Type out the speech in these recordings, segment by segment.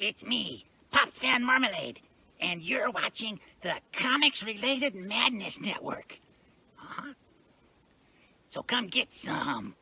it's me, Pops Van Marmalade, and you're watching the Comics-Related Madness Network. So come get some.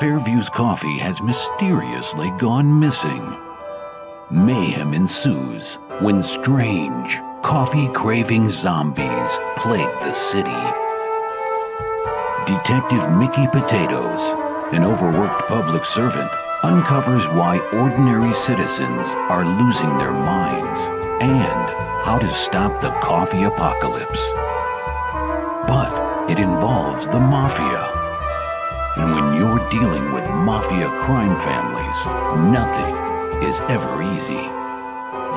Fairview's coffee has mysteriously gone missing. Mayhem ensues when strange, coffee-craving zombies plague the city. Detective Mickey Potatoes, an overworked public servant, uncovers why ordinary citizens are losing their minds and how to stop the coffee apocalypse. But it involves the mafia. And when you're dealing with mafia crime families, nothing is ever easy.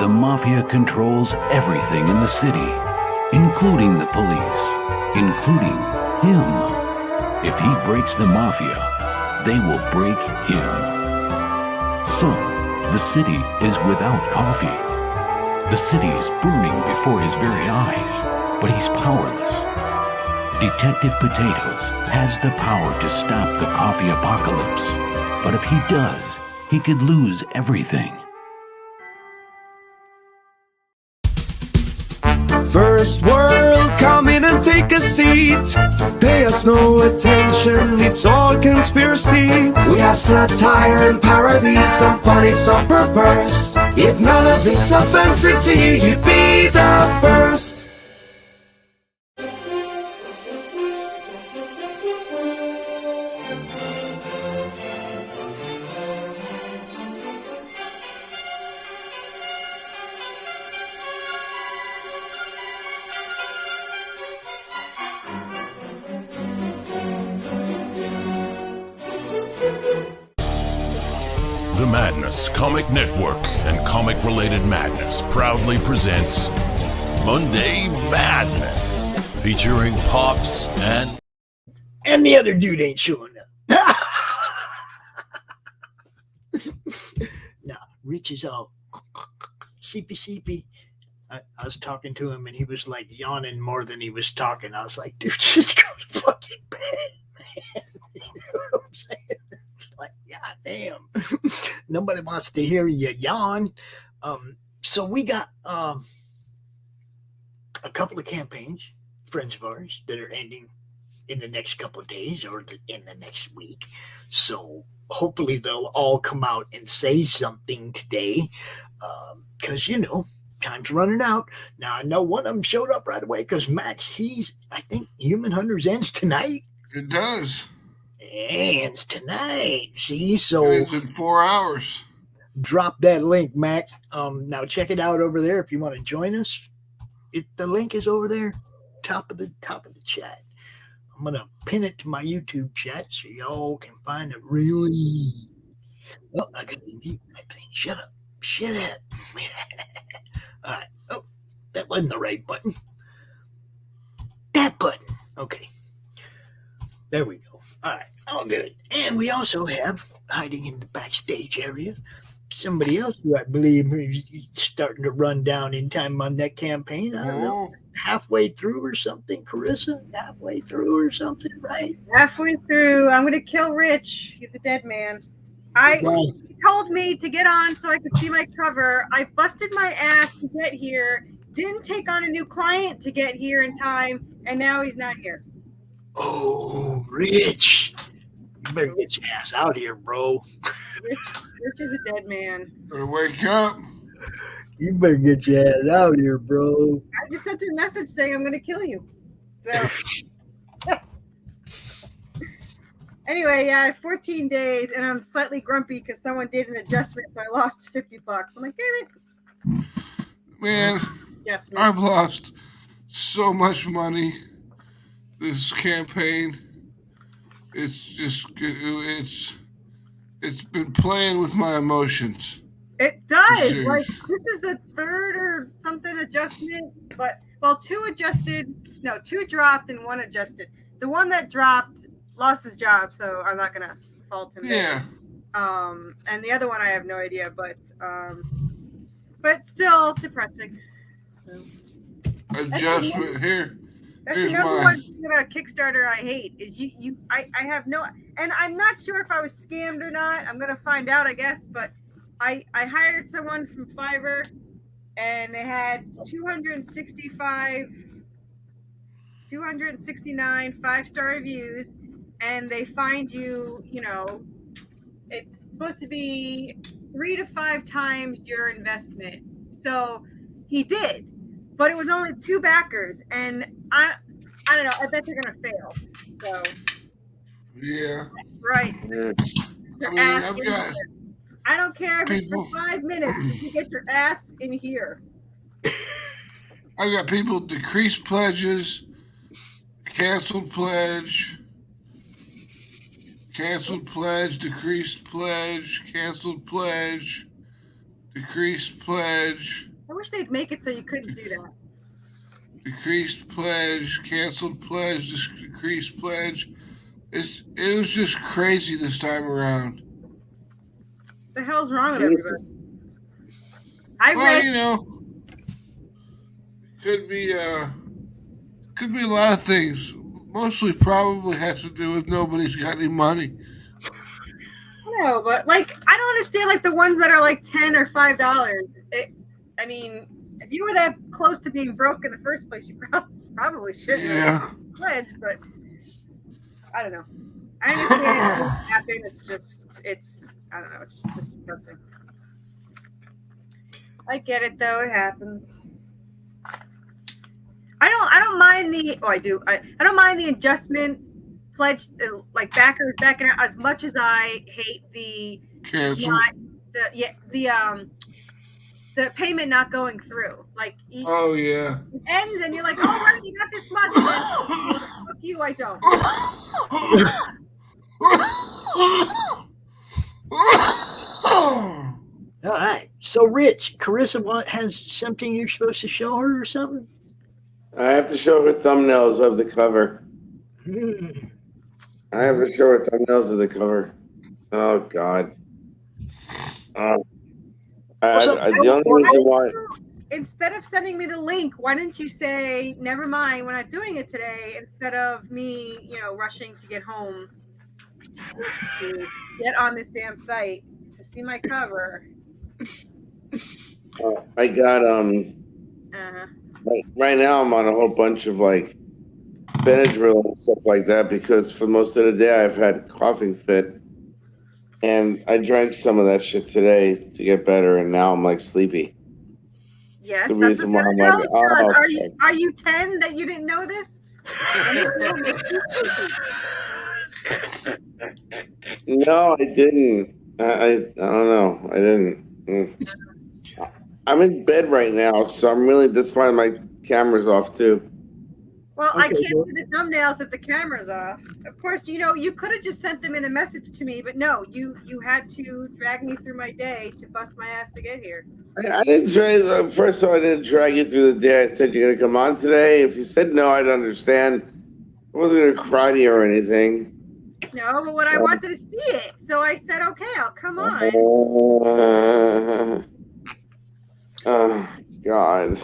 The mafia controls everything in the city, including the police, including him. If he breaks the mafia, they will break him. So, the city is without coffee. The city is burning before his very eyes, but he's powerless. Detective Potatoes has the power to stop the coffee apocalypse, but if he does, he could lose everything. First world, come in and take a seat. Pay us no attention, it's all conspiracy. We have satire and parody, some funny, some perverse. If none of it's offensive to you, you'd be the first. The Madness Comic Network and Comic-Related Madness proudly presents Monday Madness, featuring Pops and the other dude ain't showing up. Nah, reaches out. CP. I was talking to him and he was like yawning more than he was talking. I was like, dude, just go to fucking bed, man. You know what I'm saying? Like, God damn. Nobody wants to hear you yawn. So we got a couple of campaigns, friends of ours, that are ending in the next couple of days or in the next week. So hopefully they'll all come out and say something today. Because, you know, time's running out. Now, I know one of them showed up right away because Max, I think Human Hunters ends tonight. It does. And it's tonight. See, so It's in 4 hours. drop that link, Max. Now check it out over there if you want to join us. The link is over there, top of the chat. I'm gonna pin it to my YouTube chat so y'all can find it really. Oh, I gotta mute my thing. Shut up. All right. Oh, that wasn't the right button. That button. Okay. There we go. All right. All good. And we also have, hiding in the backstage area, somebody else who I believe is starting to run down in time on that campaign. I don't know. Halfway through or something, Carissa? Halfway through or something, right? Halfway through. I'm going to kill Rich. He's a dead man. He told me to get on so I could see my cover. I busted my ass to get here. Didn't take on a new client to get here in time, and now he's not here. Oh, Rich. You better get your ass out here, bro. Rich is a dead man. Better wake up. You better get your ass out here, bro. I just sent a message saying I'm going to kill you. So, anyway, yeah, I have 14 days, and I'm slightly grumpy because someone did an adjustment, so I lost $50. I'm like, damn it. Man, Adjustment. I've lost so much money this campaign. It's been playing with my emotions. It does. Seriously. Like, this is the third or something adjustment, but, well, two dropped and one adjusted. The one that dropped lost his job, so I'm not going to fault him. Yeah. There. And the other one, I have no idea, but still depressing. So. Adjustment here. That's Here's the number mine. one thing about Kickstarter I hate is I have no, and I'm not sure if I was scammed or not. I'm gonna find out, I guess. But I hired someone from Fiverr, and they had 269 5-star reviews, and they find you, it's supposed to be 3 to 5 times your investment. So he did. But it was only 2 backers, and I don't know. I bet they're gonna fail. So Yeah. that's right. I don't care if it's for 5 minutes. If you get your ass in here. I've got people decreased pledges, canceled pledge, decreased pledge, canceled pledge, decreased pledge. I wish they'd make it so you couldn't do that. Decreased pledge, canceled pledge, decreased pledge. It was just crazy this time around. What the hell's wrong with everybody? Could be a lot of things. Mostly probably has to do with nobody's got any money. No, but I don't understand the ones that are $10 or $5. I mean, if you were that close to being broke in the first place, you probably shouldn't have pledged, but I don't know. I understand it doesn't happen. I don't know. It's just depressing. I get it, though. It happens. I don't mind the. Oh, I do. I don't mind the adjustment pledge, backers backing out as much as I hate the cancel. The payment not going through. Oh yeah. It ends and you're like, oh right, you got this much. And then, fuck you, I don't. All right. So, Rich, Carissa has something you're supposed to show her or something? I have to show her thumbnails of the cover. I have to show her thumbnails of the cover. Oh, God. The only reason why... Instead of sending me the link, why didn't you say, never mind, we're not doing it today, instead of me, rushing to get home to get on this damn site to see my cover? I got, right now I'm on a whole bunch of, Benadryl and stuff like that because for most of the day I've had a coughing fit. And I drank some of that shit today to get better, and now I'm, sleepy. Yes, the reason why I'm like, are you 10 that you didn't know this? No, I didn't. I don't know. I didn't. I'm in bed right now, so I'm really. That's why my camera's off too. Well, I Okay, can't well- do the thumbnails if the camera's off. Of course, you could have just sent them in a message to me, but no, you had to drag me through my day to bust my ass to get here. I didn't drag. First of all, I didn't drag you through the day. I said you're gonna come on today. If you said no, I'd understand. I wasn't gonna cry to you or anything. No, but I wanted to see it, so I said, okay, I'll come on. Oh God.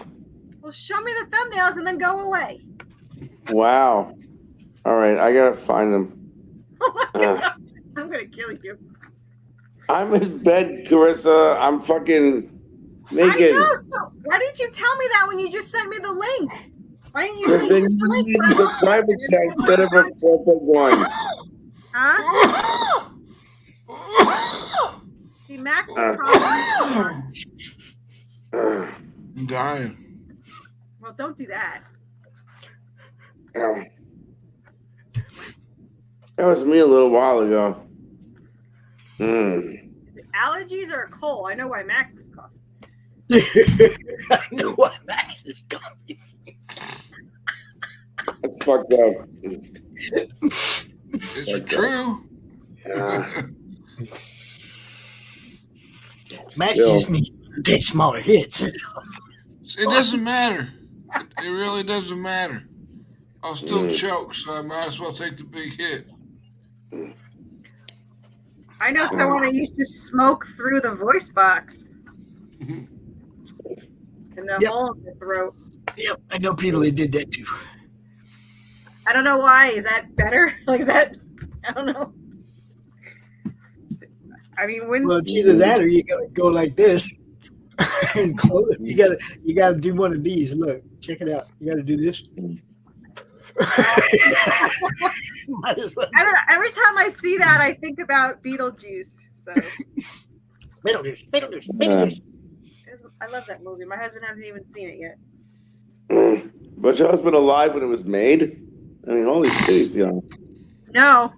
Well, show me the thumbnails and then go away. Wow. All right, I gotta find them. Oh my God. I'm gonna kill you. I'm in bed, Carissa. I'm fucking naked. I know. So why didn't you tell me that when you just sent me the link? Why didn't you Because then use the you link? need the private chat instead of a public one. Huh? See, Max is calling. I'm dying. Well, don't do that. That was me a little while ago. Is it allergies or a cold? I know why Max is coughing. I know why Max is coming. That's fucked up. It's true. Max Still. just needs to take smaller hits. It doesn't matter. It really doesn't matter. I'll still choke, so I might as well take the big hit. I know someone that used to smoke through the voice box in the Yep. hole in the throat. Yep, I know people that did that too. I don't know why. Is that better? Like, is that? I don't know. I mean, when Well, it's either that or you gotta go like this and close it. You gotta do one of these. Look, check it out. You gotta do this. Might as well. I don't know, every time I see that, I think about Beetlejuice. So Beetlejuice. I love that movie. My husband hasn't even seen it yet. Was your husband alive when it was made? I mean, holy shit, he's young. No.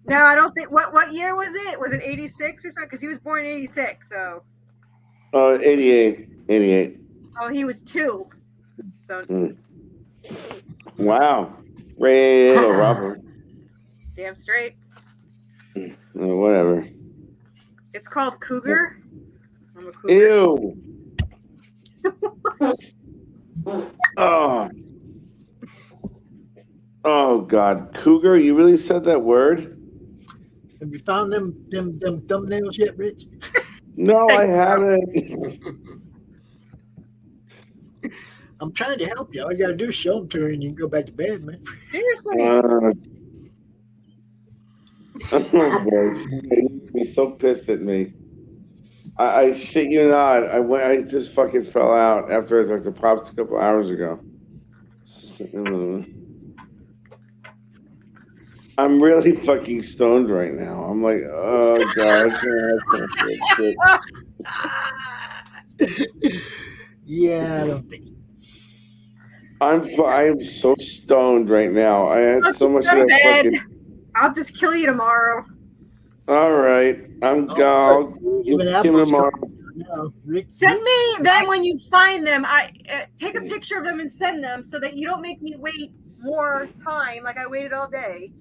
No, I don't think. What year was it? Was it 86 or something? Because he was born in 86. So. 88. 88. Oh, he was 2. So. Wow. Ray or Robert. Damn straight. Whatever. It's called Cougar. I'm a cougar. Ew. Oh God, cougar! You really said that word? Have you found them thumbnails yet, Rich? No, I haven't. I'm trying to help you. All you gotta do is show them to her, and you can go back to bed, man. Seriously. Oh boy, he's so pissed at me. I shit you not. I just fucking fell out after I took the props a couple hours ago. I'm really fucking stoned right now. I'm like, oh God, Yeah, I don't think. I'm so stoned right now. I had I'll so just much go to of that bed. fucking. I'll just kill you tomorrow. All right, I'll Even kill Apple's tomorrow. No, Rick. Send me them when you find them. I take a picture of them and send them so that you don't make me wait more time like I waited all day.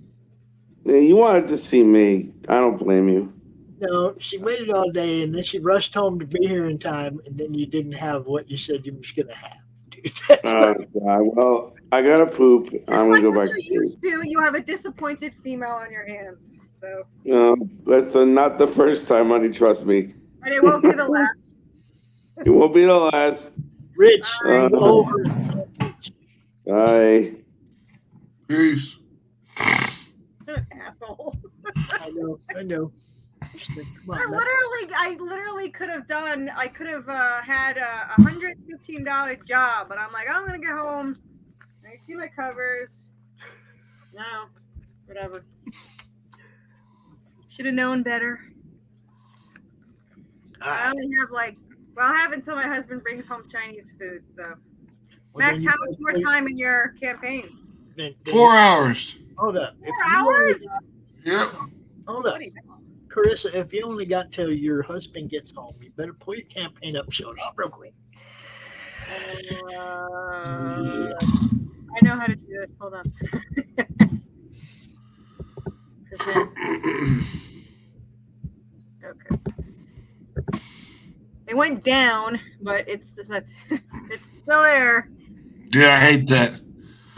Yeah, you wanted to see me. I don't blame you. No, she waited all day, and then she rushed home to be here in time, and then you didn't have what you said you was going to have. Dude, Oh God. Well, I gotta poop. Just I'm like gonna go what back to you're sleep. used to, you have a disappointed female on your hands. So, No, that's not the first time, honey. Trust me. and it won't be the last. It won't be the last. Rich, over. Bye. Peace. Asshole. I know. Just think, come on, I literally could have done. I could have had a $115 job, but I'm like, I'm gonna get home. I see my covers. No, whatever. Should have known better. I only have I have until my husband brings home Chinese food. So, Well, Max, then how much more time in your campaign? 4 hours. Hold up. 4 hours? Yep. Hold up. Carissa, if you only got till your husband gets home, you better pull your campaign up, show it off real quick. I know how to do it. Hold on. Okay. It went down, but it's still there. Yeah, I hate that.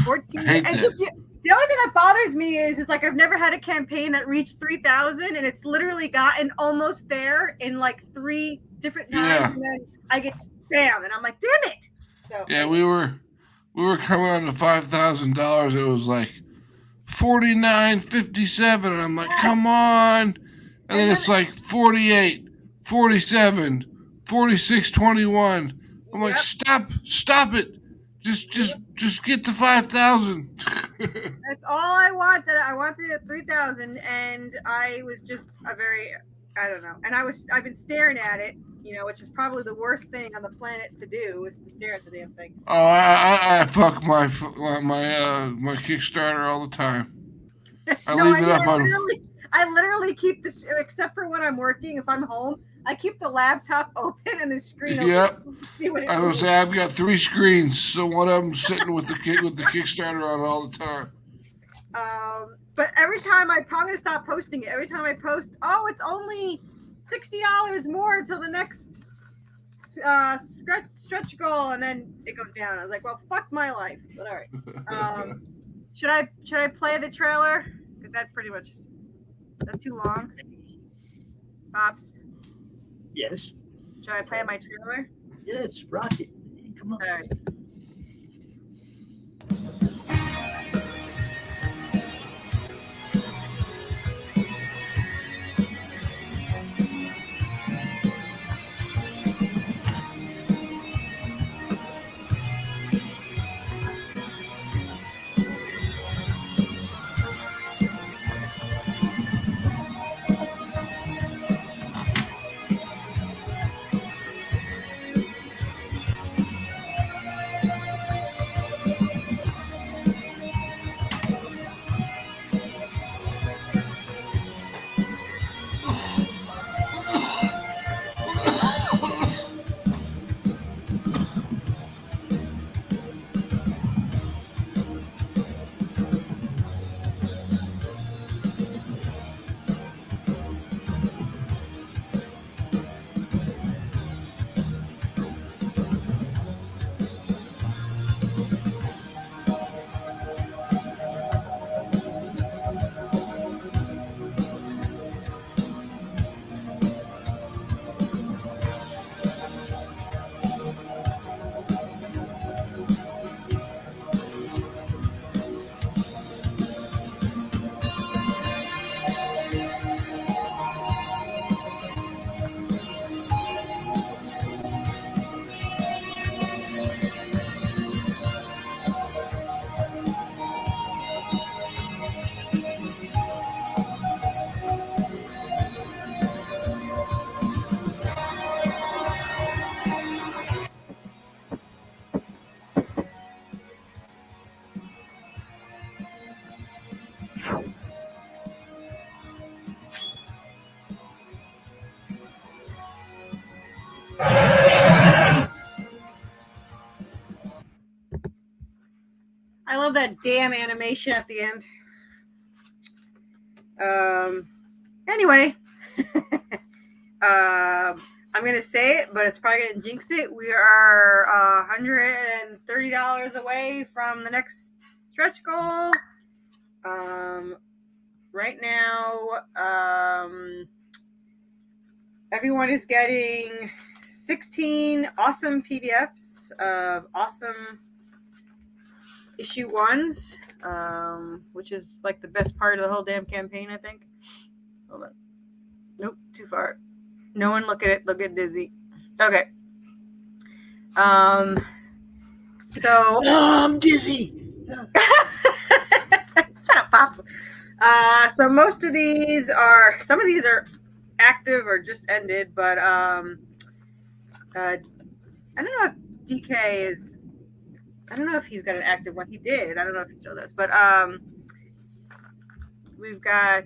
14. I hate that. Just, the only thing that bothers me is like I've never had a campaign that reached 3,000, and it's literally gotten almost there in like 3 different times, and then I get spam, and I'm like, damn it. So yeah, we were coming on to $5,000. It was like 49.57, and I'm like, come on. And then it's like 48, 47, 46.21. I'm like, stop it. Just get to 5,000. That's all I wanted. I wanted 3,000, and I was just I don't know. And I've been staring at it, which is probably the worst thing on the planet to do, is to stare at the damn thing. Oh, I fuck my Kickstarter all the time. I leave it up on. I literally keep this, except for when I'm working. If I'm home, I keep the laptop open and the screen open. Yep. See what it I was say I've got 3 screens, so one of them sitting with the Kickstarter on all the time. But every time I'm going to stop posting it. Every time I post, it's only $60 more till the next stretch goal, and then it goes down. I was like, well, fuck my life. But all right. Should I play the trailer? Because that's pretty much. That's too long. Pops? Yes. Should I play my trailer? Yes, Rocket. Come on. All right. I love that damn animation at the end. Anyway, I'm going to say it, but it's probably going to jinx it. We are $130 away from the next stretch goal. Right now, everyone is getting 16 awesome PDFs of awesome issue 1s, which is like the best part of the whole damn campaign, I think. Hold on. Nope, too far. No one look at it. Look at Dizzy. Okay. So I'm dizzy. Shut up, Pops. So most of these are, some of these are active or just ended, but I don't know if DK is I don't know if he's got an active one. He did. I don't know if he still does. But we've got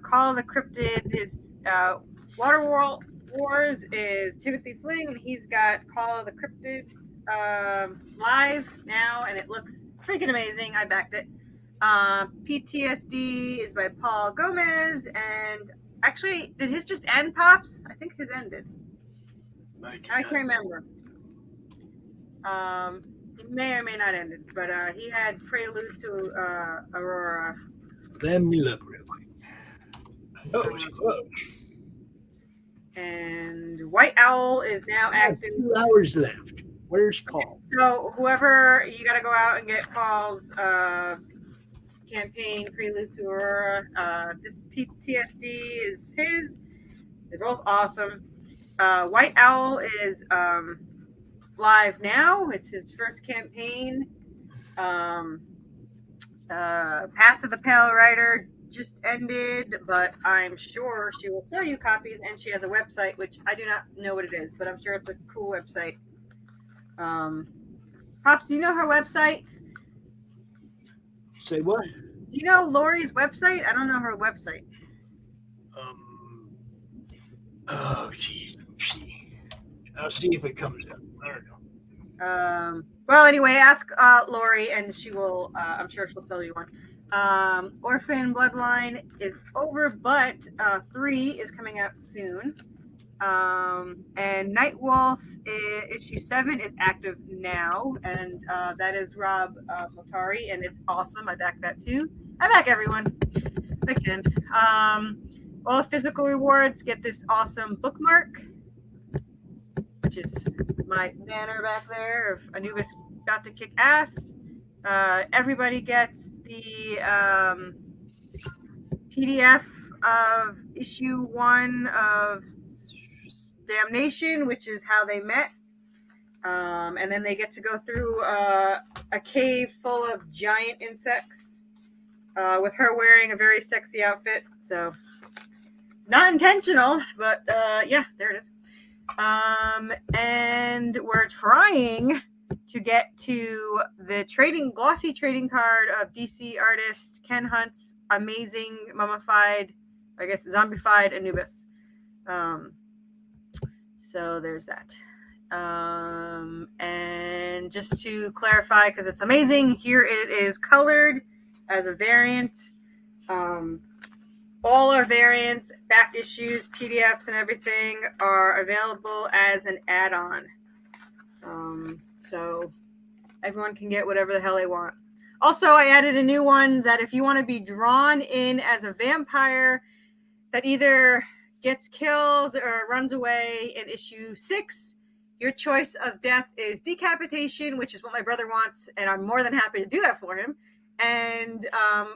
Call of the Cryptid is Water Wars is Timothy Fling, and he's got Call of the Cryptid live now, and it looks freaking amazing. I backed it. PTSD is by Paul Gomez, and actually, did his just end, Pops? I think his ended. I can't remember. He may or may not end it, but he had Prelude to Aurora. Let me look real quick. Oh, it's close. And White Owl is now active. 2 hours left. Where's Paul? So whoever, you got to go out and get Paul's campaign, Prelude to Aurora. This PTSD is his. They're both awesome. White Owl is live now. It's his first campaign. Path of the Pale Rider just ended, but I'm sure she will sell you copies, and she has a website, which I do not know what it is, but I'm sure it's a cool website. Pops, do you know her website? Say what? Do you know Laurie's website? I don't know her website. Oh, geez. Let me see. I'll see if it comes up. I don't know. Well, anyway, ask Laurie, and she will. I'm sure she'll sell you one. Orphan Bloodline is over, but 3 is coming out soon. And Nightwolf issue 7 is active now, and that is Rob Motari, and it's awesome. I back that too. I back everyone. I can. All physical rewards get this awesome bookmark, which is my banner back there of Anubis about to kick ass. Everybody gets the PDF of issue 1 of Damnation, which is how they met. And then they get to go through a cave full of giant insects with her wearing a very sexy outfit. So it's not intentional, but yeah, there it is. And we're trying to get to the glossy trading card of DC artist Ken Hunt's amazing mummified, I guess, zombified Anubis. So there's that. And just to clarify, because it's amazing, here it is colored as a variant. All our variants, back issues, PDFs, and everything are available as an add-on. So everyone can get whatever the hell they want. Also, I added a new one that if you want to be drawn in as a vampire that either gets killed or runs away in issue 6, your choice of death is decapitation, which is what my brother wants, and I'm more than happy to do that for him, and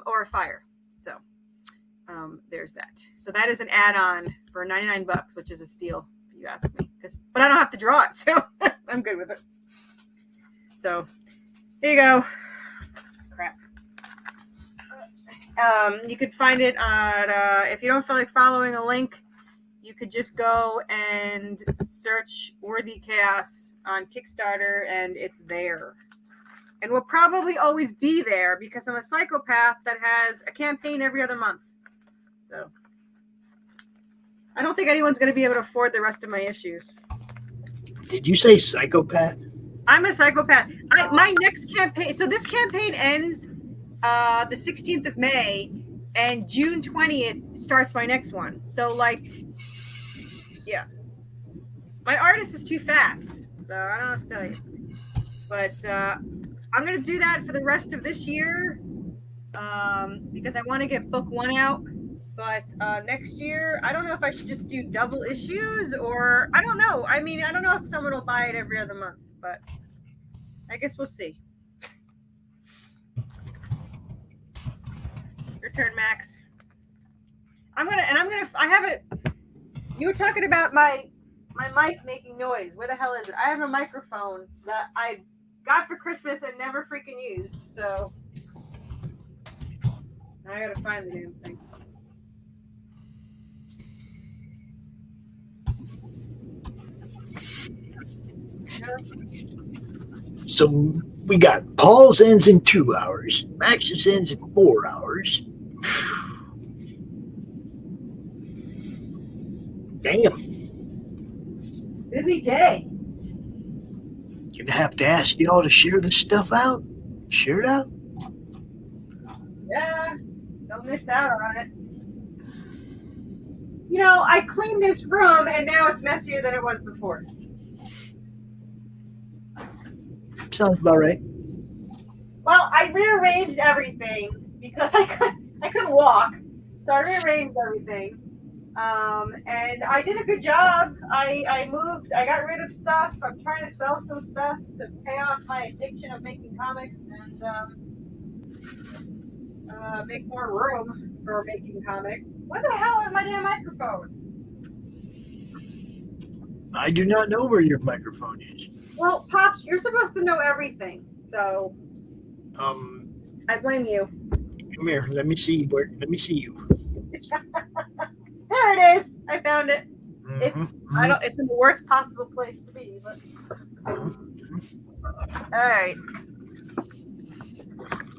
or fire. So there's that. So that is an add-on for $99, which is a steal if you ask me. But I don't have to draw it, so I'm good with it. So there you go. Crap. You could find it on, if you don't feel like following a link, you could just go and search Worthy Chaos on Kickstarter, and it's there. And will probably always be there because I'm a psychopath that has a campaign every other month. So I don't think anyone's going to be able to afford the rest of my issues. Did you say psychopath? I'm a psychopath. My next campaign, so this campaign ends the 16th of May, and June 20th starts my next one. So, like, yeah. My artist is too fast, so I don't know what to tell you. But I'm going to do that for the rest of this year because I want to get book 1 out. But next year, I don't know if I should just do double issues or I don't know. I mean, I don't know if someone will buy it every other month, but I guess we'll see. Your turn, Max. I have it. You were talking about my mic making noise. Where the hell is it? I have a microphone that I got for Christmas and never freaking used. So now I gotta find the damn thing. So We got Paul's ends in 2 hours. Max's ends in 4 hours. Damn. Busy day. Gonna have to ask y'all to share this stuff out. Share it out. Yeah, don't miss out on it. You know, I cleaned this room and now it's messier than it was before. Sounds about right. Well, I rearranged everything because I couldn't walk, so I rearranged everything. And I did a good job. I moved. I got rid of stuff. I'm trying to sell some stuff to pay off my addiction of making comics and make more room for making comics. What the hell is my damn microphone? I do not know where your microphone is. Well, Pops, you're supposed to know everything, so I blame you. Come here. Let me see. Let me see you. There it is. I found it. Mm-hmm. It's in the worst possible place to be, but all right.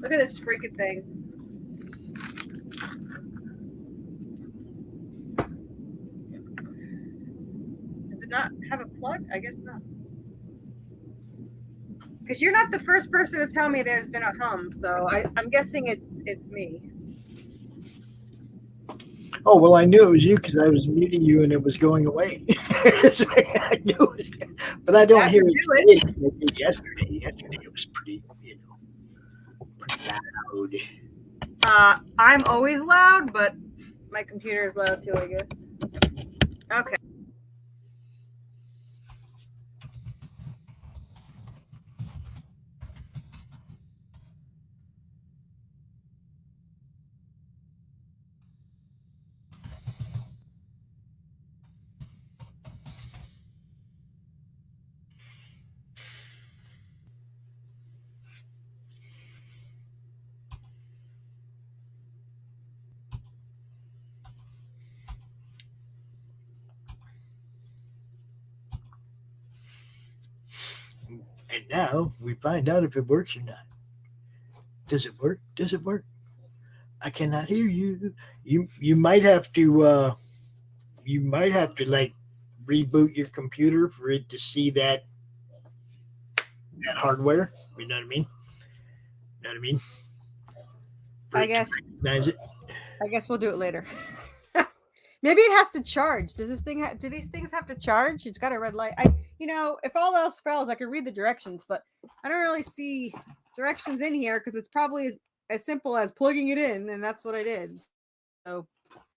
Look at this freaking thing. Does it not have a plug? I guess not. Because you're not the first person to tell me there's been a hum, so I'm guessing it's me. Oh, well, I knew it was you because I was muting you and it was going away. So I knew it. But I don't hear it. Yesterday it was pretty, pretty loud. I'm always loud, but my computer is loud too, I guess. Okay. And now we find out if it works or not. Does it work? Does it work? I cannot hear you. You might have to like reboot your computer for it to see that hardware. You know what I mean? You know what I mean? I guess. Recognize it. I guess we'll do it later. Maybe it has to charge. Does this thing? Do these things have to charge? It's got a red light. If all else fails, I could read the directions, but I don't really see directions in here because it's probably as simple as plugging it in, and that's what I did. So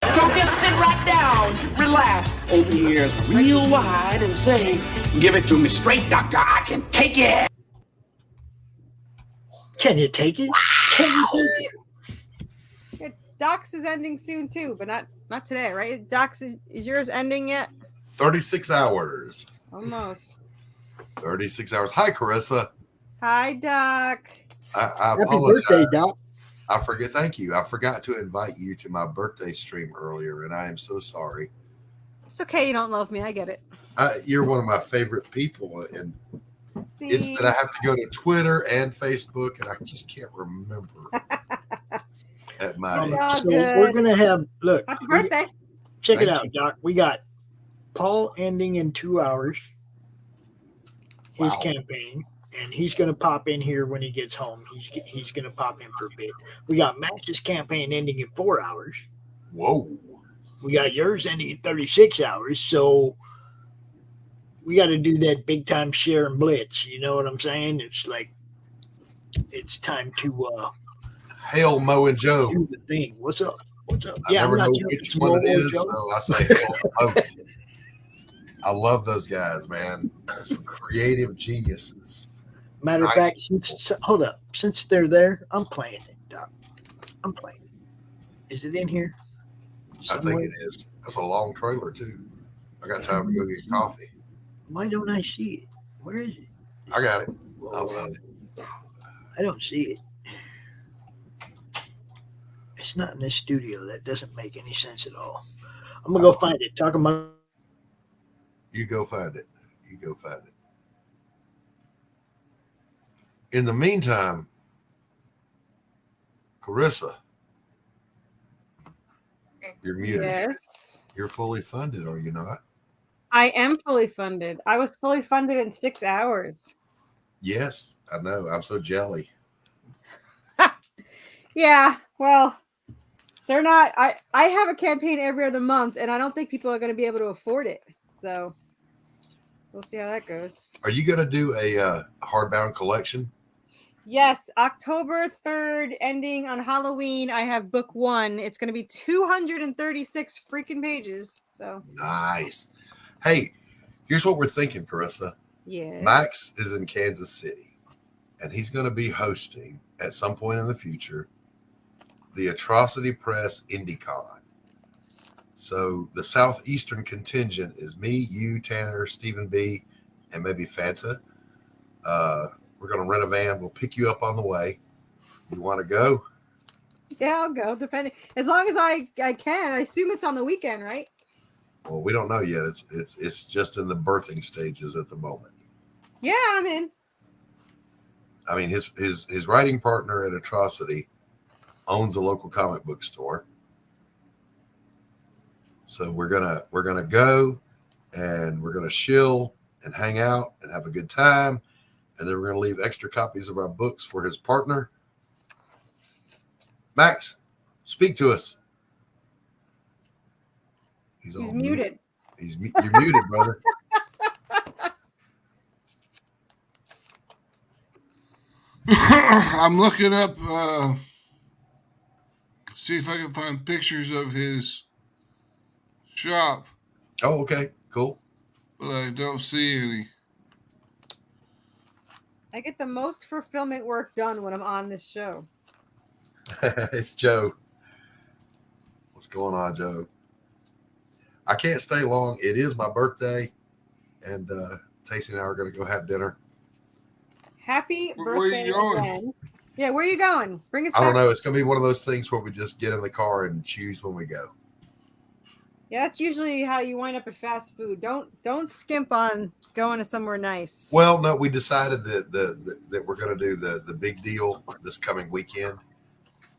just sit right down, relax, open your ears real wide, and say, "Give it to me straight, doctor. I can take it." Can you take it? Can you take it? Doc's is ending soon too, but not today, right? Doc's is yours ending yet? 36 hours. Almost. 36 hours. Hi, Carissa. Hi, Doc. I Happy apologize. birthday, Doc. I forget. Thank you. I forgot to invite you to my birthday stream earlier, and I am so sorry. It's okay. You don't love me. I get it. You're one of my favorite people, and it's that I have to go to Twitter and Facebook, and I just can't remember at my age. So we're gonna have Happy birthday. Check it out, Doc. We got Paul ending in 2 hours. His campaign, and he's going to pop in here when he gets home. He's going to pop in for a bit. We got Max's campaign ending in 4 hours. Whoa. We got yours ending in 36 hours. So we got to do that big time share and blitz. You know what I'm saying? It's like it's time to Hail Mo and Joe. Do the thing. What's up? What's up? I never know which one it is, so I say hail Mo. I love those guys, man. Some creative geniuses. Matter of fact, hold up. Since they're there, I'm playing it, Doc. I'm playing it. Is it in here? Somewhere? I think it is. That's a long trailer, too. I got time to go get coffee. Why don't I see it? Where is it? I got it. I'll find it. I don't see it. It's not in this studio. That doesn't make any sense at all. I'm going to go find it. Talk about. You go find it. You go find it. In the meantime, Carissa, you're muted. Yes. You're fully funded, are you not? I am fully funded. I was fully funded in 6 hours. Yes, I know. I'm so jelly. Yeah, well, they're not. I have a campaign every other month, and I don't think people are going to be able to afford it. So we'll see how that goes. Are you going to do a hardbound collection? Yes, October 3rd, ending on Halloween. I have book 1. It's going to be 236 freaking pages. So Nice. Hey, here's what we're thinking, Carissa. yeah, Max is in Kansas City, and he's going to be hosting at some point in the future the Atrocity Press IndieCon. So the Southeastern contingent is me, you, Tanner, Stephen B., and maybe Fanta. We're going to rent a van. We'll pick you up on the way. You want to go? yeah, I'll go. Depending, as long as I can. I assume it's on the weekend, right? Well, we don't know yet. It's just in the birthing stages at the moment. Yeah, I'm in. I mean, his writing partner at Atrocity owns a local comic book store. So we're gonna go and we're gonna chill and hang out and have a good time. And then we're gonna leave extra copies of our books for his partner. Max, speak to us. He's muted. You're muted, brother. I'm looking up, see if I can find pictures of his shop. Oh, okay, cool. But I don't see any. I get the most fulfillment work done when I'm on this show. It's Joe. What's going on, Joe? I can't stay long. It is my birthday, and Tacey and I are going to go have dinner. Happy Where are birthday you going? again. Yeah, where are you going? Bring us I don't back. know. It's going to be one of those things where we just get in the car and choose when we go. Yeah, that's usually how you wind up at fast food. Don't skimp on going to somewhere nice. Well, no, we decided that we're going to do the big deal this coming weekend.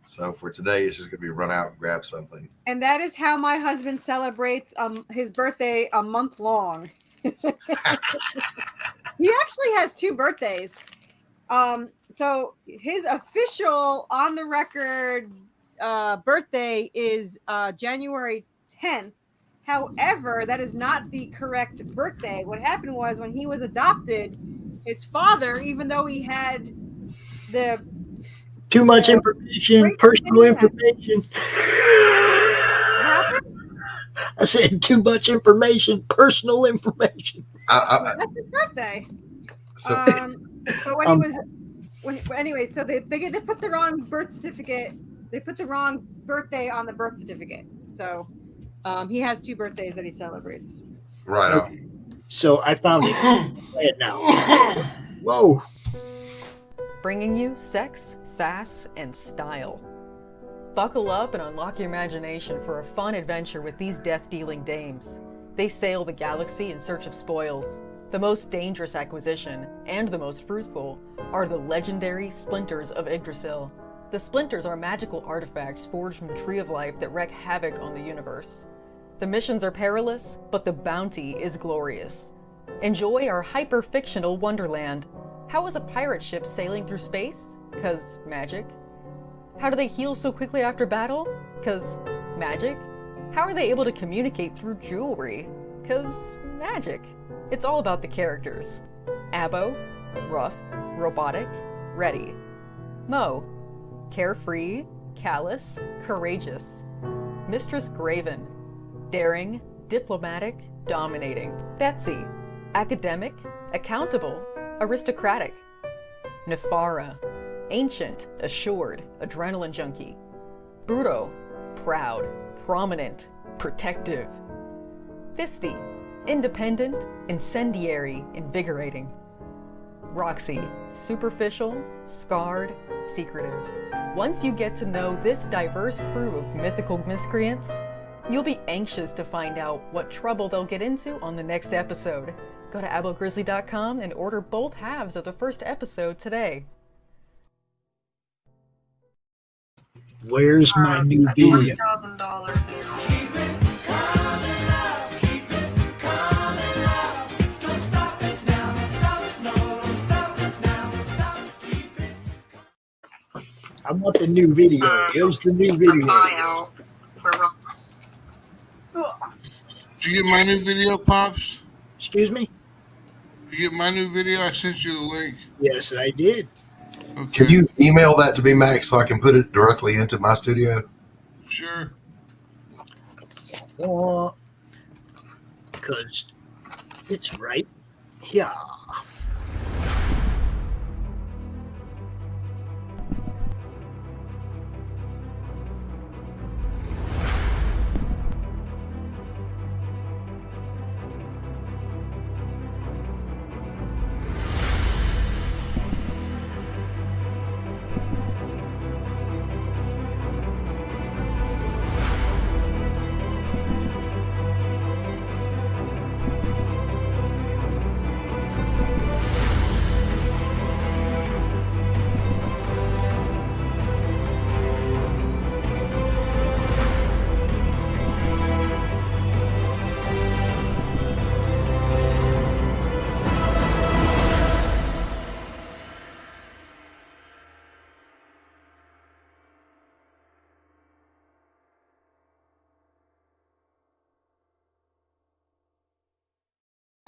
So for today, it's just going to be run out and grab something. And that is how my husband celebrates his birthday a month long. He actually has 2 birthdays. So his official on the record birthday is January 10th. However, that is not the correct birthday. What happened was when he was adopted, his father, even though he had the Too much information, personal information. I said too much information, personal information. That's his birthday. So, but when he was, anyway, so they put the wrong birth certificate. They put the wrong birthday on the birth certificate. So he has 2 birthdays that he celebrates. right on. So I found it. Play it now. Whoa. Bringing you sex, sass, and style. Buckle up and unlock your imagination for a fun adventure with these death-dealing dames. They sail the galaxy in search of spoils. The most dangerous acquisition, and the most fruitful, are the legendary Splinters of Yggdrasil. The Splinters are magical artifacts forged from the Tree of Life that wreak havoc on the universe. The missions are perilous, but the bounty is glorious. Enjoy our hyper-fictional wonderland. How is a pirate ship sailing through space? 'Cause magic. How do they heal so quickly after battle? 'Cause magic. How are they able to communicate through jewelry? 'Cause magic. It's all about the characters. Abo, rough, robotic, ready. Mo, carefree, callous, courageous. Mistress Graven, daring, diplomatic, dominating. Betsy, academic, accountable, aristocratic. Nefara, ancient, assured, adrenaline junkie. Bruto, proud, prominent, protective. Fisty, independent, incendiary, invigorating. Roxy, superficial, scarred, secretive. Once you get to know this diverse crew of mythical miscreants, you'll be anxious to find out what trouble they'll get into on the next episode. Go to abogrizzly.com and order both halves of the first episode today. Where's my new video? $1,000. I want the new video. Where's the new video? Buyout. Did you get my new video, Pops? Excuse me? Did you get my new video? I sent you the link. Yes, I did. Okay. Can you email that to me, Max, so I can put it directly into my studio? Sure. Because it's right here.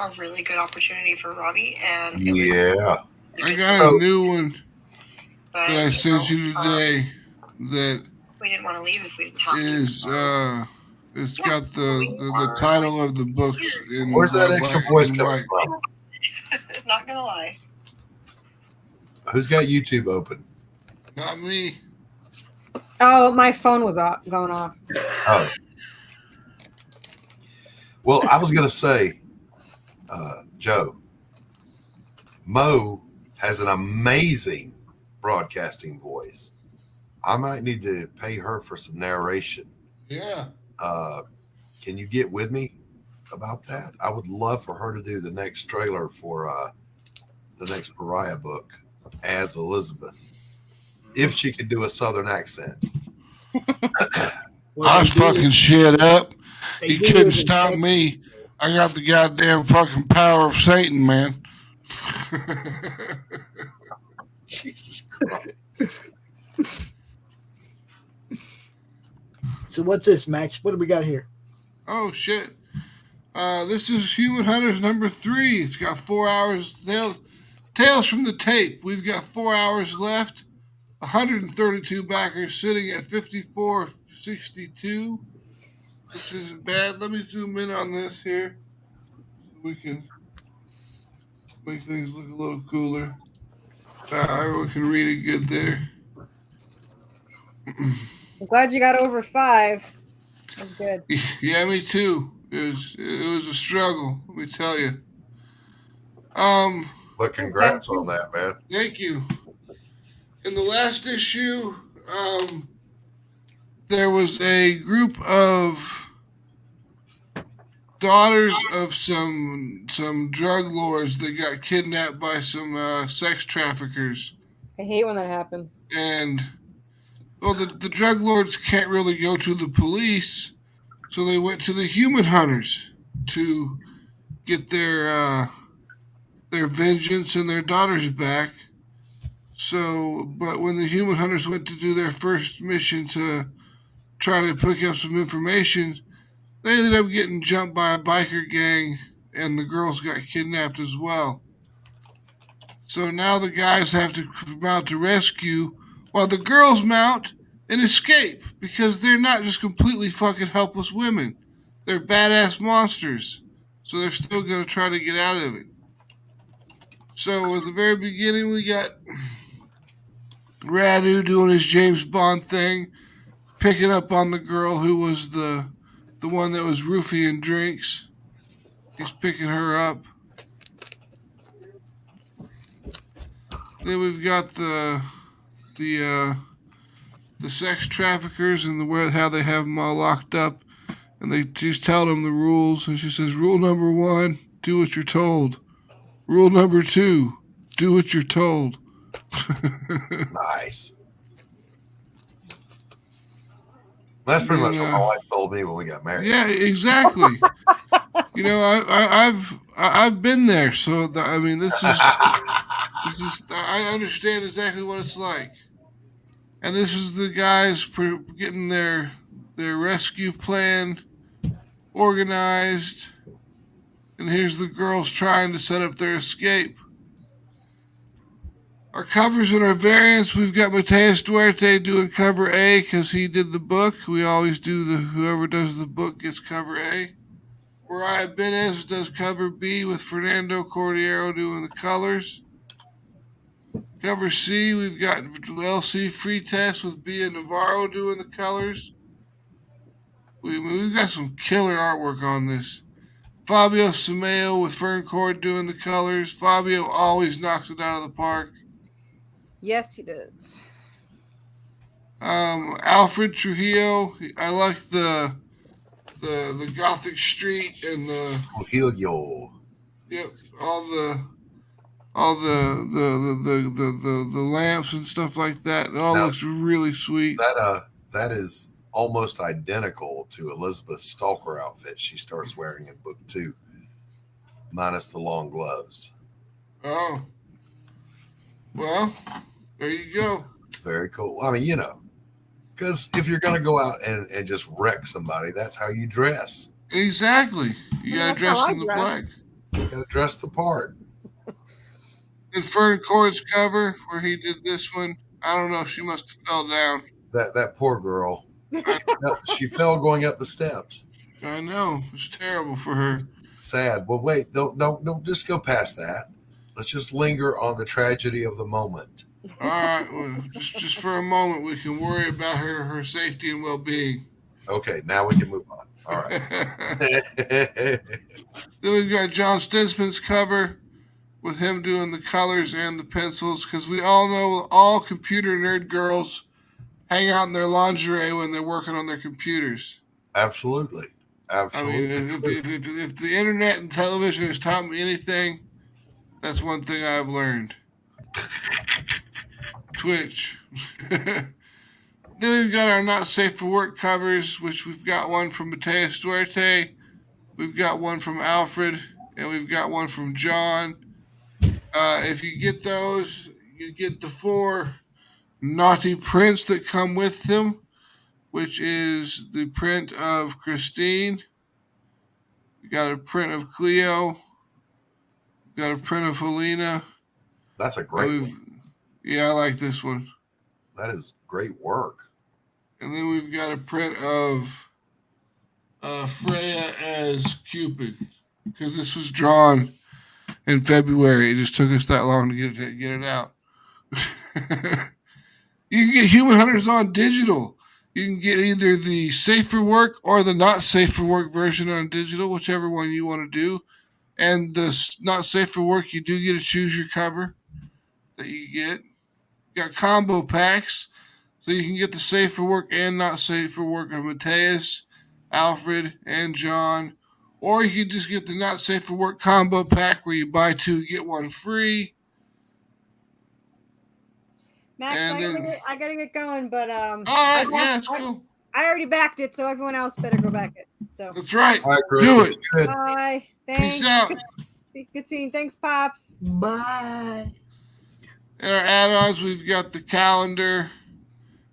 A really good opportunity for Robbie, and I got a new one that I sent you today that we didn't want to leave if we didn't have to. It's got the title of the books in Where's that extra voice coming from? Not gonna lie. Who's got YouTube open? Not me. Oh, my phone was going off. Oh. Well, I was gonna say, Joe, Mo has an amazing broadcasting voice. I might need to pay her for some narration. Yeah. Can you get with me about that? I would love for her to do the next trailer for the next Pariah book as Elizabeth, if she can do a Southern accent. I was fucking shit up. You couldn't stop me. I got the goddamn fucking power of Satan, man. Jesus Christ. So what's this, Max? What do we got here? Oh, shit. This is Human Hunters number 3. It's got 4 hours. Tales from the Tape. We've got 4 hours left. 132 backers sitting at 54.62, which isn't bad. Let me zoom in on this here so we can make things look a little cooler. Everyone can read it good there. I'm glad you got over 5. That's good. Yeah, me too. It was a struggle, let me tell you. But congrats on that, man. Thank you. In the last issue, there was a group of daughters of some drug lords that got kidnapped by some sex traffickers. I hate when that happens. And, well, the drug lords can't really go to the police, so they went to the human hunters to get their vengeance and their daughters back. So, but when the human hunters went to do their first mission to try to pick up some information, they ended up getting jumped by a biker gang, and the girls got kidnapped as well. So now the guys have to come out to rescue, while the girls mount and escape, because they're not just completely fucking helpless women. They're badass monsters. So they're still going to try to get out of it. So at the very beginning, we got Radu doing his James Bond thing, picking up on the girl who was the one that was roofing drinks. He's picking her up. Then we've got the sex traffickers and how they have them all locked up, and she's telling them the rules, and she says, rule number 1, do what you're told. Rule number 2, do what you're told. Nice. That's pretty much what my wife told me when we got married. Yeah, exactly. You know, I've been there, so I mean, this is I understand exactly what it's like. And this is the guys getting their rescue plan organized, and here's the girls trying to set up their escape. Our covers and our variants, we've got Mateus Duarte doing cover A because he did the book. We always do whoever does the book gets cover A. Mariah Benez does cover B with Fernando Cordero doing the colors. Cover C, we've got LC Free Test with Bia Navarro doing the colors. We've got some killer artwork on this. Fabio Simeo with Fern Cord doing the colors. Fabio always knocks it out of the park. Yes, he does. Alfred Trujillo, I like the Gothic street and the Trujillo. Yep, all the lamps and stuff like that. It all looks really sweet. That is almost identical to Elizabeth's Stalker outfit she starts wearing in book 2, minus the long gloves. Oh, well, there you go. Very cool. I mean, you know, because if you're going to go out and just wreck somebody, that's how you dress. Exactly. You got to dress in the black. You got to dress the part. And Fern Cord's cover, where he did this one, I don't know. She must have fell down. That poor girl. She fell going up the steps. I know. It's terrible for her. Sad. Well, wait. Don't just go past that. Let's just linger on the tragedy of the moment. All right. Well, just for a moment, we can worry about her safety and well-being. Okay. Now we can move on. All right. Then we've got John Stinsman's cover with him doing the colors and the pencils, because we all know all computer nerd girls hang out in their lingerie when they're working on their computers. Absolutely. Absolutely. I mean, if the internet and television has taught me anything, that's one thing I've learned. Twitch. Then we've got our Not Safe for Work covers, which we've got one from Mateus Duarte, we've got one from Alfred, and we've got one from John. If you get those, you get the 4 naughty prints that come with them, which is the print of Christine. We got a print of Cleo. We got a print of Helena. That's a great one. Yeah, I like this one. That is great work. And then we've got a print of Freya as Cupid, because this was drawn in February. It just took us that long to get it out. You can get Human Hunters on digital. You can get either the Safe for Work or the Not Safe for Work version on digital, whichever one you want to do. And the Not Safe for Work, you do get to choose your cover that you get. You got combo packs, so you can get the Safe for Work and Not Safe for Work of Mateus, Alfred, and John. Or you can just get the Not Safe for Work combo pack where you buy 2, get 1 free. Max, I gotta get going, but all right, that's cool. I already backed it, so everyone else better go back it. So that's right. All right, Chris, do it. Good. Bye. Thanks. Peace out. Good seeing. Thanks, Pops. Bye. In our add-ons, we've got the calendar.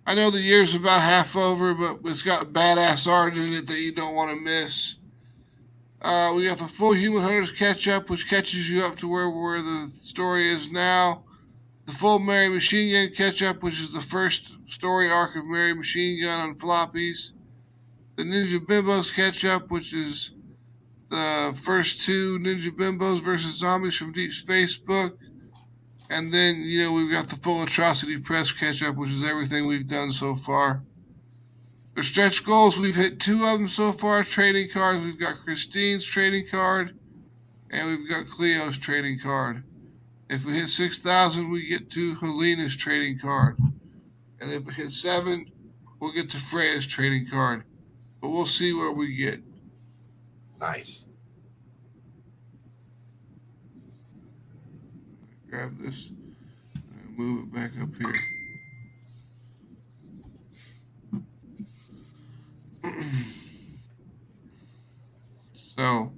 I know the year's about half over, but it's got badass art in it that you don't want to miss. We got the full Human Hunters catch-up, which catches you up to where the story is now. The full Mary Machine Gun catch-up, which is the first story arc of Mary Machine Gun on floppies. The Ninja Bimbos catch-up, which is the first 2 Ninja Bimbos versus Zombies from Deep Space book. And then, we've got the full Atrocity Press catch-up, which is everything we've done so far. The stretch goals, we've hit 2 of them so far. Trading cards, we've got Christine's trading card, and we've got Cleo's trading card. If we hit 6,000, we get to Helena's trading card. And if we hit 7, we'll get to Freya's trading card. But we'll see where we get. Nice. Grab this and move it back up here. So,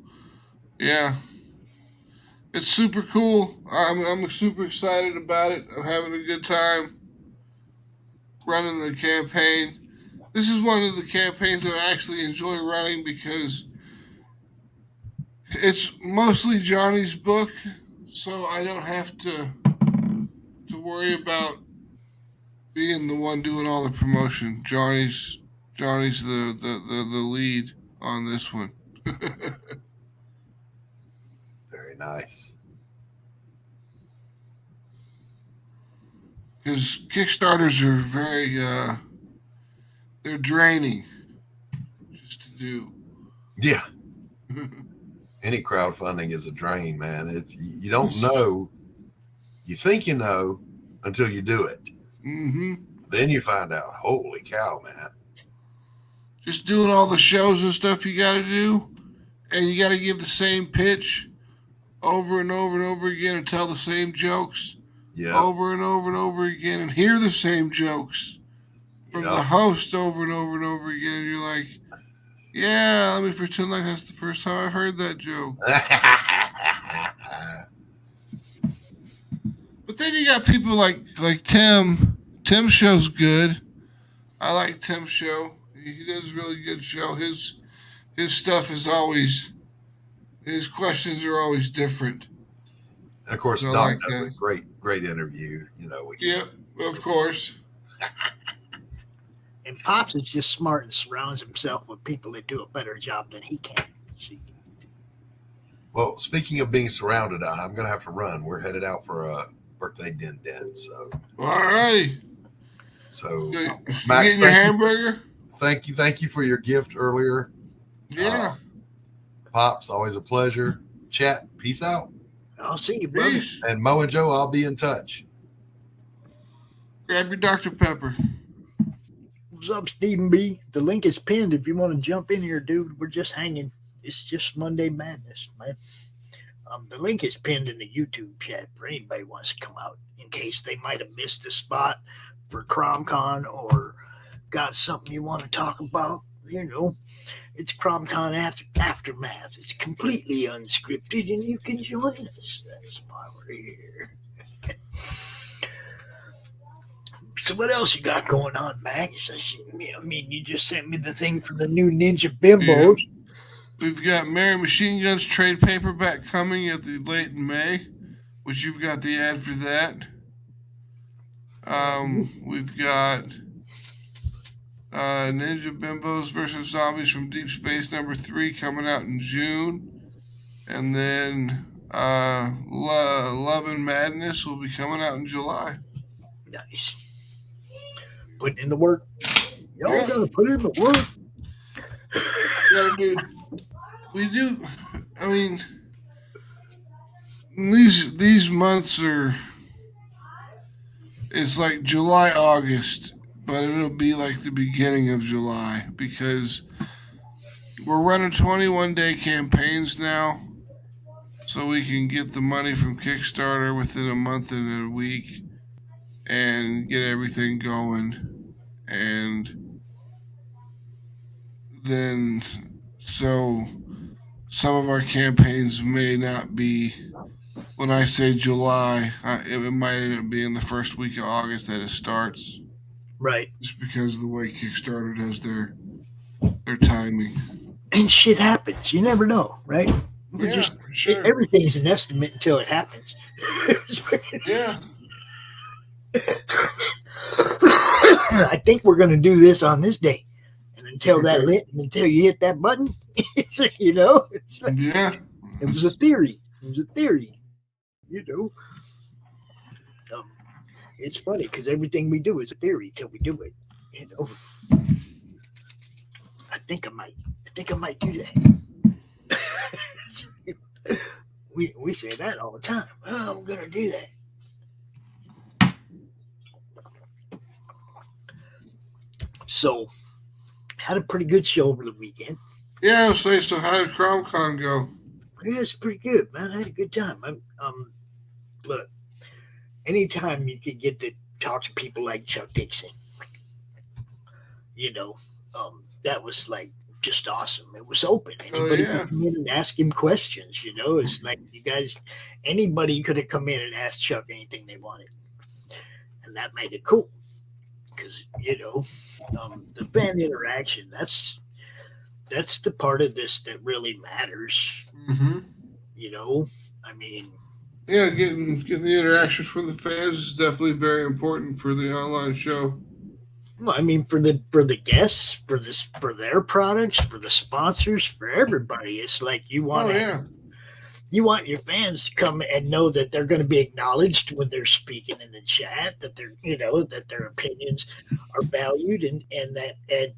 yeah. It's super cool. I'm super excited about it. I'm having a good time running the campaign. This is one of the campaigns that I actually enjoy running because it's mostly Johnny's book, so I don't have to worry about being the one doing all the promotion. Johnny's the lead on this one. Very nice. Because Kickstarters are very they're draining just to do. Yeah. Any crowdfunding is a drain, man. You don't know. You think you know until you do it. Mm-hmm. Then you find out, holy cow, man. Just doing all the shows and stuff you got to do, and you got to give the same pitch over and over and over again and tell the same jokes over and over and over again and hear the same jokes from the host over and over and over again. And you're like, yeah, let me pretend like that's the first time I've heard that joke. But then you got people like Tim. Tim's show's good. I like Tim's show. He does a really good show. His stuff is always, his questions are always different. And of course, So Doc like does a great interview. Yep, of course. And Pops is just smart and surrounds himself with people that do a better job than he can. Well, speaking of being surrounded, I'm going to have to run. We're headed out for a birthday din. So, all right. So, Max, getting your hamburger? Thank you for your gift earlier. Yeah. Pops, always a pleasure. Chat, peace out. I'll see you, brother. And Mo and Joe, I'll be in touch. Grab your Dr. Pepper. What's up, Stephen B? The link is pinned if you want to jump in here, dude. We're just hanging. It's just Monday Madness, man. The link is pinned in the YouTube chat for anybody who wants to come out in case they might have missed a spot for CromCon or got something you want to talk about. It's CromCon Aftermath. It's completely unscripted, and you can join us. That's why we're here. So what else you got going on, Max? I mean, you just sent me the thing for the new Ninja Bimbos. Yeah. We've got Mary Machine Gun's trade paperback coming at the late in May, which you've got the ad for that. We've got Ninja Bimbos versus Zombies from Deep Space #3 coming out in June. And then Love and Madness will be coming out in July. Nice. Putting in the work. Y'all gotta put in the work. We do. I mean, these months are. It's like July, August, but it'll be like the beginning of July because we're running 21-day campaigns now, so we can get the money from Kickstarter within a month and a week and get everything going. And then, so some of our campaigns may not be, when I say July, it might end up being the first week of August that it starts. Right. Just because of the way Kickstarter does their timing. And shit happens. You never know, right? For sure. Everything's an estimate until it happens. Yeah. I think we're going to do this on this day. And until until you hit that button, it's like, yeah. It was a theory. It's funny because everything we do is a theory till we do it. I think I might do that. we say that all the time. Oh, I'm gonna do that. So, had a pretty good show over the weekend. Yeah, I was saying, so how did CromCon go? Yeah, it's pretty good, man. I had a good time. Look, anytime you can get to talk to people like Chuck Dixon, that was like just awesome. It was open. Anybody could come in and ask him questions. It's like you guys, anybody could have come in and asked Chuck anything they wanted, and that made it cool. Because the fan interaction, that's the part of this that really matters. Mm-hmm. I mean, yeah, getting the interactions from the fans is definitely very important for the online show. Well, I mean, for the guests, for their products, for the sponsors, for everybody, it's like you want you want your fans to come and know that they're going to be acknowledged when they're speaking in the chat, that they're that their opinions are valued, and that at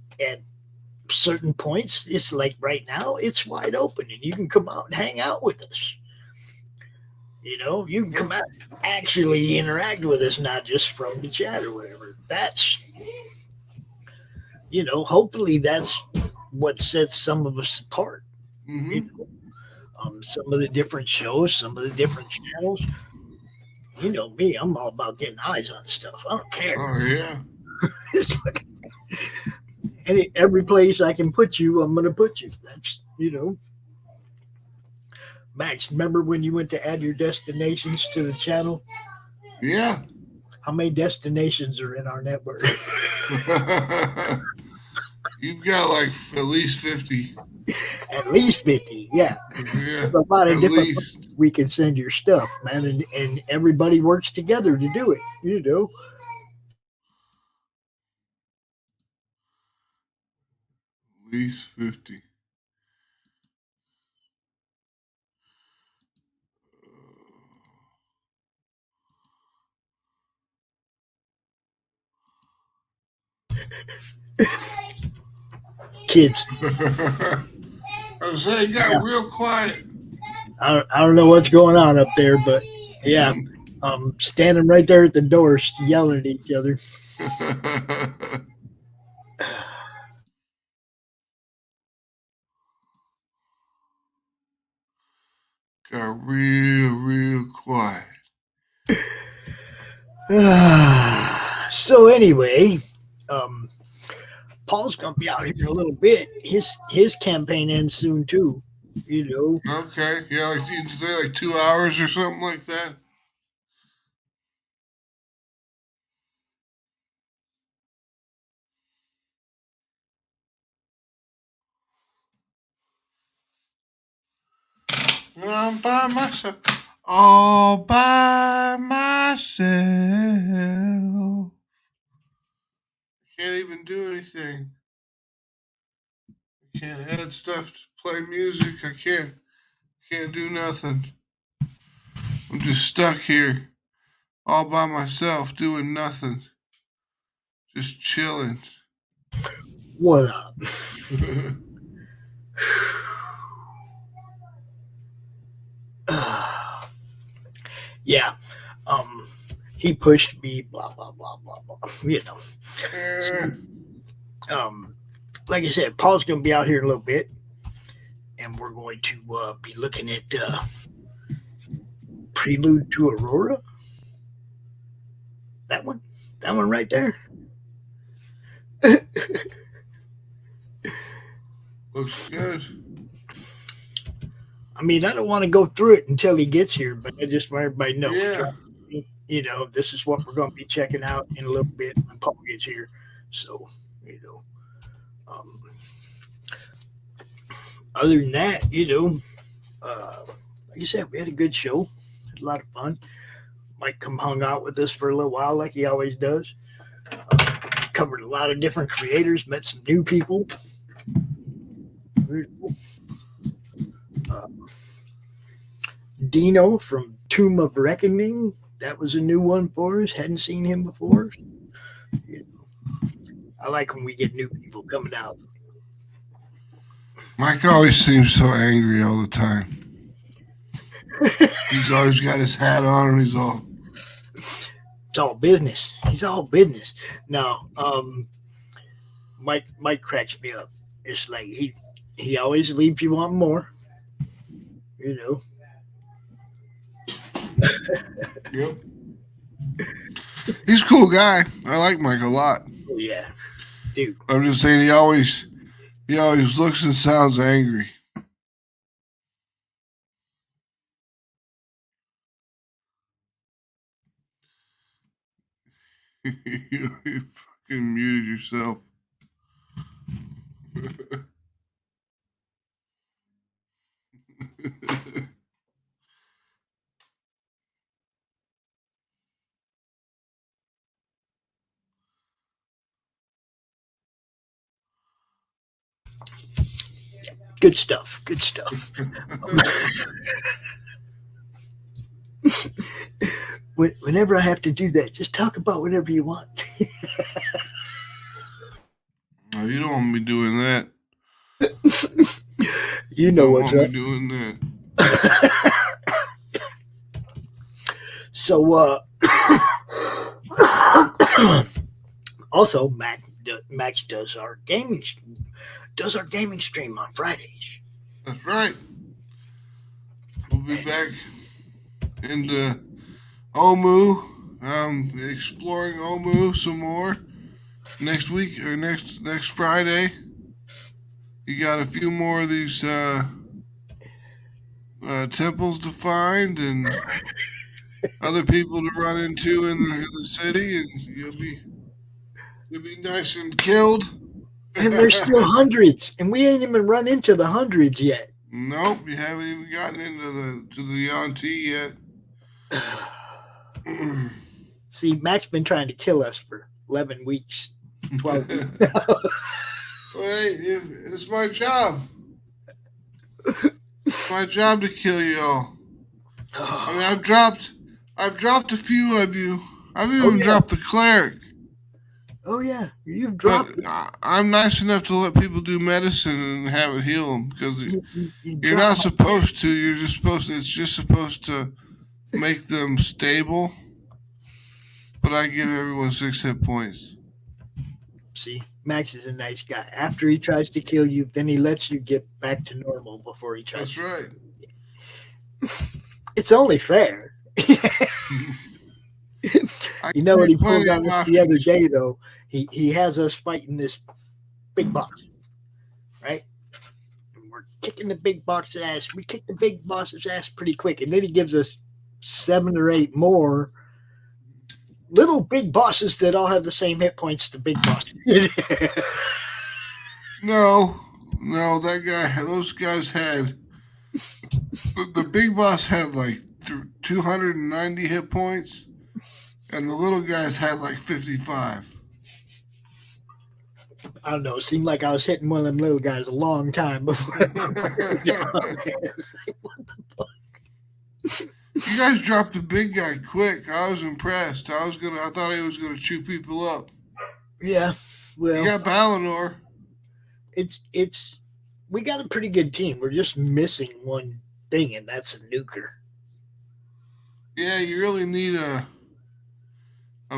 certain points, it's like right now, it's wide open, and you can come out and hang out with us. You can come out and actually interact with us, not just from the chat or whatever. That's, hopefully that's what sets some of us apart. Mm-hmm. Some of the different shows, some of the different channels. You know me, I'm all about getting eyes on stuff. I don't care. Oh, yeah. Every place I can put you, I'm going to put you. That's, Max, remember when you went to add your destinations to the channel? Yeah. How many destinations are in our network? You've got like at least 50. At least 50, yeah. There's a lot of different ways we can send your stuff, man, and everybody works together to do it, At least 50. Kids. I was saying, it got real quiet. I don't know what's going on up there, but yeah, standing right there at the door, yelling at each other. Got real quiet. So anyway, Paul's gonna be out here in a little bit. His campaign ends soon too. Okay, yeah, like you say, like 2 hours or something like that. I'm by myself, all by myself. Can't even do anything. I can't add stuff to play music. I can't do nothing. I'm just stuck here, all by myself, doing nothing. Just chilling. What up? Yeah. He pushed me, blah, blah, blah, blah, blah. Like I said, Paul's going to be out here in a little bit, and we're going to be looking at Prelude to Aurora. That one right there. Looks good. I mean, I don't want to go through it until he gets here, but I just want everybody to know. Yeah. This is what we're going to be checking out in a little bit when Paul gets here. So, other than that, like I said, we had a good show. Had a lot of fun. Mike come hung out with us for a little while like he always does. Covered a lot of different creators, met some new people. Dino from Tomb of Reckoning. That was a new one for us. Hadn't seen him before. I like when we get new people coming out. Mike always seems so angry all the time. He's always got his hat on and he's all... It's all business. He's all business. No, Mike cracks me up. It's like he always leaves you wanting more. Yep. He's a cool guy. I like Mike a lot. Yeah, dude. I'm just saying he always He always looks and sounds angry. You fucking muted yourself. Good stuff. Good stuff. Whenever I have to do that, just talk about whatever you want. Oh, you don't want me doing that. You know what's up. Doing that. So, also, Max does our gaming stream on Fridays. That's right. We'll be back into Omu. Exploring Omu some more next week or next Friday. You got a few more of these temples to find and other people to run into in the city, and you'll be nice and killed. And there's still hundreds, and we ain't even run into the hundreds yet. Nope, you haven't even gotten into the Yanti yet. See, Mac's been trying to kill us for 11 weeks, 12 weeks. Wait, it's my job. It's my job to kill y'all. I mean, I've dropped a few of you. I've even dropped the cleric. Oh yeah, you've dropped. But I'm nice enough to let people do medicine and have it heal them because you're not supposed to. You're just supposed to. It's just supposed to make them stable. But I give everyone 6 hit points. See, Max is a nice guy. After he tries to kill you, then he lets you get back to normal before he tries. That's right. It's only fair. You know what he pulled on us the other day, though? He has us fighting this big boss, right? And we're kicking the big boss's ass. We kick the big boss's ass pretty quick, and then he gives us 7 or 8 more little big bosses that all have the same hit points the big boss. No, those guys had the big boss had like 290 hit points, and the little guys had like 55. I don't know. It seemed like I was hitting one of them little guys a long time before. What the fuck? You guys dropped the big guy quick. I was impressed. I thought he was gonna chew people up. Yeah, well, you got Balinor. We got a pretty good team. We're just missing one thing, and that's a nuker. Yeah, you really need a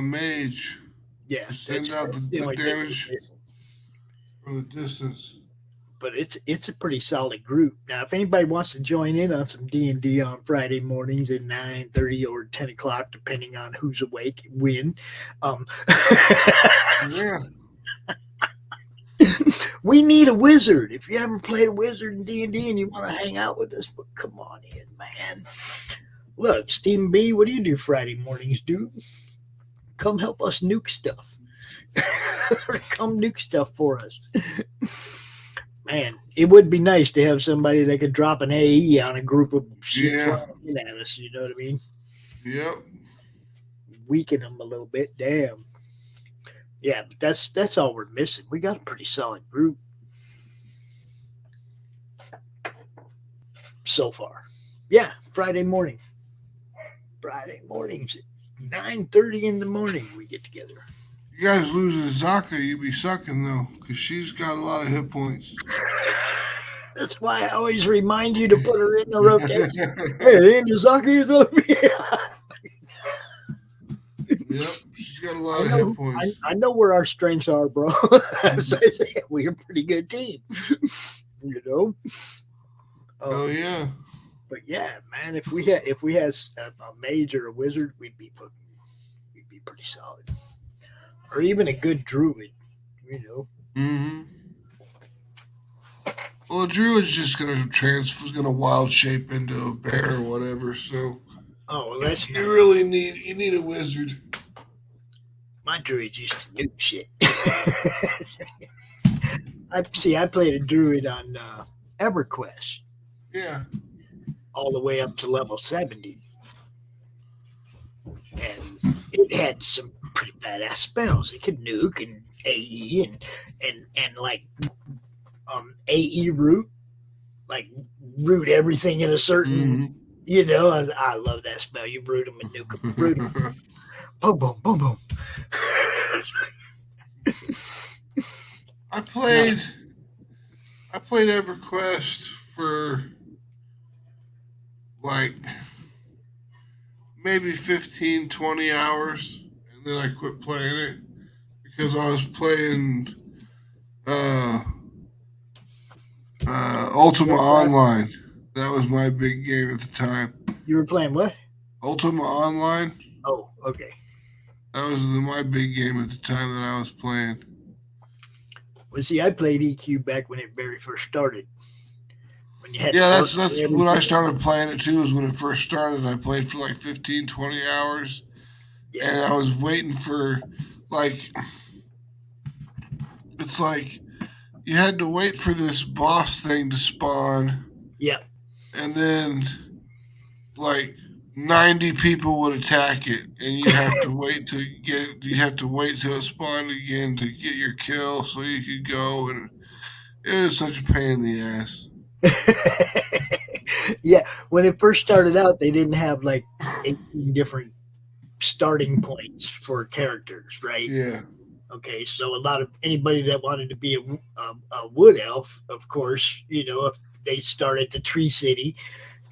mage. Yeah, to send out the damage from the distance. But it's a pretty solid group. Now, if anybody wants to join in on some D&D on Friday mornings at 9:30 or 10 o'clock, depending on who's awake, win. Yeah. We need a wizard. If you haven't played a wizard in D&D and you want to hang out with us, but come on in, man. Look, Stephen B., what do you do Friday mornings, dude? Come help us nuke stuff. Come nuke stuff for us. Man, it would be nice to have somebody that could drop an AE on a group of shit flying at us. You know what I mean? Yep. Weaken them a little bit. Damn. Yeah, but that's all we're missing. We got a pretty solid group so far. Yeah, Friday morning. Friday mornings at 9:30 in the morning we get together. You guys losing Zaka, you be sucking though, because she's got a lot of hit points. That's why I always remind you to put her in the rotation. Hey, Andy Zaka is going to be. Yep, she's got a lot of hit points. I know where our strengths are, bro. As I say, we're a pretty good team. You know. Oh yeah. But yeah, man, if we had a mage or a wizard, we'd be pretty solid. Or even a good druid, you know. Mm-hmm. Well, a druid's just gonna wild shape into a bear or whatever. So, that's you really need a wizard. My druids used to nuke shit. I played a druid on EverQuest. Yeah. All the way up to level 70. And it had some pretty badass spells. It could nuke and AE and like AE root, like root everything in a certain, I love that spell. You root them and nuke them, root them. Boom, boom, boom, boom. I played EverQuest for like maybe 15, 20 hours, and then I quit playing it because I was playing Ultima Online. That was my big game at the time. You were playing what? Ultima Online. Oh, okay. That was my big game at the time that I was playing. Well, see, I played EQ back when it very first started. When you had that's when I started playing it too, was when it first started. I played for like 15, 20 hours. Yeah. And I was waiting for, it's like you had to wait for this boss thing to spawn. Yeah. And then, 90 people would attack it, and you have to wait to get it. You have to wait till it spawned again to get your kill, so you could go. And it was such a pain in the ass. Yeah, when it first started out, they didn't have 18 different starting points for characters, right? Yeah. Okay, so anybody that wanted to be a wood elf, of course, if they start at the Tree City,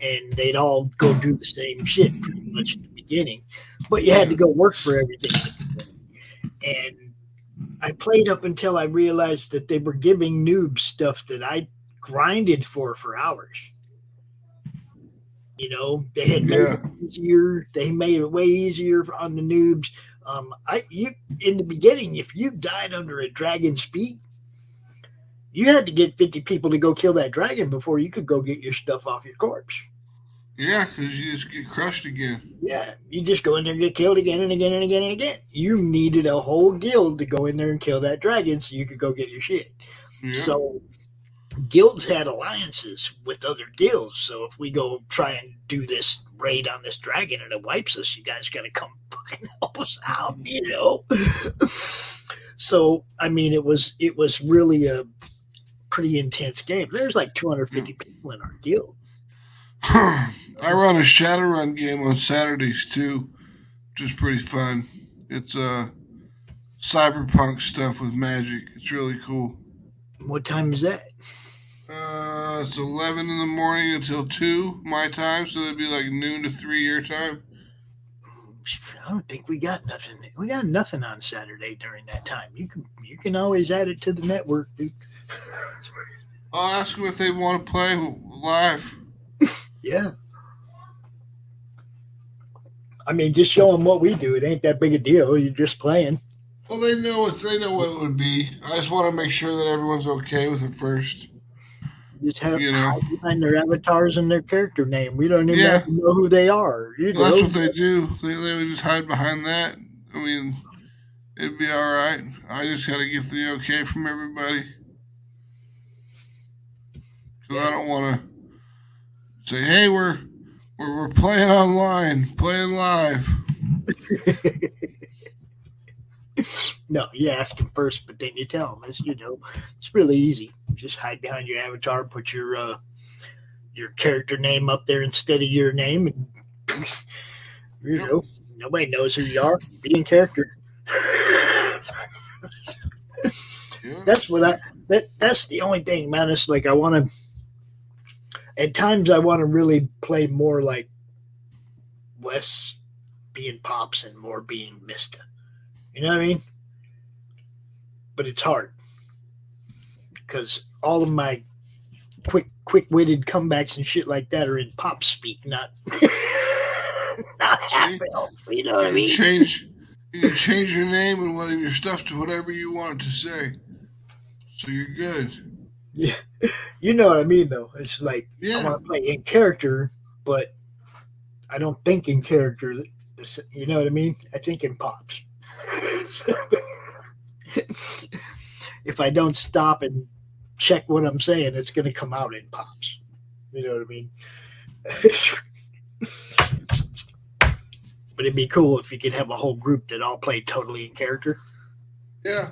and they'd all go do the same shit pretty much at the beginning, but you had to go work for everything. And I played up until I realized that they were giving noobs stuff that I grinded for hours. They had made it easier. They made it way easier on the noobs. In the beginning, if you died under a dragon's feet, you had to get 50 people to go kill that dragon before you could go get your stuff off your corpse. Yeah, because you just get crushed again. Yeah, you just go in there and get killed again and again and again and again. You needed a whole guild to go in there and kill that dragon so you could go get your shit. Yeah. So guilds had alliances with other guilds. So if we go try and do this raid on this dragon and it wipes us, you guys got to come fucking help us out, So, it was really a pretty intense game. There's 250 people in our guild. I run a Shadowrun game on Saturdays too, which is pretty fun. It's cyberpunk stuff with magic. It's really cool. What time is that? It's 11 in the morning until 2 my time, so it'd be noon to 3 your time. I don't think we got nothing. We got nothing on Saturday during that time. You can always add it to the network, dude. I'll ask them if they want to play live. Yeah. Just show them what we do. It ain't that big a deal. You're just playing. Well, they know what it would be. I just want to make sure that everyone's okay with it first. Just have behind their avatars and their character name. We don't even have to know who they are. That's what they do. They would just hide behind that. It'd be all right. I just got to get the okay from everybody. Because I don't want to say, hey, we're playing online, playing live. No, you ask them first, but then you tell them. It's really easy. Just hide behind your avatar, put your character name up there instead of your name, and nobody knows who you are. Be in character. That's the only thing, man. It's I want to. At times, I want to really play more less being Pops and more being Mista. You know what I mean? But it's hard because all of my quick-witted comebacks and shit like that are in Pop speak, not half elf. You know what I mean? You can change your name and your stuff to whatever you want it to say, so you're good. Yeah, you know what I mean, though. It's like I want to play in character, but I don't think in character. You know what I mean? I think in pops. So, if I don't stop and check what I'm saying, it's going to come out in pops. You know what I mean? But it'd be cool if you could have a whole group that all played totally in character. Yeah.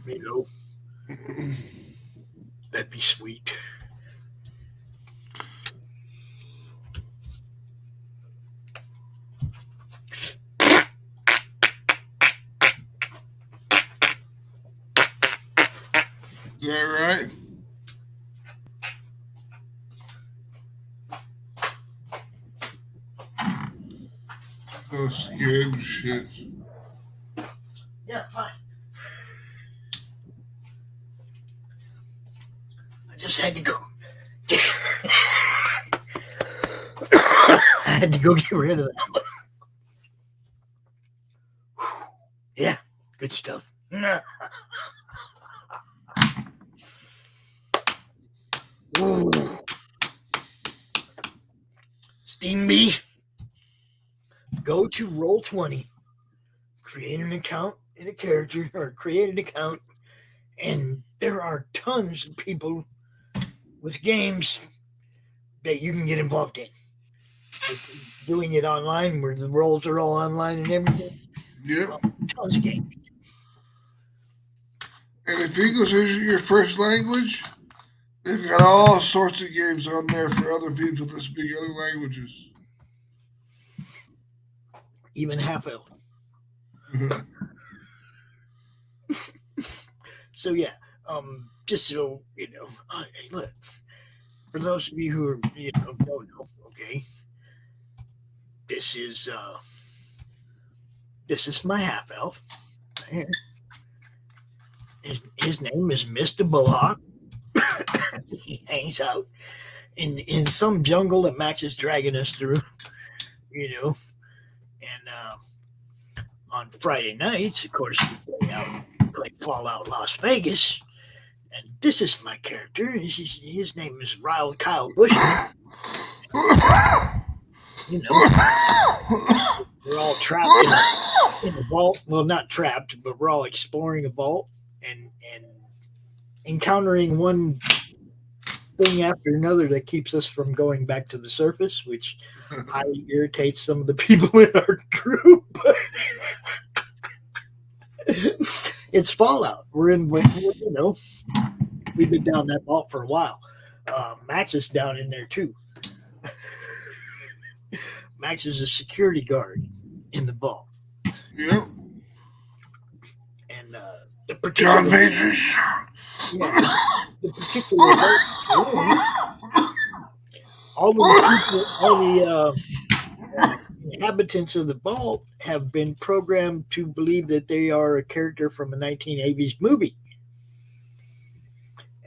You know, that'd be sweet. Is that right? Oh, scared shit. Yeah, fine. I just had to go. I had to go get rid of that. Yeah, good stuff. Ooh. Steam me. Go to Roll20, create an account in a character, or create an account, and there are tons of people with games that you can get involved in. Doing it online, where the rolls are all online and everything. Yeah. Tons of games. And if English isn't your first language, they've got all sorts of games on there for other people that speak other languages. Even half elf. So yeah, just so you know, hey, look, for those of you who are, don't know, okay, this is my half elf. Right here. His name is Mr. Blalock. He hangs out in some jungle that Max is dragging us through, and on Friday nights, of course, we go out like Fallout Las Vegas, and this is my character. His name is Roland Kyle Bush. We're all trapped in a vault. Well, not trapped, but we're all exploring a vault and encountering one thing after another that keeps us from going back to the surface, which highly irritates some of the people in our group. It's Fallout. We've been down that vault for a while. Max is down in there too. Max is a security guard in the vault. Yep. And the particular John Majors. The particular all the inhabitants of the vault have been programmed to believe that they are a character from a 1980s movie.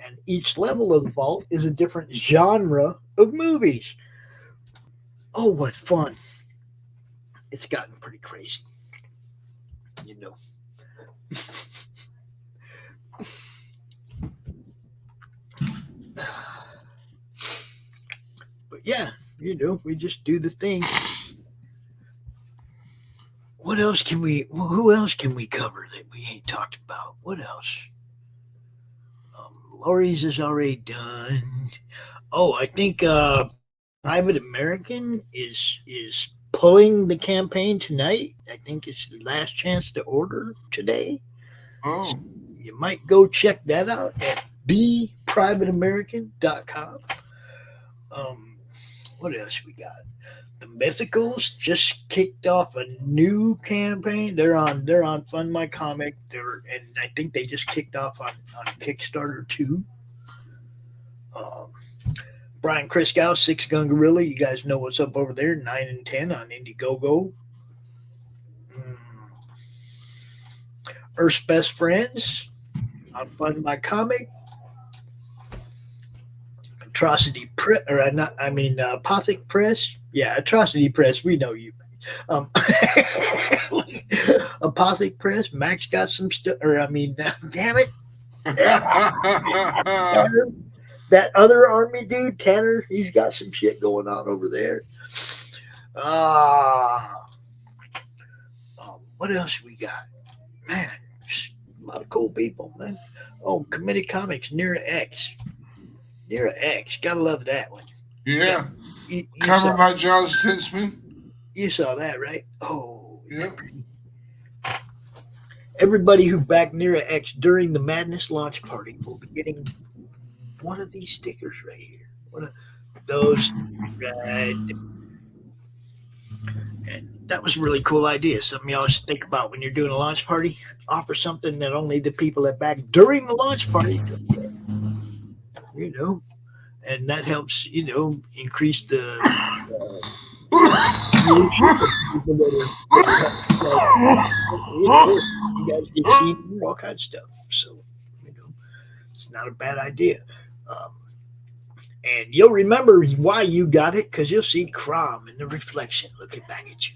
And each level of the vault is a different genre of movies. Oh, what fun. It's gotten pretty crazy. But yeah, we just do the thing. What else who else can we cover that we ain't talked about? What else? Laurie's is already done. Oh, I think Private American is pulling the campaign tonight. I think it's the last chance to order today. Oh. So you might go check that out at theprivateamerican.com. What else we got? The Mythicals just kicked off a new campaign. They're on Fund My Comic. And I think they just kicked off on Kickstarter too. Brian Christgau, 6 Gun Gorilla. You guys know what's up over there. 9 and 10 on Indiegogo. Earth's Best Friends on Fund My Comic. Atrocity Press, Apothic Press. Yeah, Atrocity Press. We know you. Apothic Press. Max got some stuff. Damn it. Tanner, that other army dude, Tanner, he's got some shit going on over there. What else we got? Man, a lot of cool people, man. Oh, Committee Comics, Nira X. Nira X, gotta love that one. Yeah. You Cover by John Stinsman. You saw that, right? Oh, yeah. Everybody who backed Nira X during the Madness launch party will be getting one of these stickers right here. One of those right. And that was a really cool idea. Something you always think about when you're doing a launch party. Offer something that only the people that back during the launch party can get. You know, and that helps, you know, increase the you guys get seen, all kinds of stuff. So, you know, it's not a bad idea. And you'll remember why you got it because you'll see Crom in the reflection looking back at you.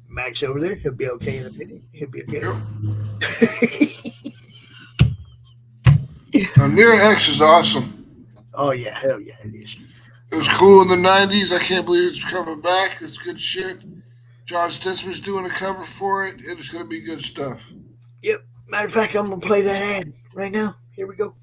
Max over there, he'll be okay in a minute. He'll be okay. Nira X is awesome. Oh, yeah. Hell yeah, it is. It was cool in the 90s. I can't believe it's coming back. It's good shit. John Stinsman's doing a cover for it. It's going to be good stuff. Yep. Matter of fact, I'm going to play that ad right now. Here we go.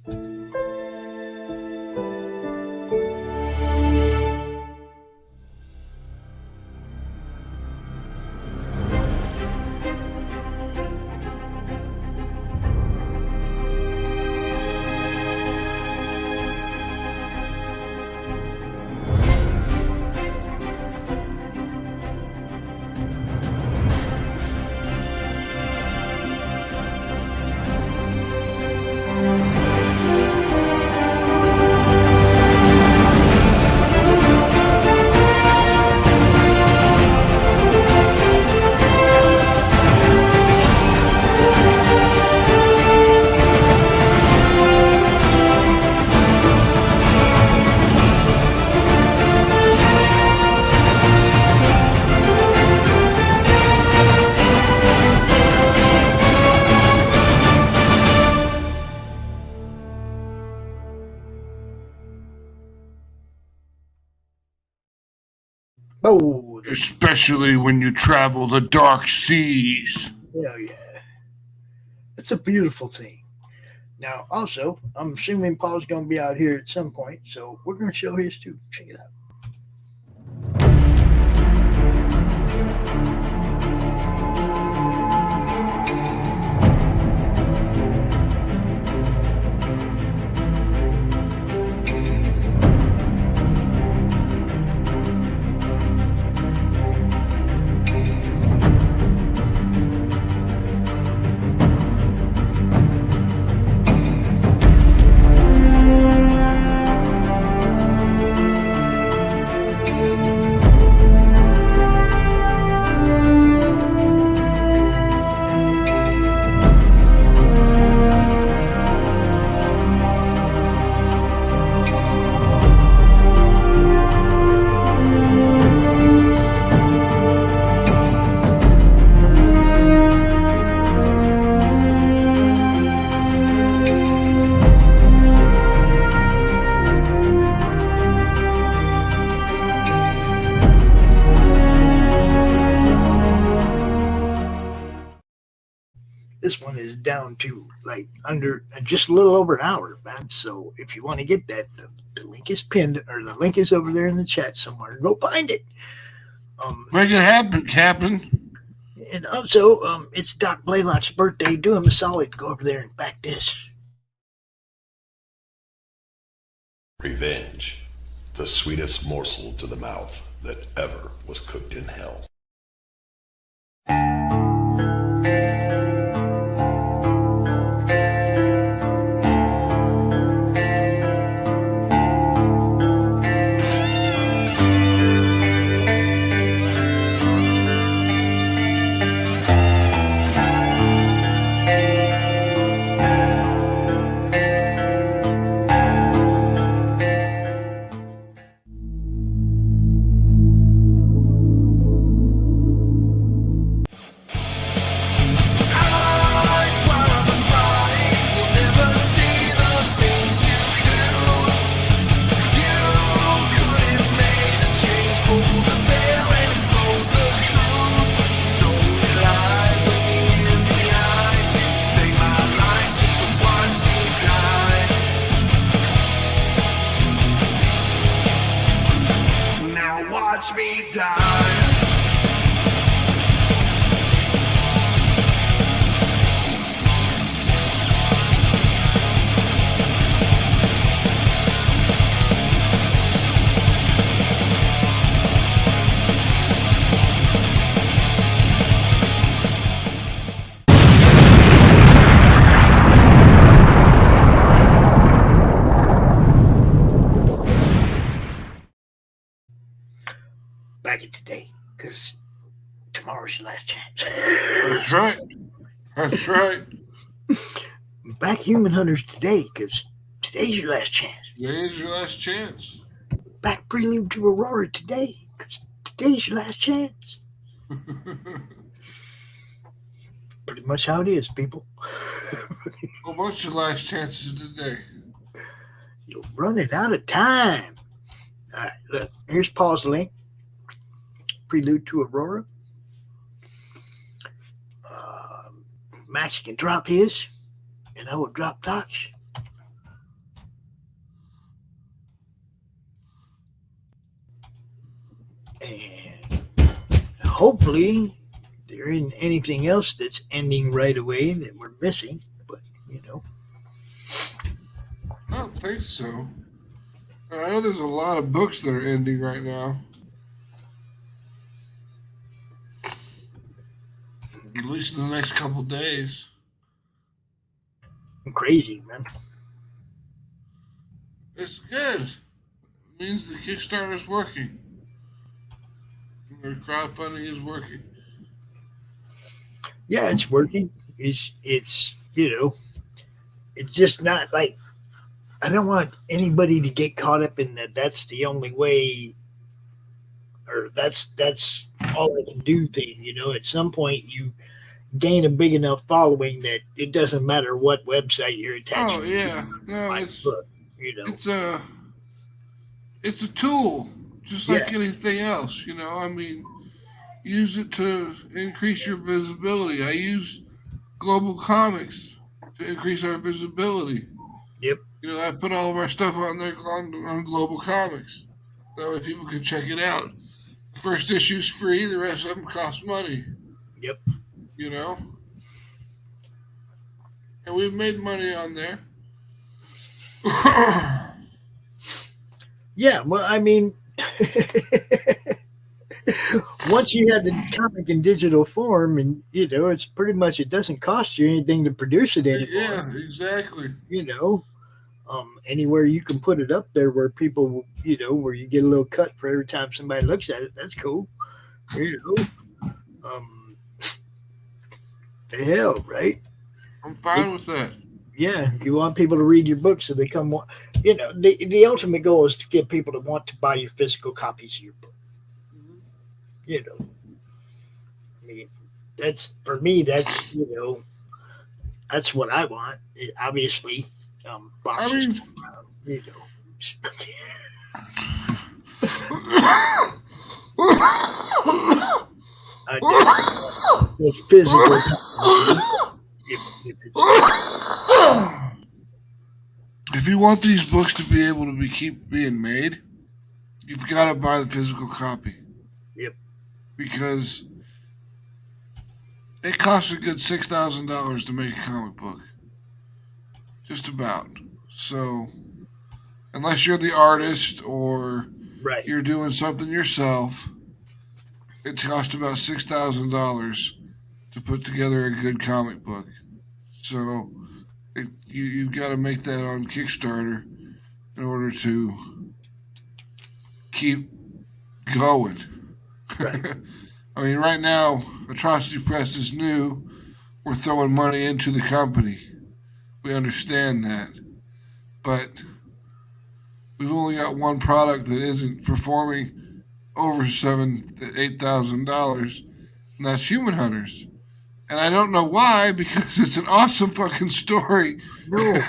Oh, especially when you travel the dark seas. Hell yeah. It's a beautiful thing. Now, also, I'm assuming Paul's going to be out here at some point, so we're going to show his too. Check it out. This one is down to like under just a little over an hour, man. So if you want to get that, the link is pinned, or the link is over there in the chat somewhere. Go find it. Make it happen, Captain. And also, it's Doc Blalock's birthday. Do him a solid. Go over there and back this. Revenge, the sweetest morsel to the mouth that ever was cooked in hell. whack it today, because tomorrow's your last chance. That's right. That's right. Back Human Hunters today, because today's your last chance. Today's your last chance. Back Prelude to Aurora today, because today's your last chance. Pretty much how it is, people. Well, what's your last chances today? You're running out of time. All right, look, here's Paul's link. Prelude to Aurora. Max can drop his, and I will drop Doc's. And hopefully there isn't anything else that's ending right away that we're missing, but you know. I don't think so. I know there's a lot of books that are ending right now. At least in the next couple days. Crazy, man. It's good. It means the Kickstarter is working. Their crowdfunding is working. Yeah, it's working. It's you know, it's just not like, I don't want anybody to get caught up in that. That's the only way, or that's all I can do thing. You know, at some point you gain a big enough following that it doesn't matter what website you're attached to. Oh yeah, no, it's you know, it's a tool, just like anything else. You know, I mean, use it to increase your visibility. I use Global Comics to increase our visibility. Yep. You know, I put all of our stuff on there on Global Comics. That way people can check it out. The first issue's free. The rest of them cost money. Yep. You know? And we've made money on there. Yeah, well, I mean, once you have the comic in digital form, and you know, it's pretty much, it doesn't cost you anything to produce it anymore. Yeah, exactly. You know, anywhere you can put it up there where people, you know, where you get a little cut for every time somebody looks at it, that's cool. You know, the hell, right? I'm fine with that. Yeah, you want people to read your book so they come. You know, the ultimate goal is to get people to want to buy your physical copies of your book. You know, I mean, that's, for me, that's, you know, that's what I want. Obviously, boxes, you know. It's physical. If you want these books to be able to keep being made, you've got to buy the physical copy. Yep. Because it costs a good $6,000 to make a comic book. Just about. So, unless you're the artist or you're doing something yourself, it costs about $6,000 to put together a good comic book. So, you've got to make that on Kickstarter in order to keep going. Right. I mean, right now, Atrocity Press is new. We're throwing money into the company. We understand that. But we've only got one product that isn't performing over $7,000 to $8,000, and that's Human Hunters. And I don't know why, because it's an awesome fucking story. No.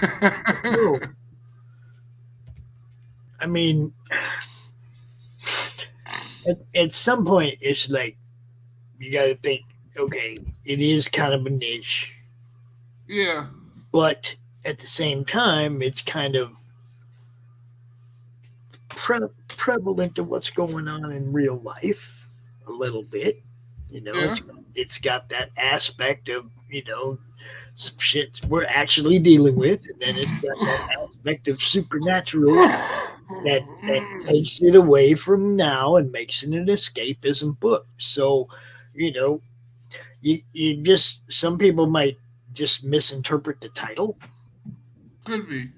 I mean, at some point, it's like, you got to think, okay, it is kind of a niche. Yeah. But at the same time, it's kind of prevalent to what's going on in real life a little bit. You know, it's got that aspect of, you know, some shit we're actually dealing with, and then it's got that aspect of supernatural that takes it away from now and makes it an escapism book. So, you know, you just, some people might just misinterpret the title. Could be.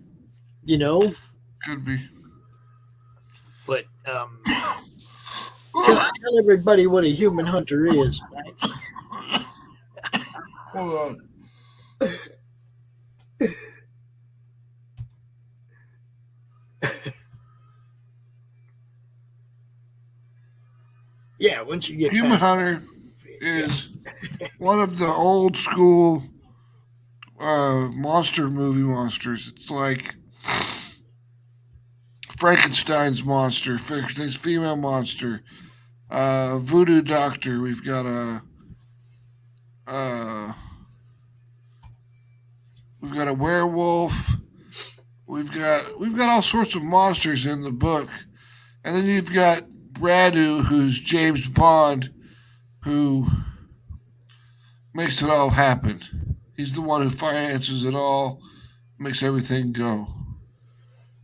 You know? Could be. But Tell everybody what a human hunter is. Hold on. Yeah, once you get Human past Hunter is one of the old school monster movie monsters. It's like Frankenstein's monster, Frankenstein's female monster, Voodoo Doctor. We've got a werewolf. We've got all sorts of monsters in the book, and then you've got Radu, who's James Bond, who makes it all happen. He's the one who finances it all, makes everything go.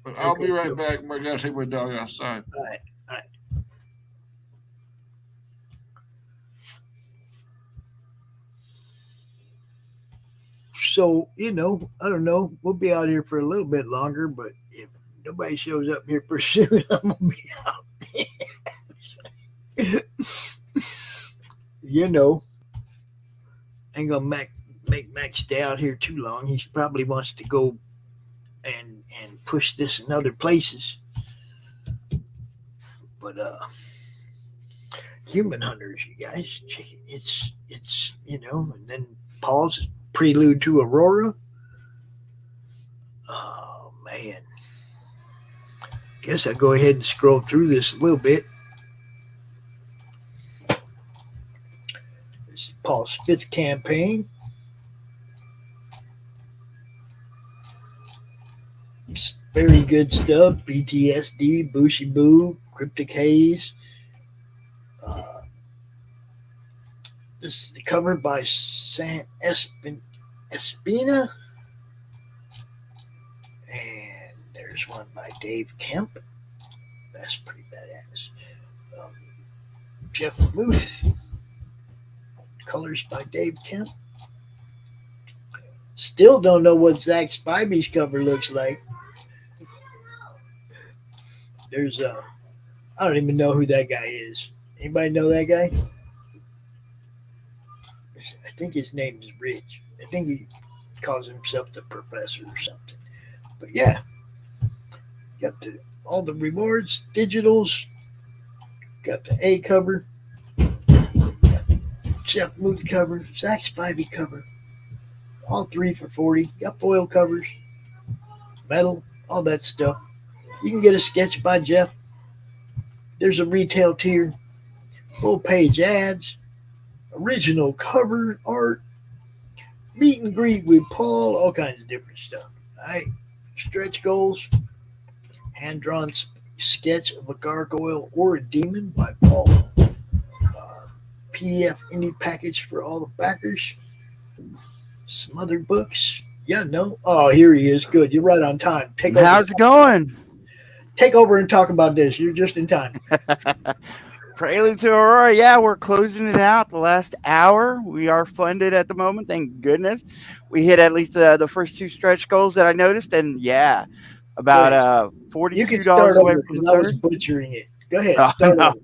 But I'll be right back. I gotta take my dog outside. All right. So, I don't know. We'll be out here for a little bit longer, but if nobody shows up here pursuing, I'm going to be out. Ain't going to make Max stay out here too long. He probably wants to go and push this in other places. But human hunters, you guys, it's and then Paul's prelude to Aurora. Oh man, guess I'll go ahead and scroll through this a little bit. This is Paul's 5th campaign. It's very good stuff. PTSD, Bushy Boo, Cryptic Haze. This is the cover by Zant Espina. And there's one by Dave Kemp. That's pretty badass. Jeff Muth. Colors by Dave Kemp. Still don't know what Zach Spivey's cover looks like. There's I don't even know who that guy is. Anybody know that guy? I think his name is Rich. I think he calls himself the Professor or something. But yeah, got all the rewards, digitals. Got the A cover. Got Jeff Muth cover. Zach Spivey cover. All 3 for $40. Got foil covers, metal, all that stuff. You can get a sketch by Jeff. There's a retail tier, full page ads, original cover art, meet and greet with Paul, all kinds of different stuff. All right, stretch goals, hand drawn sketch of a gargoyle or a demon by Paul. PDF indie package for all the backers. Some other books. Yeah, no. Oh, here he is. Good. You're right on time. How's it going? Take over and talk about this. You're just in time. Prelude to Aurora. Yeah, we're closing it out the last hour. We are funded at the moment. Thank goodness. We hit at least the first 2 stretch goals that I noticed. And yeah, about $42 You can start away over from because the I was third. butchering it. Go ahead. Start over.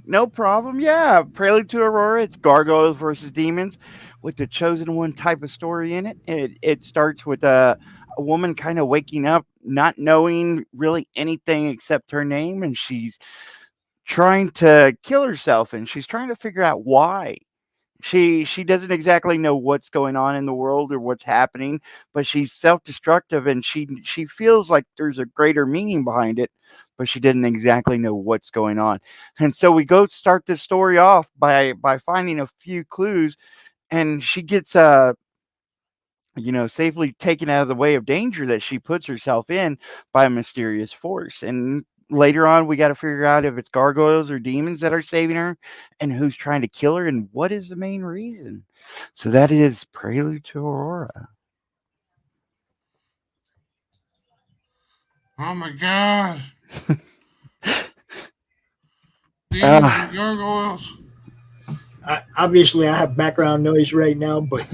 No problem. Yeah, Prelude to Aurora. It's gargoyles versus demons with the chosen one type of story in it. It starts with a woman kind of waking up, not knowing really anything except her name, and she's trying to kill herself, and she's trying to figure out why. She doesn't exactly know what's going on in the world or what's happening, but she's self-destructive, and she feels like there's a greater meaning behind it, but she didn't exactly know what's going on. And so we go start this story off by finding a few clues, and she gets safely taken out of the way of danger that she puts herself in by a mysterious force. And later on, we got to figure out if it's gargoyles or demons that are saving her, and who's trying to kill her, and what is the main reason. So that is Prelude to Aurora. Oh my God. Demons and gargoyles. Obviously, I have background noise right now, but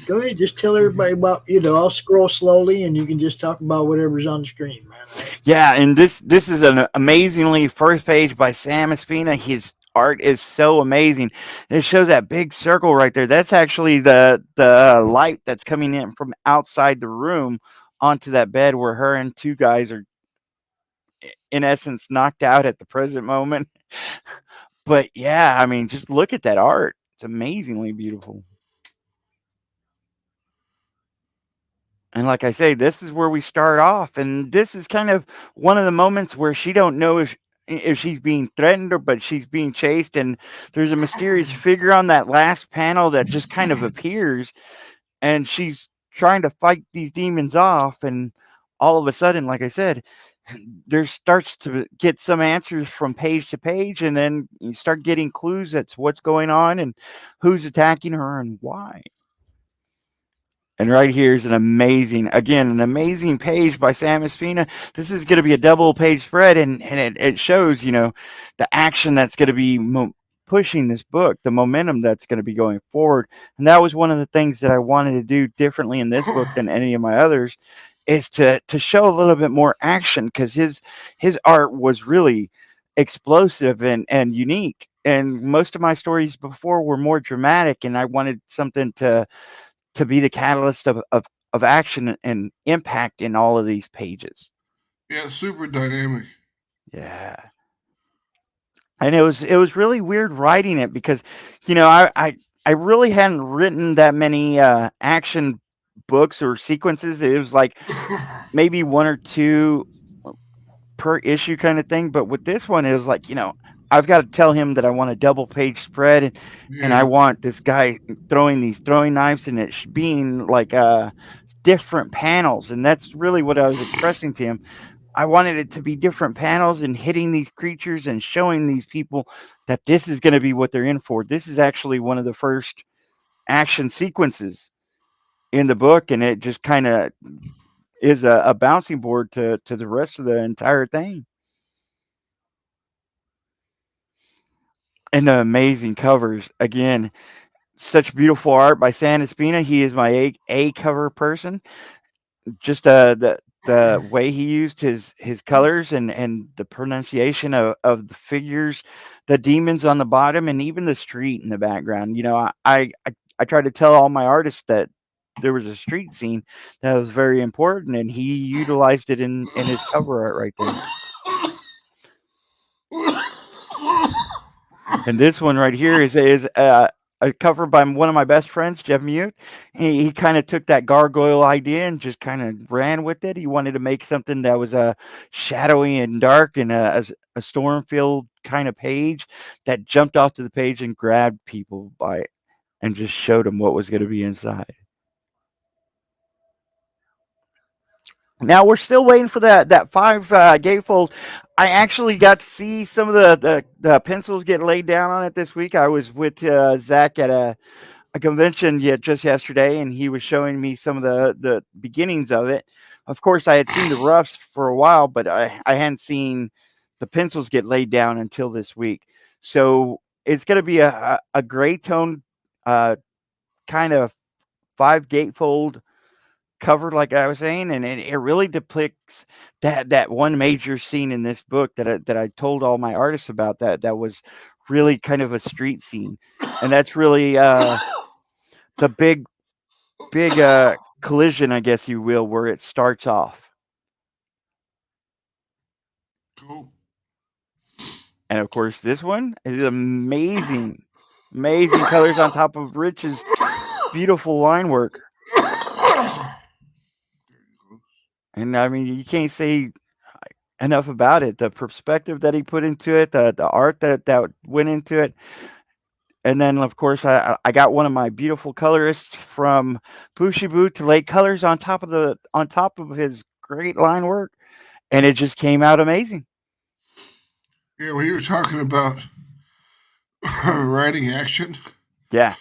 go ahead. Just tell everybody about, I'll scroll slowly and you can just talk about whatever's on the screen, man. Yeah, and this is an amazingly first page by Sam Espina. His art is so amazing. It shows that big circle right there. That's actually the light that's coming in from outside the room onto that bed where her and two guys are in essence knocked out at the present moment. But yeah, I mean, just look at that art. It's amazingly beautiful. And like I say, this is where we start off, and this is kind of one of the moments where she don't know if she's being threatened or but she's being chased, and there's a mysterious figure on that last panel that just kind of appears, and she's trying to fight these demons off, and all of a sudden, like I said, there starts to get some answers from page to page, and then you start getting clues as to what's going on and who's attacking her and why. And right here is an amazing page by Sam Espina. This is going to be a double page spread, and it shows, the action that's going to be pushing this book, the momentum that's going to be going forward. And that was one of the things that I wanted to do differently in this book than any of my others, is to show a little bit more action, because his art was really explosive and unique. And most of my stories before were more dramatic, and I wanted something to be the catalyst of action and impact in all of these pages. Yeah, super dynamic. Yeah. And it was really weird writing it because, I really hadn't written that many action books or sequences. It was like maybe one or two per issue kind of thing. But with this one, it was like, I've got to tell him that I want a double page spread, and I want this guy throwing these throwing knives, and it being like different panels. And that's really what I was expressing to him. I wanted it to be different panels and hitting these creatures and showing these people that this is going to be what they're in for. This is actually one of the first action sequences in the book, and it just kind of is a bouncing board to the rest of the entire thing. And the amazing covers. Again, such beautiful art by Sam Espina. He is my A cover person. Just the way he used his colors and the pronunciation of the figures, the demons on the bottom, and even the street in the background. I try to tell all my artists that there was a street scene that was very important, and he utilized it in his cover art right there. And this one right here is a cover by one of my best friends, Jeff Mute. He kind of took that gargoyle idea and just kind of ran with it. He wanted to make something that was shadowy and dark and a storm-filled kind of page that jumped off to the page and grabbed people by it and just showed them what was going to be inside. Now we're still waiting for that 5 gatefold. I actually got to see some of the pencils get laid down on it this week. I was with Zach at a convention just yesterday, and he was showing me some of the beginnings of it. Of course, I had seen the roughs for a while, but I hadn't seen the pencils get laid down until this week. So it's going to be a gray tone kind of 5 gatefold cover, like I was saying, and it really depicts that one major scene in this book that I told all my artists about, that was really kind of a street scene, and that's really the big collision, I guess you will, where it starts off. Cool. And of course, this one is amazing colors on top of Rich's beautiful line work. And I mean, you can't say enough about it. The perspective that he put into it, the art that went into it. And then, of course, I got one of my beautiful colorists from Bushibu to lay colors on top of his great line work, and it just came out amazing. Yeah, when you were talking about writing action. Yeah.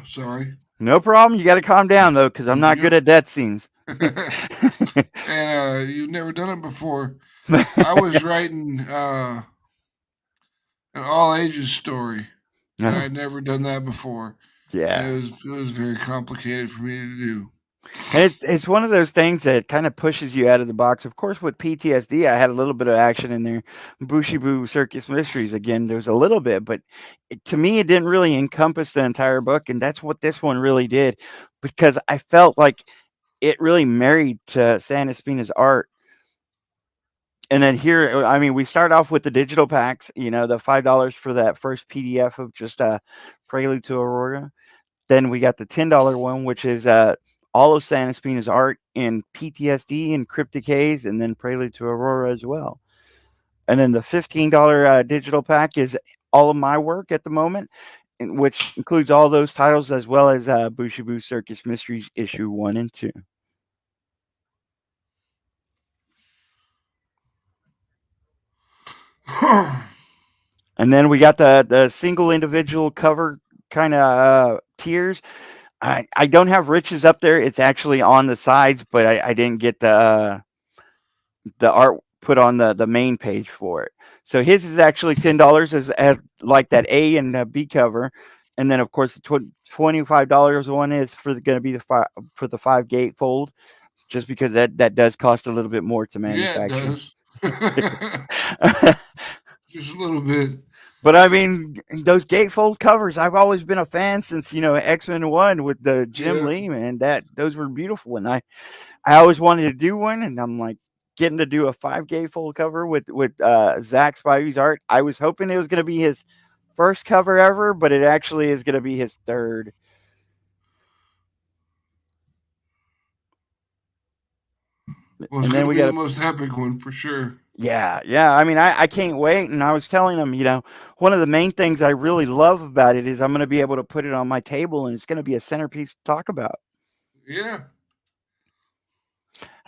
Sorry. No problem. You got to calm down, though, because I'm not good at death scenes. And you've never done it before. I was writing an all ages story. And I'd never done that before. Yeah. And it was very complicated for me to do. And it's one of those things that kind of pushes you out of the box. Of course, with PTSD, I had a little bit of action in there. Bushibu Circus Mysteries, again, there's a little bit, but to me, it didn't really encompass the entire book, and that's what this one really did, because I felt like it really married to San Espina's art. And then here, I mean, we start off with the digital packs, the $5 for that first PDF of just Prelude to Aurora. Then we got the $10 one, which is all of San Espina's art in PTSD and Cryptic Haze, and then Prelude to Aurora as well. And then the $15 digital pack is all of my work at the moment, which includes all those titles as well as Bushibu Circus Mysteries issue 1 and 2. And then we got the single individual cover kind of tiers. I don't have Rich's up there. It's actually on the sides, but I didn't get the art put on the main page for it. So his is actually $10 as like that A and B cover. And then, of course, the $25 one is going to be for the 5 gatefold, just because that does cost a little bit more to manufacture. Yeah, it does. Just a little bit. But I mean, those gatefold covers, I've always been a fan since, X-Men 1 with the Jim Lee, man. Those were beautiful. And I always wanted to do one, and I'm like, getting to do a 5 gatefold cover with Zach Spivey's art. I was hoping it was going to be his first cover ever, but it actually is going to be his third. Well, it's going to be the most epic one for sure. Yeah. I mean, I can't wait. And I was telling him, one of the main things I really love about it is I'm going to be able to put it on my table, and it's going to be a centerpiece to talk about. Yeah.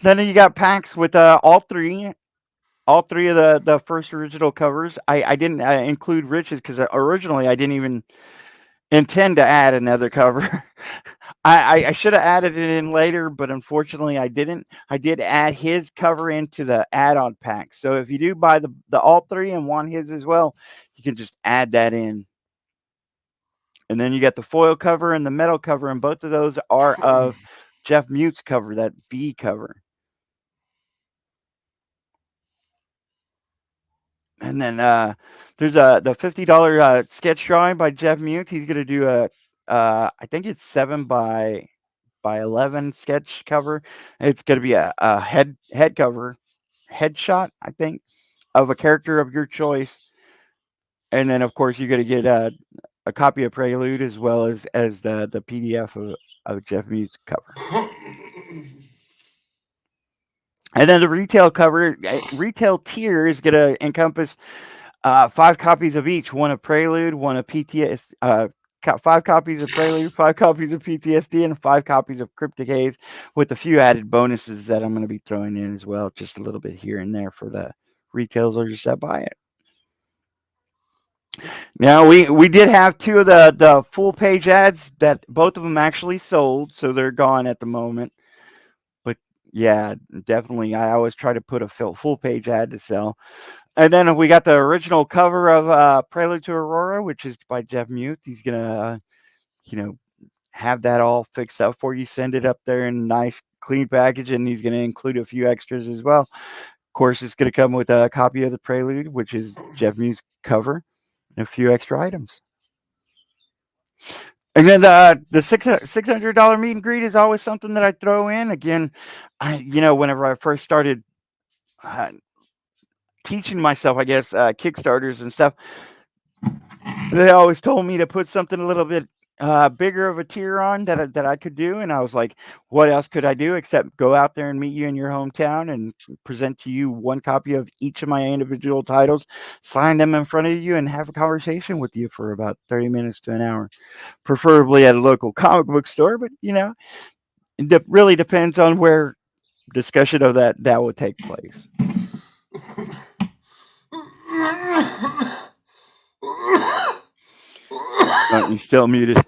Then you got packs with all three of the first original covers. I didn't include Rich's because originally I didn't even intend to add another cover. I should have added it in later, but unfortunately I didn't. I did add his cover into the add-on pack. So if you do buy the all three and want his as well, you can just add that in. And then you got the foil cover and the metal cover, and both of those are of Jeff Mute's cover, that B cover. And then there's the $50 sketch drawing by Jeff Mute. He's gonna do I think it's 7 by 11 sketch cover. It's gonna be a head cover, headshot, I think, of a character of your choice. And then of course you're gonna get a copy of Prelude as well as the PDF of Jeff Mute's cover. And then the retail tier is going to encompass 5 copies of each, one of Prelude, one of PTS, 5 copies of Prelude, 5 copies of PTSD, and 5 copies of Cryptic Haze, with a few added bonuses that I'm going to be throwing in as well, just a little bit here and there for the retailers that buy it. Now, we did have 2 of the full page ads that both of them actually sold, so they're gone at the moment. Yeah, definitely. I always try to put a full page ad to sell. And then we got the original cover of Prelude to Aurora, which is by Jeff Mute. He's going to, have that all fixed up for you, send it up there in a nice, clean package, and he's going to include a few extras as well. Of course, it's going to come with a copy of the Prelude, which is Jeff Mute's cover, and a few extra items. And then the $600 meet and greet is always something that I throw in. Again, whenever I first started teaching myself, I guess, Kickstarters and stuff, they always told me to put something a little bit bigger of a tier on that I could do. And I was like, what else could I do except go out there and meet you in your hometown and present to you 1 copy of each of my individual titles, sign them in front of you, and have a conversation with you for about 30 minutes to an hour, preferably at a local comic book store. But, it really depends on where discussion of that will take place. Oh, you're still muted.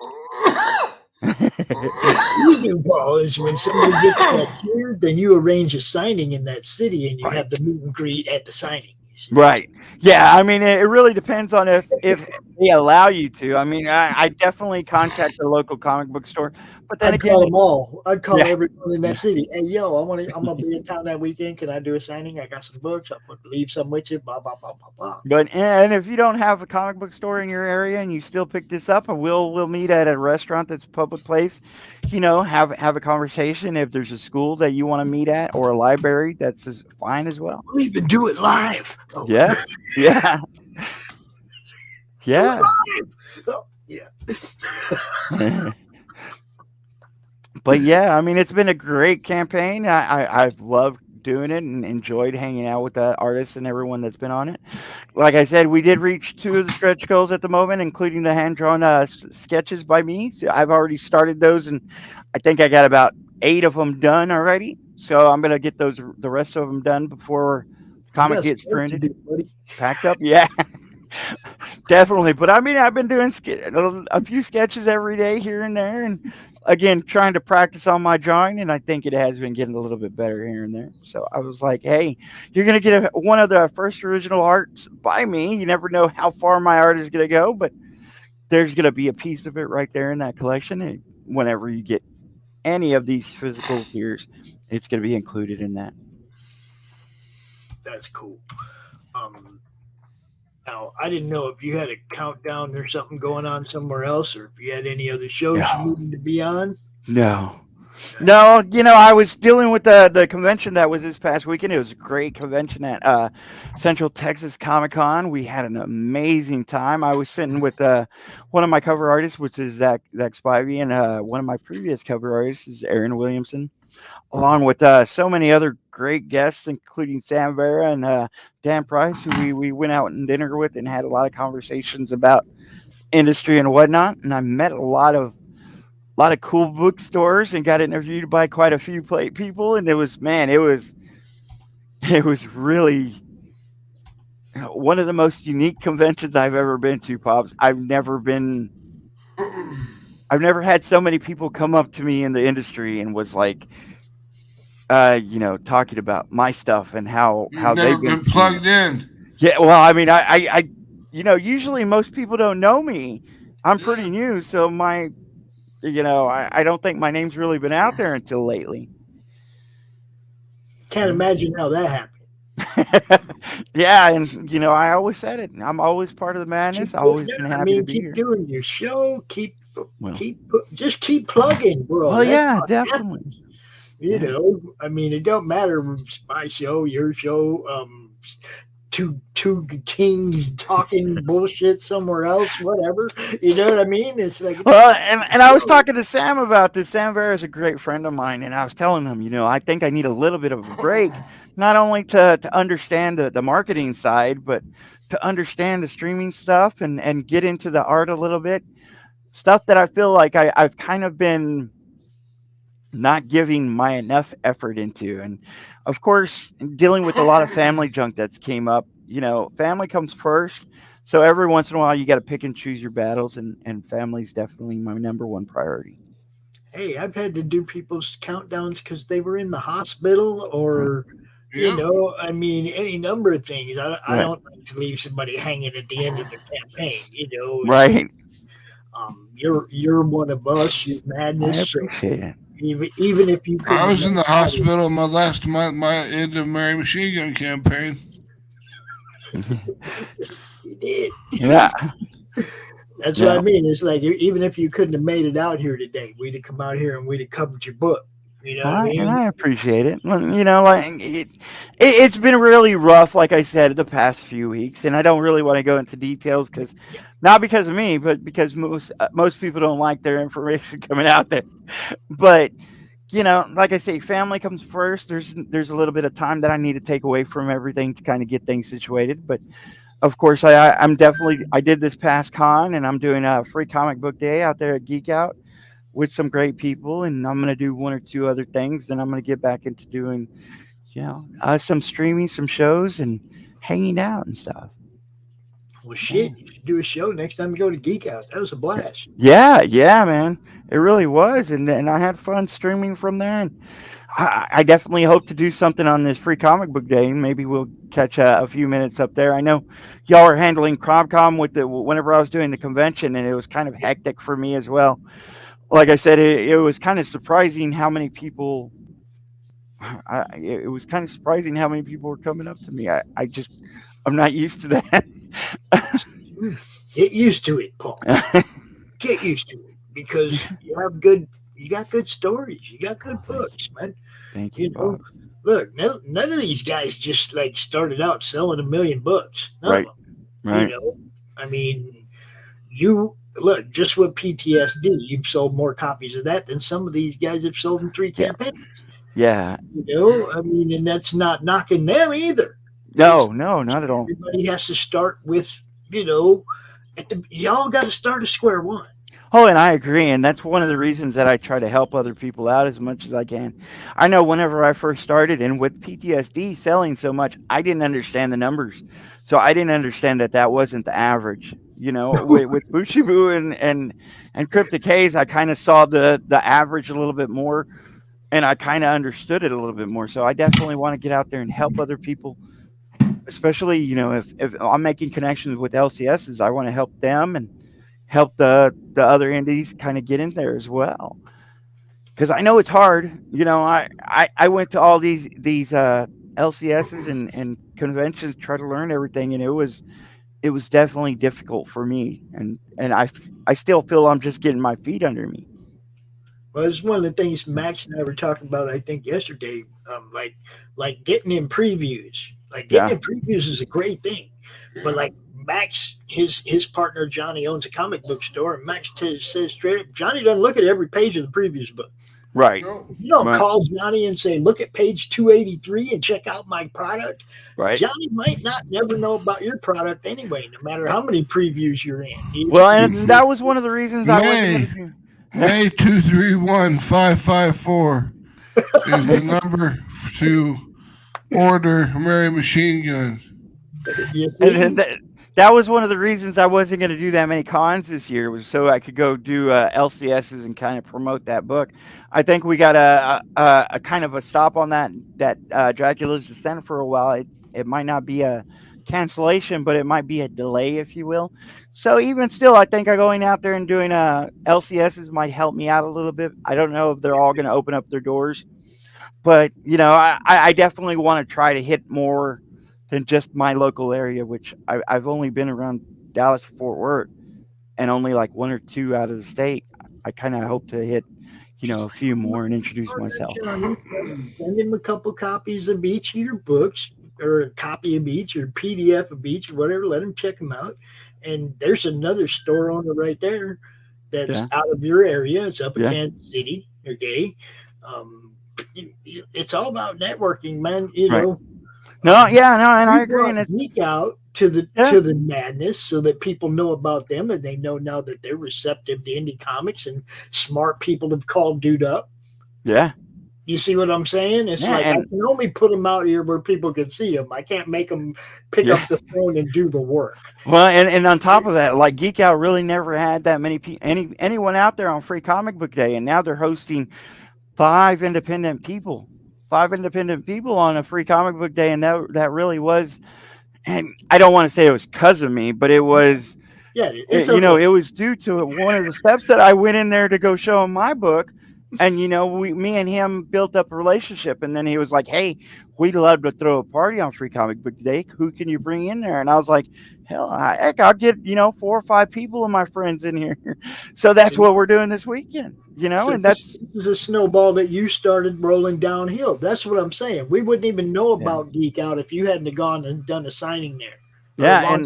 You do, Paul, is when somebody gets that tier, then you arrange a signing in that city and you have the meet and greet at the signing. Right. Yeah. I mean, it really depends on if they allow you to. I mean, I definitely contact the local comic book store, but then I'd again, call them all. I'd call Yeah. everyone in that city. Hey, yo, I'm gonna be in town that weekend. Can I do a signing? I got some books. I'll leave some with you. Blah blah blah blah blah. But and if you don't have a comic book store in your area and you still pick this up, we'll meet at a restaurant that's a public place. You know, have a conversation. If there's a school that you want to meet at or a library, that's fine as well. We'll even do it live. Oh. Yeah, yeah, yeah. Oh, yeah. But yeah, I mean, it's been a great campaign. I've loved doing it and enjoyed hanging out with the artists and everyone that's been on it. Like I said, we did reach 2 of the stretch goals at the moment, including the hand-drawn sketches by me. So I've already started those, and I think I got about 8 of them done already. So I'm gonna get the rest of them done before the comic gets printed, packed up. Yeah. Definitely. But I mean, I've been doing a few sketches every day here and there, and again, trying to practice on my drawing, and I think it has been getting a little bit better here and there. So I was like, hey, you're going to get one of the first original arts by me. You never know how far my art is going to go, but there's going to be a piece of it right there in that collection. And whenever you get any of these physical gears, it's going to be included in that. That's cool. Now, I didn't know if you had a countdown or something going on somewhere else, or if you had any other shows you needed to be on. No, you know, I was dealing with the convention that was this past weekend. It was a great convention at Central Texas Comic Con. We had an amazing time. I was sitting with one of my cover artists, which is Zach Spivey, and one of my previous cover artists is Aaron Williamson, along with so many other great guests, including Sam Vera and Dan Price, who we went out and dinner with and had a lot of conversations about industry and whatnot. And I met a lot of cool bookstores and got interviewed by quite a few people. And it was really one of the most unique conventions I've ever been to, Pops. I've never had so many people come up to me in the industry and was like, you know, talking about my stuff and how they've been plugged in. Yeah, well, I mean, I you know, usually most people don't know me. I'm pretty new, so I don't think my name's really been out there until lately. Can't imagine how that happened. Yeah, and you know, I always said it. I'm always part of the madness. I've always been happy to be keep here. Doing your show. Keep plugging, bro. Well, yeah, definitely. You know, I mean, it don't matter if it's my show, your show, two kings talking bullshit somewhere else, whatever. You know what I mean? It's like, well, and I was talking to Sam about this. Sam Vera is a great friend of mine, and I was telling him, you know, I think I need a little bit of a break, not only to understand the marketing side, but to understand the streaming stuff and get into the art a little bit. Stuff that I feel like I've kind of been not giving my enough effort into. And of course, dealing with a lot of family junk that's came up, you know, family comes first. So every once in a while you got to pick and choose your battles, and family's definitely my number one priority. Hey, I've had to do people's countdowns because they were in the hospital or, you know, I mean, any number of things. I don't like to leave somebody hanging at the end of their campaign, you know. Right. You're one of us, you madness. I appreciate it. Even if you could. I was in the hospital my end of Mary Machine Gun campaign. You did. Yeah. That's what I mean. It's like, even if you couldn't have made it out here today, we'd have come out here and we'd have covered your book. You know what I mean? And I appreciate it. You know, like it's been really rough, like I said, the past few weeks, and I don't really want to go into details because not because of me, but because most people don't like their information coming out there. But you know, like I say, family comes first. There's a little bit of time that I need to take away from everything to kind of get things situated. But of course, I did this past con, and I'm doing a free comic book day out there at Geek Out with some great people, and I'm going to do 1 or 2 other things. Then I'm going to get back into doing, you know, some streaming, some shows, and hanging out and stuff. Well, shit, you should do a show next time you go to Geek Out. That was a blast. Yeah, man. It really was. And I had fun streaming from there. And I definitely hope to do something on this free comic book day. Maybe we'll catch a few minutes up there. I know y'all are handling CromCom whenever I was doing the convention, and it was kind of hectic for me as well. Like I said, it was kind of surprising how many people. It was kind of surprising how many people were coming up to me. I'm not used to that. Get used to it, Paul. Get used to it because you got good stories. You got good books, man. Thank you, Bob. Look, none of these guys just like started out selling 1 million books. Right. Right. I mean, you look just with PTSD, you've sold more copies of that than some of these guys have sold in 3 campaigns. Yeah. I mean, and that's not knocking them either. No, not at all. Everybody has to start with, y'all got to start at square one. Oh, and I agree, and that's one of the reasons that I try to help other people out as much as I can. I know whenever I first started, and with PTSD selling so much, I didn't understand the numbers, so I didn't understand that wasn't the average. With Bushibu and Cryptic Haze, I kind of saw the average a little bit more, and I kind of understood it a little bit more. So I definitely want to get out there and help other people, especially if I'm making connections with LCSs, I want to help them and help the other indies kind of get in there as well, because I know it's hard. I went to all these LCSs and conventions to try to learn everything, and it was definitely difficult for me, and I still feel I'm just getting my feet under me. Well, it's one of the things Max and I were talking about, I think yesterday, like getting in previews. Like getting in previews is a great thing, but like Max, his partner Johnny owns a comic book store, and Max says straight up, Johnny doesn't look at every page of the previous book. Right. You don't call Johnny and say, look at page 283 and check out my product. Right. Johnny might never know about your product anyway, no matter how many previews you're in. Well, and that was one of the reasons I wasn't going to do. May 231554 is the number to order Mary Machine Gun. And that was one of the reasons I wasn't going to do that many cons this year, was so I could go do LCSs and kind of promote that book. I think we got a kind of a stop on that Dracula's Descent for a while. It might not be a cancellation, but it might be a delay, if you will. So even still, I think going out there and doing LCSs might help me out a little bit. I don't know if they're all going to open up their doors, but I definitely want to try to hit more than just my local area, which I've only been around Dallas, Fort Worth, and only like 1 or 2 out of the state. I kind of hope to hit, a few more and introduce myself. Send him a couple copies of each of your books, or a copy of each, or PDF of each, or whatever. Let him check them out. And there's another store owner right there that's out of your area. It's up in Kansas City. Okay. It's all about networking, man. And I agree. And geek out to the madness, so that people know about them, and they know now that they're receptive to indie comics, and smart people have called dude up. Yeah. You see what I'm saying? It's like I can only put them out here where people can see them. I can't make them pick up the phone and do the work. Well, and on top of that, like Geek Out really never had that many anyone out there on Free Comic Book Day, and now they're hosting 5 independent people on a Free Comic Book Day, and that really was. And I don't want to say it was because of me, but it was. Yeah, it was due to one of the steps that I went in there to go show him my book. And me and him built up a relationship, and then he was like, "Hey, we'd love to throw a party on Free Comic Book Day. Who can you bring in there?" And I was like, "Hell, I'll get 4 or 5 people of my friends in here." So that's what we're doing this weekend, So and this is a snowball that you started rolling downhill. That's what I'm saying. We wouldn't even know about Geek Out if you hadn't gone and done a signing there. Yeah,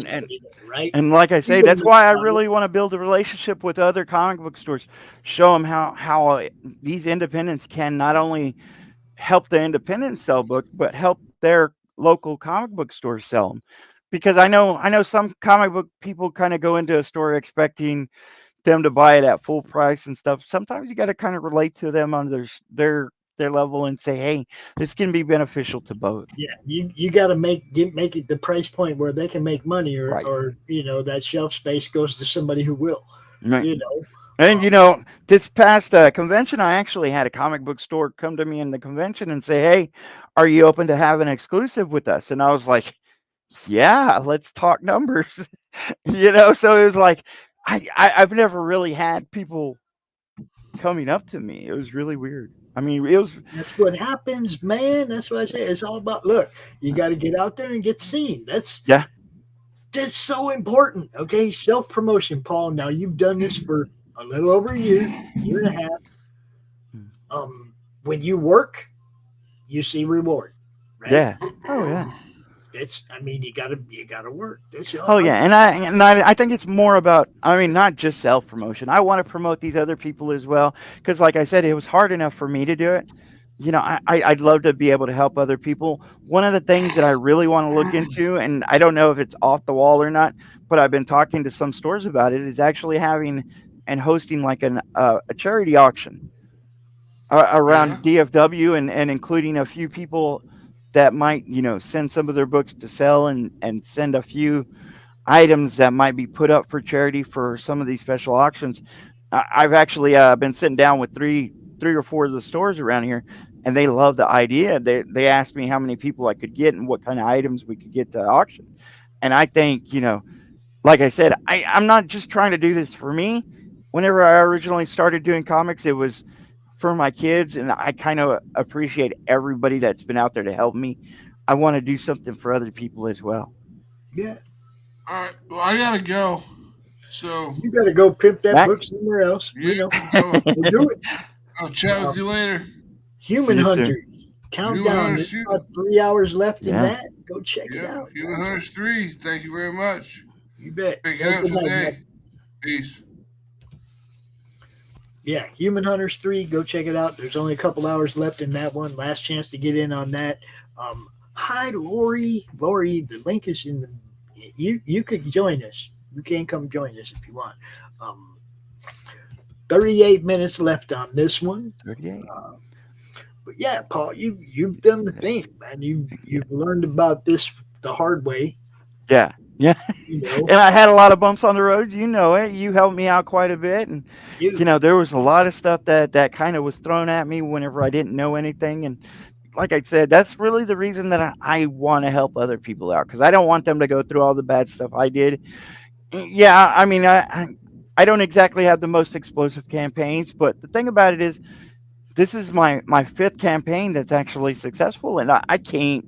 right. And like I say, that's why I really want to build a relationship with other comic book stores. Show them how these independents can not only help the independents sell books, but help their local comic book stores sell them. Because I know some comic book people kind of go into a store expecting them to buy it at full price and stuff. Sometimes you got to kind of relate to them on their level and say, hey, this can be beneficial to both. Yeah, you got to make it the price point where they can make money, or that shelf space goes to somebody who will. Right. And this past convention, I actually had a comic book store come to me in the convention and say, "Hey, are you open to have an exclusive with us?" And I was like, "Yeah, let's talk numbers." So it was like I've never really had people coming up to me. It was really weird. I mean, it was. That's what happens, man. That's what I say. It's all about look. You got to get out there and get seen. That's so important. Okay, self promotion, Paul. Now you've done this for a little over a year and a half. When you work, you see reward. Right? Yeah. Oh yeah. I mean, you gotta work. That's all. Oh yeah, and I think it's more about. I mean, not just self promotion. I want to promote these other people as well, because like I said, it was hard enough for me to do it. I'd love to be able to help other people. One of the things that I really want to look into, and I don't know if it's off the wall or not, but I've been talking to some stores about it, is actually having and hosting like a charity auction around DFW and including a few people that might, send some of their books to sell and send a few items that might be put up for charity for some of these special auctions. I've actually been sitting down with three or four of the stores around here, and they love the idea. They asked me how many people I could get and what kind of items we could get to auction. And I think, like I said, I'm not just trying to do this for me. Whenever I originally started doing comics, it was for my kids, and I kind of appreciate everybody that's been out there to help me. I want to do something for other people as well. Yeah. All right. Well, I gotta go. So you gotta go pimp that book somewhere else. Yeah. We'll do it. I'll chat with you later. Human Hunters. Countdown. There's about 3 hours left in that. Go check it out. Human Hunters 3. Thank you very much. You bet. Pick it up today. Peace. Yeah, Human Hunters 3, go check it out. There's only a couple hours left in that one. Last chance to get in on that. Hi, Laurie. Laurie, the link is in the... You could join us. You can come join us if you want. 38 minutes left on this one. 38. But yeah, Paul, you've done the thing, man. You've learned about this the hard way. Yeah. Yeah. And I had a lot of bumps on the road. You helped me out quite a bit. And, there was a lot of stuff that kind of was thrown at me whenever I didn't know anything. And like I said, that's really the reason that I want to help other people out, because I don't want them to go through all the bad stuff I did. Yeah. I mean, I don't exactly have the most explosive campaigns, but the thing about it is this is my fifth campaign that's actually successful. And I can't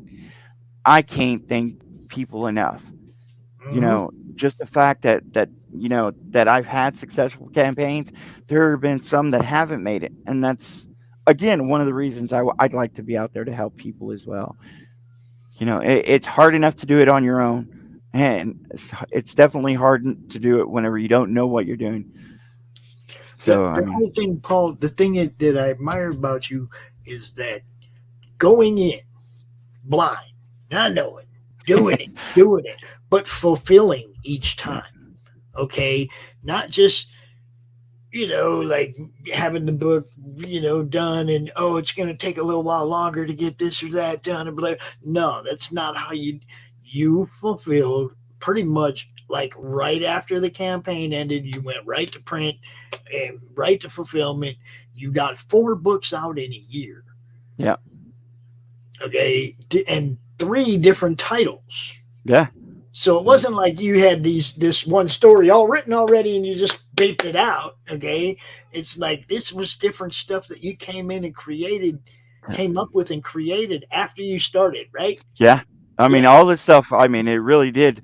thank people enough. Just the fact that I've had successful campaigns. There have been some that haven't made it, and that's again one of the reasons I'd like to be out there to help people as well. It's hard enough to do it on your own, and it's definitely hard to do it whenever you don't know what you're doing. So the whole thing, Paul, the thing that I admire about you is that going in blind, not knowing, doing it, but fulfilling each time. Okay, not just like having the book done and it's going to take a little while longer to get this or that done and blah. No, that's not how you fulfilled pretty much. Like right after the campaign ended, you went right to print and right to fulfillment. You got 4 books out in a year. Yeah. Okay, and 3 different titles. Yeah. So it wasn't like you had this one story all written already and you just beeped it out. Okay, it's like this was different stuff that you came in and came up with and created after you started, right? Yeah. I mean, all this stuff. I mean, it really did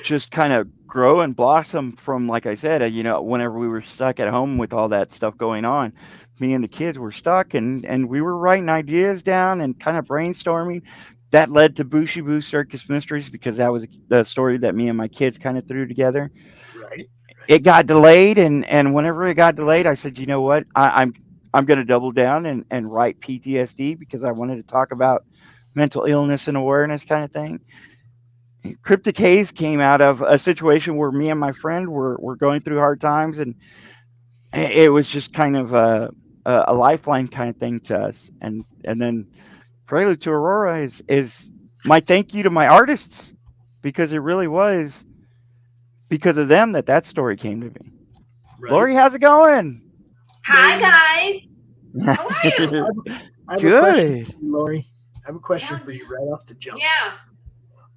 just kind of grow and blossom from, like I said, whenever we were stuck at home with all that stuff going on, me and the kids were stuck and we were writing ideas down and kind of brainstorming. That led to Bushy Boo Circus Mysteries, because that was the story that me and my kids kind of threw together. Right. It got delayed, and whenever it got delayed, I said, you know what, I'm going to double down and write PTSD, because I wanted to talk about mental illness and awareness kind of thing. Cryptic Haze came out of a situation where me and my friend were going through hard times, and it was just kind of a lifeline kind of thing to us. And then Prelude to Aurora is my thank you to my artists, because it really was because of them that story came to me. Right. Laurie, how's it going? Hi, guys. How are you? I have a Good. question for you, Laurie. I have a question for you right off the jump. Yeah.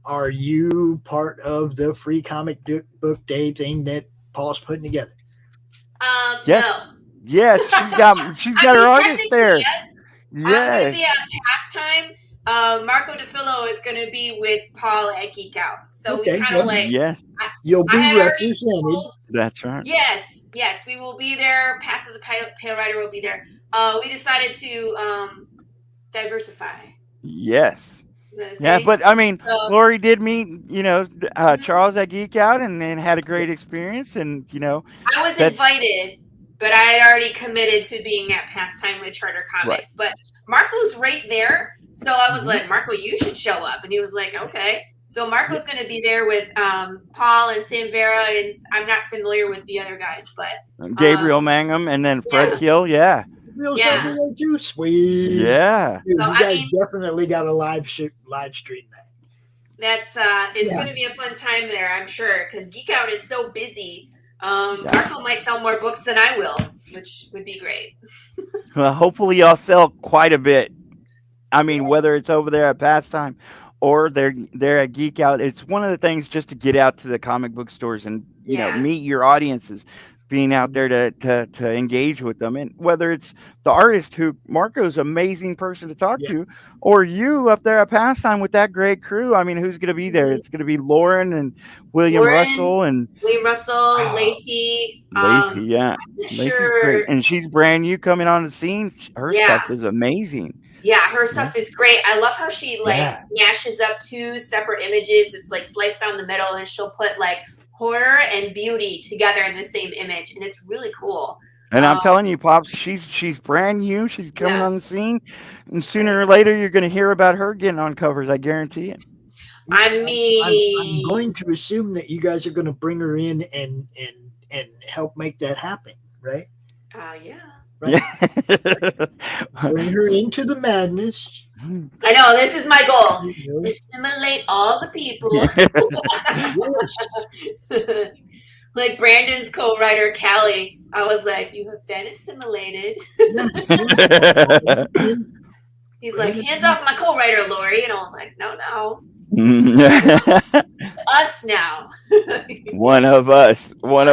Are you part of the free comic book day thing that Paul's putting together? Yes. No. Yes, she's got her artist there. Yes. I'm Yes. going to be at Pastime. Marco DeFillo is going to be with Paul at Geek Out. So we kind of like... Yes. You'll be represented. That's right. Yes, we will be there. Path of the Pale Rider will be there. We decided to diversify. Yes. Yeah, but I mean, Laurie did meet, Charles at Geek Out and had a great experience. And, I was invited, but I had already committed to being at Pastime with Charter Comics. Right. But Marco's right there. So I was like, Marco, you should show up. And he was like, okay. So Marco's going to be there with Paul and Sam Vera. And I'm not familiar with the other guys, but Gabriel Mangum and then Fred Kill. Yeah. Gonna be there too. Sweet. Yeah. Dude, you guys definitely got a live stream that. That's it's going to be a fun time there, I'm sure, because Geek Out is so busy. Marco might sell more books than I will, which would be great. Well, hopefully y'all sell quite a bit. I mean, whether it's over there at Pastime or they're at Geek Out, it's one of the things just to get out to the comic book stores and you know meet your audiences, being out there to engage with them, and whether it's the artist who Marco's an amazing person to talk to, or you up there at Pastime with that great crew. I mean, who's going to be there? It's going to be Lauren and William Russell and Lacey. Lacey, yeah, Lacey's great, and she's brand new coming on the scene. Her stuff is amazing. Yeah, her stuff is great. I love how she mashes up two separate images. It's like sliced down the middle, and she'll put like horror and beauty together in the same image, and it's really cool. And I'm telling you, Pops, she's brand new. She's coming on the scene, and sooner or later you're going to hear about her getting on covers. I guarantee it. I mean, I'm going to assume that you guys are going to bring her in and help make that happen, right? Yeah. Right? Bring her into the madness. I know, this is my goal. Assimilate all the people. Like Brandon's co-writer, Callie. I was like, you have been assimilated. He's like, hands off my co-writer, Laurie. And I was like, no. Us now. One of us. Like,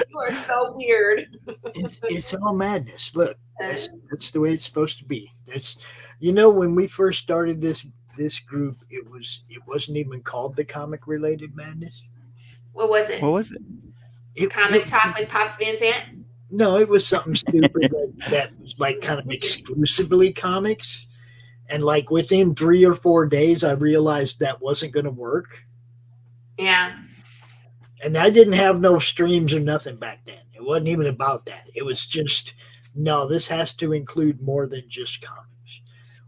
you are so weird. It's all madness. Look, that's the way it's supposed to be. That's, when we first started this group, it wasn't even called the Comic Related Madness. What was it? Comic Talk with Pops Van Zant? No, it was something stupid that was like kind of exclusively comics. And like within 3 or 4 days, I realized that wasn't going to work. Yeah. And I didn't have no streams or nothing back then. It wasn't even about that. It was just, no, this has to include more than just comics.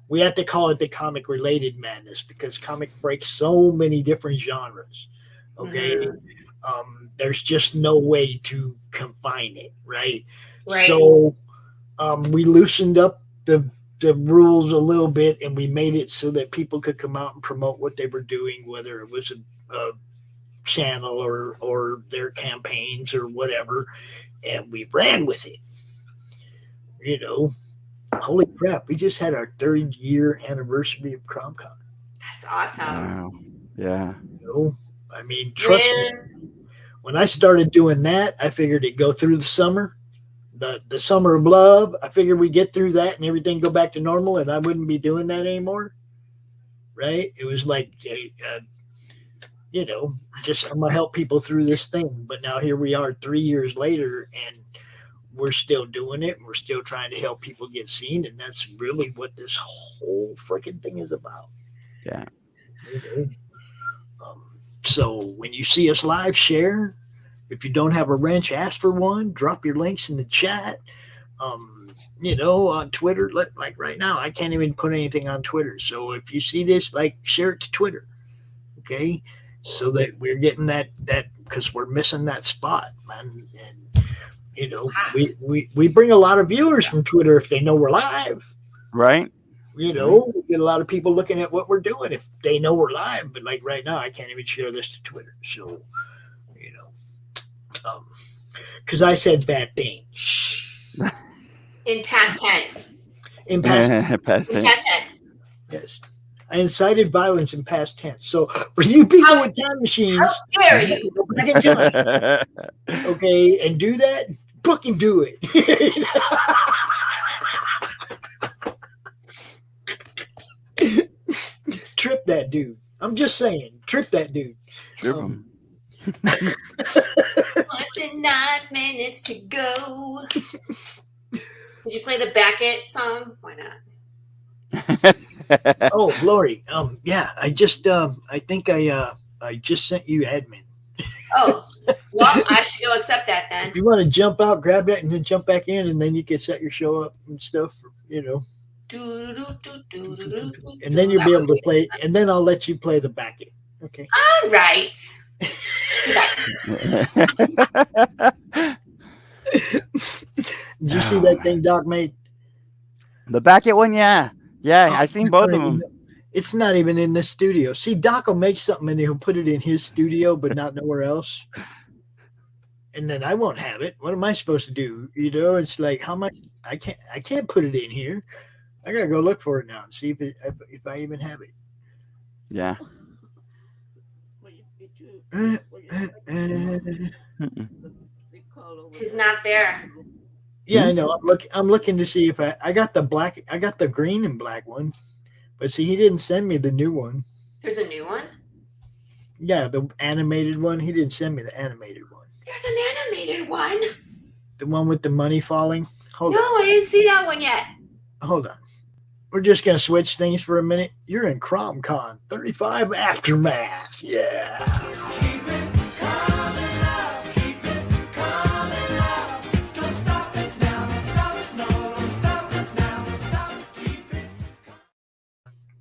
We have to call it the Comic Related Madness because comic breaks so many different genres. Okay. Mm-hmm. There's just no way to confine it. Right. So we loosened up the rules a little bit, and we made it so that people could come out and promote what they were doing, whether it was a channel or their campaigns or whatever, and we ran with it. Holy crap, we just had our 3rd year anniversary of CromCon. That's awesome. Wow. Yeah. I mean, trust me, when I started doing that, I figured it'd go through the summer. The summer of love, I figured we get through that and everything go back to normal, and I wouldn't be doing that anymore. Right? It was like, just I'm gonna help people through this thing. But now here we are 3 years later, and we're still doing it. And we're still trying to help people get seen, and that's really what this whole freaking thing is about. Yeah. So when you see us live, share. If you don't have a wrench, ask for one. Drop your links in the chat. On Twitter, like right now, I can't even put anything on Twitter. So if you see this, share it to Twitter. Okay. So that we're getting that because we're missing that spot, man. And, we bring a lot of viewers from Twitter if they know we're live. Right. We get a lot of people looking at what we're doing if they know we're live. But like right now, I can't even share this to Twitter. So, Because I said bad things. In past tense. In past Past In tense. past tense. Yes. I incited violence in past tense. So for you people with time machines, How dare you? go back in time, okay, and do that, fucking do it. Trip that dude. I'm just saying, trip that dude. Trip him. 29 minutes to go. Did you play the Beckett song? Why not? Oh, Laurie. Yeah, I just I think I just sent you admin. Oh, well, I should go accept that then. If you want to jump out, grab that, and then jump back in, and then you can set your show up and stuff, you know. And then you'll be able to play, and then I'll let you play the backing. Okay. All right. Did you see that thing Doc made? The Beckett one, yeah. Yeah, I seen both of them. It's not even in this studio. See, Doc will make something and he'll put it in his studio, but not nowhere else. And then I won't have it. What am I supposed to do? You know, it's like how much I can't put it in here. I gotta go look for it now and see if I even have it. Yeah. Tis not there. Yeah, I know. I'm looking to see if I got the green and black one. But see, he didn't send me the new one. There's a new one? Yeah, the animated one. He didn't send me the animated one. There's an animated one. The one with the money falling. Hold No, on. I didn't see that one yet. Hold on. We're just going to switch things for a minute. You're in CromCon 35 Aftermath. Yeah.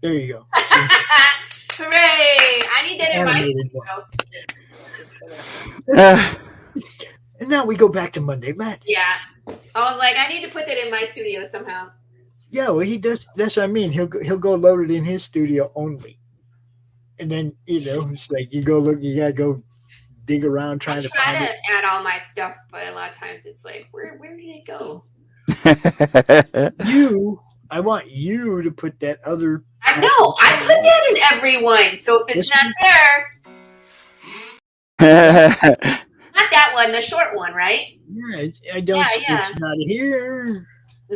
There you go. Hooray! I need that in my Animated studio. And now we go back to Monday Matt. Yeah. I was like, I need to put that in my studio somehow. Yeah, well, he does. That's what I mean. He'll go load it in his studio only, and then it's like you gotta go dig around trying to try find to it. add all my stuff, but a lot of times it's like, where did it go? I want you to put that other. I know. I put that in everyone. So if it's not there, not that one, the short one, right? Yeah, I don't. Yeah. It's not here.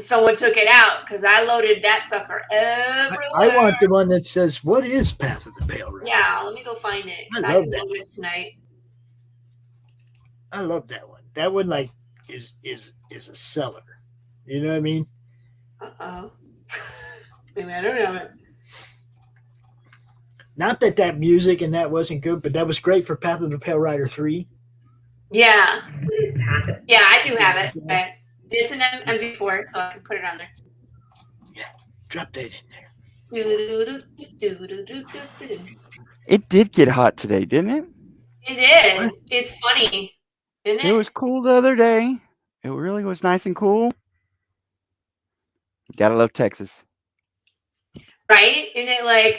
Someone took it out because I loaded that sucker everywhere. I want the one that says, "What is Path of the Pale Rider?" Yeah, let me go find it. I I love can that. load it tonight. I love that one. That one is a seller. You know what I mean? Uh-oh. Maybe I don't have it. Not that music and that wasn't good, but that was great for Path of the Pale Rider 3. Yeah. Yeah, I do have it. But it's an MV4, so I can put it on there. Yeah, drop that in there. It did get hot today, didn't it? It did. It's funny, isn't it? It was cool the other day. It really was nice and cool. Gotta love Texas. Right? Isn't it like,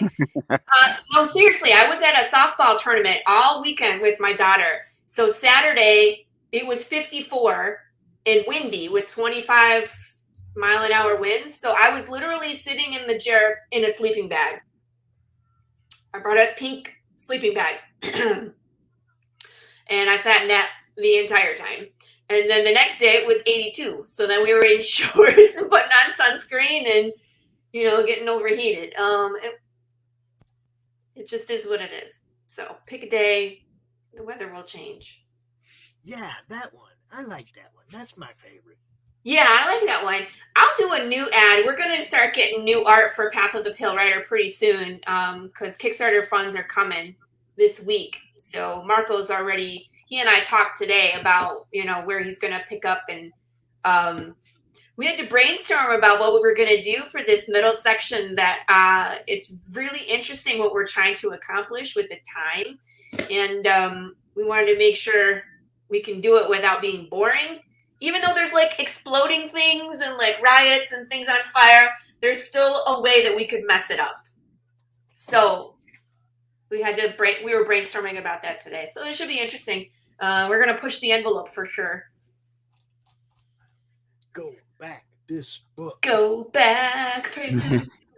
no, seriously, I was at a softball tournament all weekend with my daughter. So Saturday, it was 54 and windy with 25-mile-an-hour winds. So I was literally sitting in the chair in a sleeping bag. I brought a pink sleeping bag. And I sat in that the entire time. And then the next day it was 82. So then we were in shorts and putting on sunscreen and, getting overheated. It just is what it is. So pick a day. The weather will change. Yeah, that one. I like that one. That's my favorite. Yeah, I like that one. I'll do a new ad. We're going to start getting new art for Path of the Pale Rider pretty soon because Kickstarter funds are coming this week. So Marco's already, he and I talked today about, where he's going to pick up. And we had to brainstorm about what we were going to do for this middle section that it's really interesting what we're trying to accomplish with the time. And we wanted to make sure we can do it without being boring. Even though there's like exploding things and like riots and things on fire, there's still a way that we could mess it up. So we were brainstorming about that today. So it should be interesting. We're gonna push the envelope for sure. Go back this book. Go back,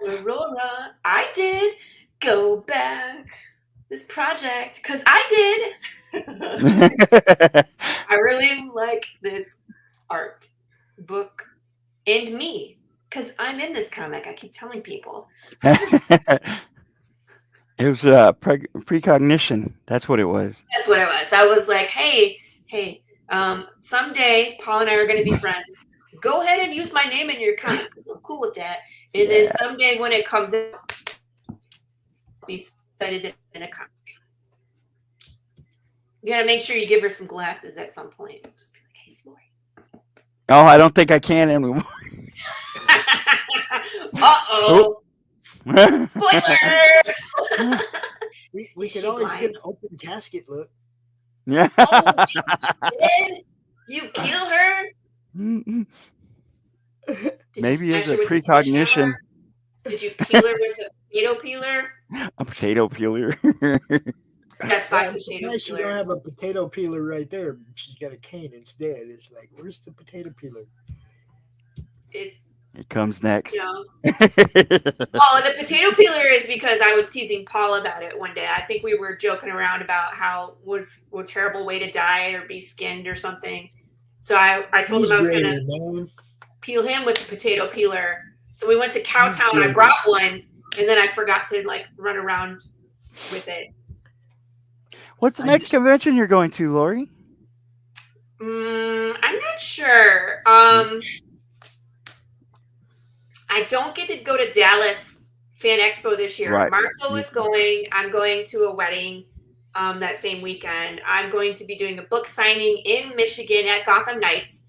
Aurora. I did go back this project because I did. I really like this art book and me because I'm in this comic. I keep telling people. It was precognition. That's what it was. That's what it was. I was like, hey, someday Paul and I are going to be friends. Go ahead and use my name in your comic because I'm cool with that. And then someday when it comes out, I'll be cited in a comic. You got to make sure you give her some glasses at some point. Just be like, hey, it's Laurie. Oh, I don't think I can anymore. Uh-oh. Spoiler! we could always get an open casket look. Yeah. Oh, you kill her? Maybe it's a precognition. Did you peel her with a potato peeler? A potato peeler. That's I'm surprised she don't have a potato peeler right there. She's got a cane instead. It's like, where's the potato peeler? It comes next. Oh, the potato peeler is because I was teasing Paul about it one day. I think we were joking around about how what's a terrible way to die or be skinned or something. So I told him I was going to peel him with the potato peeler. So we went to Cowtown. I brought one, and then I forgot to run around with it. What's the next convention you're going to, Laurie? I'm not sure. I don't get to go to Dallas Fan Expo this year. Right. Marco is going. I'm going to a wedding that same weekend. I'm going to be doing a book signing in Michigan at Gotham Nights.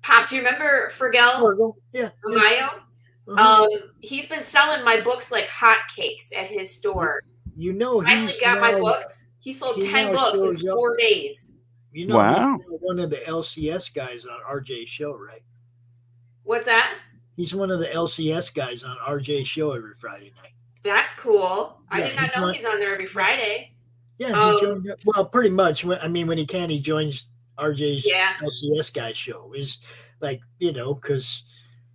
Pops, you remember Fergal? Yeah. Amayo? He's been selling my books like hotcakes at his store. You know, finally got my books. He sold 10 books in 4 days. You know, wow. He's one of the LCS guys on RJ's show, right? What's that? He's one of the LCS guys on RJ's show every Friday night. That's cool. I Yeah, did not know he's on there every Friday. Yeah, he joined, well, pretty much. When he can, he joins RJ's LCS guy show. Is like, because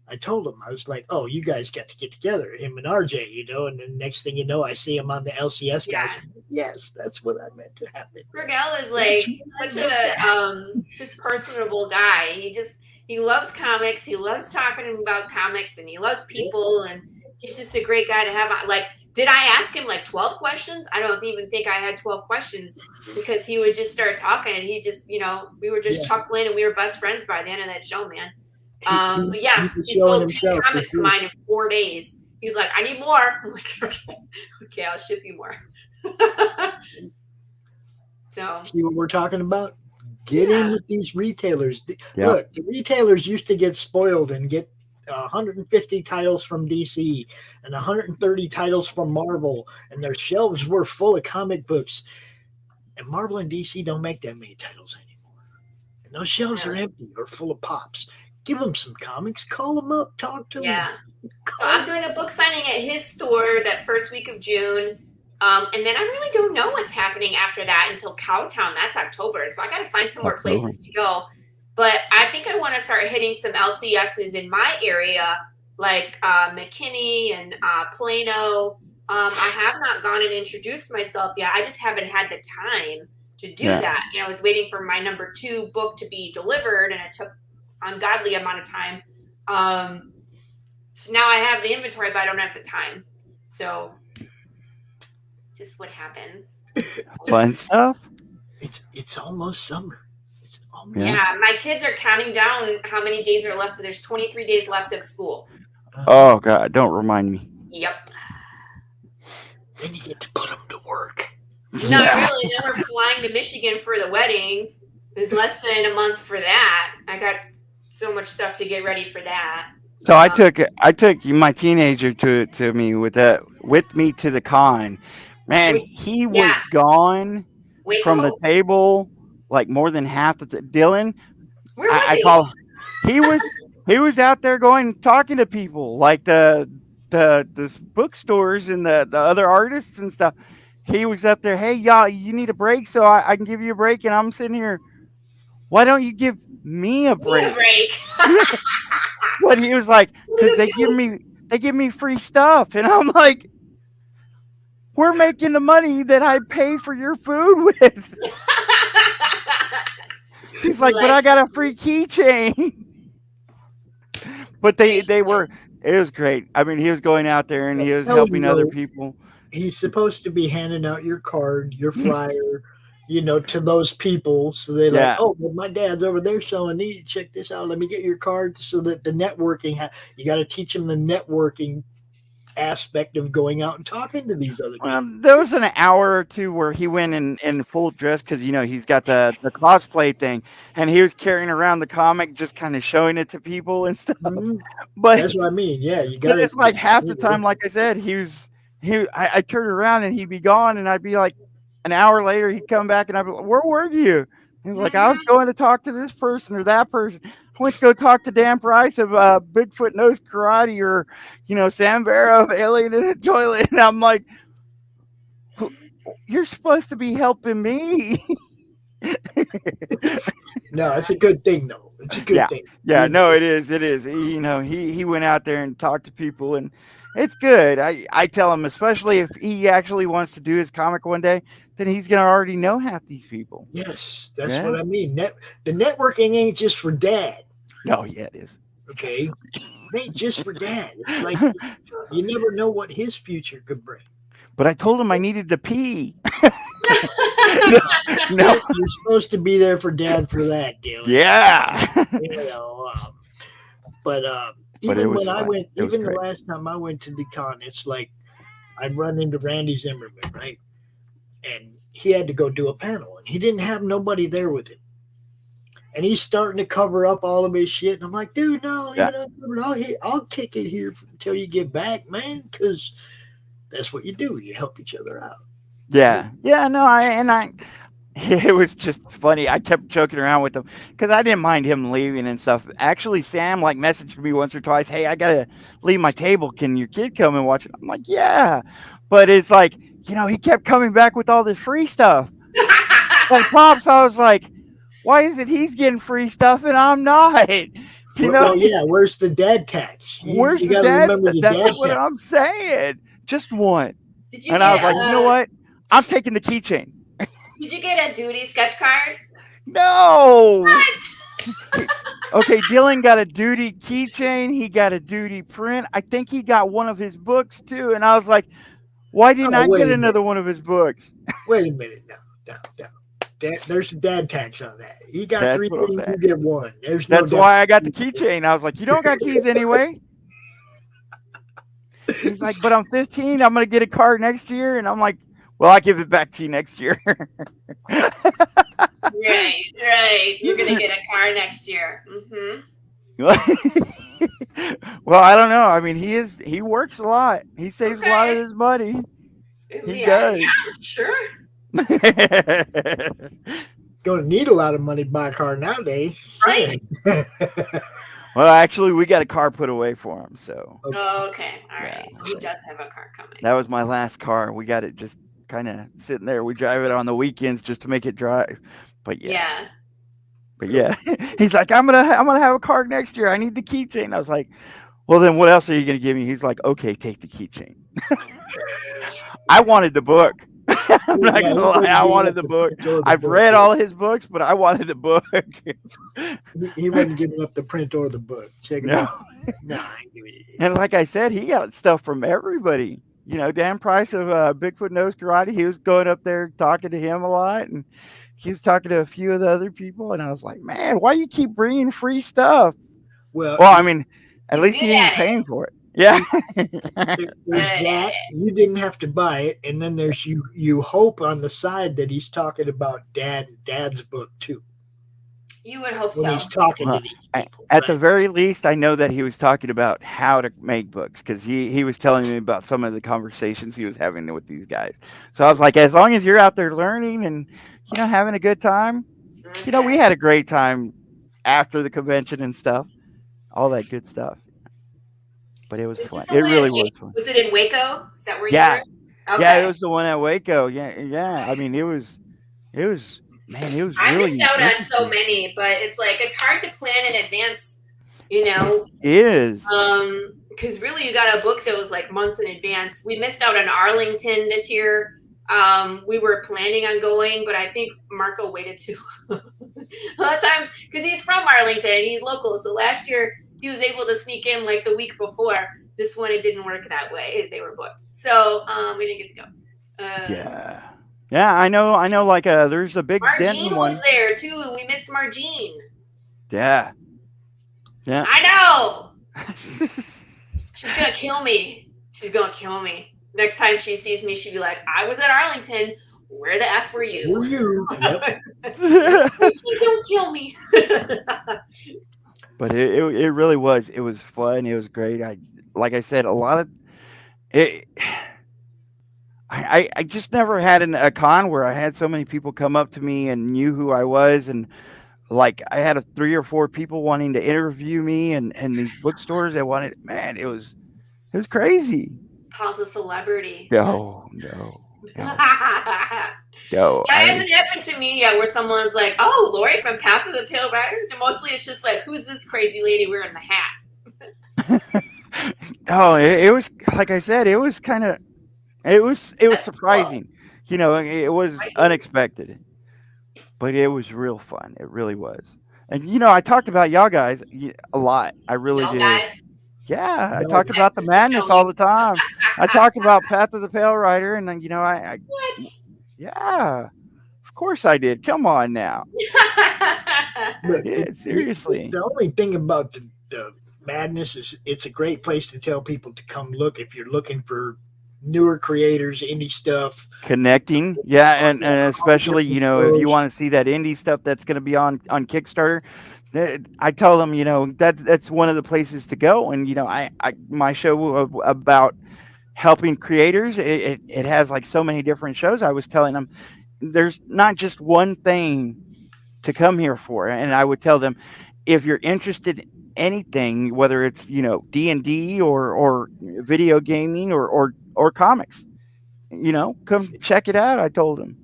I told him, I was like, oh, you guys got to get together, him and RJ, and then next thing you know, I see him on the LCS guys. Yes, that's what I meant to happen. Fergal is like such a just personable guy. He loves comics. He loves talking about comics, and he loves people, and he's just a great guy to have. Like, did I ask him 12 questions? I don't even think I had 12 questions because he would just start talking, and he just, we were just chuckling, and we were best friends by the end of that show, man. But yeah, he sold 10 comics of mine in 4 days. He's like, I need more. I'm like, okay, I'll ship you more. So see what we're talking about? Get in with these retailers. Look, the retailers used to get spoiled and get 150 titles from DC and 130 titles from Marvel, and their shelves were full of comic books. And Marvel and DC don't make that many titles anymore. And those shelves are empty or full of pops. Give them some comics. Call them up. Talk to them. Yeah. So I'm doing a book signing at his store that first week of June. And then I really don't know what's happening after that until Cowtown. That's October. So I got to find some more places to go. But I think I want to start hitting some LCSs in my area, like McKinney and Plano. I have not gone and introduced myself yet. I just haven't had the time to do that. I was waiting for my number 2 book to be delivered, and it took ungodly amount of time. So now I have the inventory, but I don't have the time. So just what happens. Fun stuff. It's almost summer. Yeah, my kids are counting down how many days are left. There's 23 days left of school. Oh God, don't remind me. Yep. Then you get to put them to work. Not really. Then we're flying to Michigan for the wedding. There's less than a month for that. I got so much stuff to get ready for that. So I took my teenager to me with me to the con. Man, he was gone from the table like more than half of the Dylan. Where was he was out there talking to people like the bookstores and the other artists and stuff. he was up there. Hey, y'all, you need a break, so I can give you a break. And I'm sitting here. Why don't you give me a break? Me a break. But he was like, because they give me free stuff, and I'm like, we're making the money that I pay for your food with. He's like, but I got a free keychain. But they were. It was great. I mean, he was going out there and he was helping other people. He's supposed to be handing out your card, your flyer, to those people. So they're like, oh, well, my dad's over there selling these. Check this out. Let me get your card. So that the networking, you got to teach them the networking aspect of going out and talking to these other people. Well, there was an hour or two where he went in full dress because he's got the cosplay thing, and he was carrying around the comic, just kind of showing it to people and stuff. Mm-hmm. But that's what I mean. Yeah, you got. It's like half the time, like I said, I turned around and he'd be gone, and I'd be like, an hour later he'd come back, and I'd be like, where were you? He was like, I was going to talk to this person or that person. I went to go talk to Dan Price of Bigfoot Knows Karate, or Sam Vera of Alien in a Toilet, and I'm like, you're supposed to be helping me. No, it's a good thing though. It's a good thing. Yeah, no, it is. It is. He went out there and talked to people, and it's good. I tell him, especially if he actually wants to do his comic one day, then he's gonna already know half these people. Yes, that's what I mean. The networking ain't just for Dad. No, yeah, it is. Okay, it ain't just for Dad. It's like you never know what his future could bring. But I told him I needed to pee. No, you're supposed to be there for Dad for that, Dylan. Yeah. But even when I went, even the last time I went to the con, it's like I'd run into Randy Zimmerman, right? And he had to go do a panel, and he didn't have nobody there with him. And he's starting to cover up all of his shit. And I'm like, dude, no, I'll kick it here until you get back, man, because that's what you do. You help each other out. Yeah. Yeah, no, it was just funny. I kept joking around with him because I didn't mind him leaving and stuff. Actually, Sam messaged me once or twice, hey, I got to leave my table. Can your kid come and watch it? I'm like, yeah. But it's like, he kept coming back with all this free stuff. Like Pops, I was like, why is it he's getting free stuff and I'm not? Well, yeah, where's the dad tax? Where's the dad tax? That's what I'm saying. Just one. And I was like, you know what? I'm taking the keychain. Did you get a duty sketch card? No. Okay, Dylan got a duty keychain. He got a duty print. I think he got one of his books too. And I was like, why didn't I get another one of his books? Wait a minute. No. There's the dad tax on that. He got 3 things, you get one. That's why I got the keychain. I was like, you don't got keys anyway. He's like, but I'm 15. I'm going to get a card next year. And I'm like, well, I'll give it back to you next year. Right. You're going to get a car next year. Mm-hmm. Well, I don't know. I mean, he works a lot. He saves a lot of his money. He does. Yeah, sure. Going to need a lot of money to buy a car nowadays. Right. Well, actually, we got a car put away for him. So. Oh, okay. All right. So he does have a car coming. That was my last car. We got it just kind of sitting there. We drive it on the weekends just to make it drive. But yeah. But yeah, he's like, I'm gonna have a car next year. I need the keychain. I was like, well, then what else are you gonna give me? He's like, okay, take the keychain. I wanted the book. I'm not gonna lie. I wanted the book. I've read all his books, but I wanted the book. He wasn't giving up the print or the book. Check it out. No, I ain't giving it. And like I said, he got stuff from everybody. Dan Price of Bigfoot Knows Karate. He was going up there talking to him a lot, and he was talking to a few of the other people. And I was like, man, why you keep bringing free stuff? Well, I mean, at least he ain't paying for it. Yeah. There's that. You didn't have to buy it. And then there's you hope on the side that he's talking about dad's book too. You would hope when so. He's talking to these people. At the very least, I know that he was talking about how to make books because he was telling me about some of the conversations he was having with these guys. So I was like, as long as you're out there learning and having a good time, we had a great time after the convention and stuff, all that good stuff. But it was fun. It really was fun. Was it in Waco? Is that where you were? Yeah, it was the one at Waco. Yeah. I mean, it was man, it was I really missed out on so interesting. many, but it's like it's hard to plan in advance, you know. It is. Because really, you got to book those like months in advance. We missed out on Arlington this year. We were planning on going, but I think Marco waited too long. A lot of times, because he's from Arlington, he's local. So last year he was able to sneak in like the week before. This one, it didn't work that way. They were booked, so we didn't get to go. Yeah, I know. Like, there's a big Denton Margene one. was there too, and we missed Margene. Yeah. I know. She's gonna kill me. Next time she sees me, she'll be like, "I was at Arlington. Where the F were you?" Were you? Yep. Don't kill me. But it really was. It was fun. It was great. Like I said, a lot of it. I just never had a con where I had so many people come up to me and knew who I was, and like I had 3 or 4 people wanting to interview me, and these bookstores that wanted. Man, it was crazy. Paul's a celebrity. No. That hasn't happened to me yet, where someone's like, "Oh, Laurie from Path of the Pale Rider." And mostly, it's just like, "Who's this crazy lady wearing the hat?" No, it was like I said. It was kind of. It was surprising. You know, it was unexpected, but it was real fun. It really was. And you know, I talked about y'all guys a lot. I really did. Guys. Yeah, I talk about the madness all the time. I talk about Path of the Pale Rider, and you know, I yeah, of course I did. Come on now. Yeah, seriously. The only thing about the madness is it's a great place to tell people to come look if you're looking for newer creators, indie stuff. Connecting, yeah, and especially, you know, if you want to see that indie stuff that's going to be on Kickstarter, I tell them, you know, that's one of the places to go. And you know, my show about helping creators, it has like so many different shows. I was telling them there's not just one thing to come here for, and I would tell them if you're interested in anything, whether it's, you know, D&D or video gaming or comics, you know, come check it out. I told him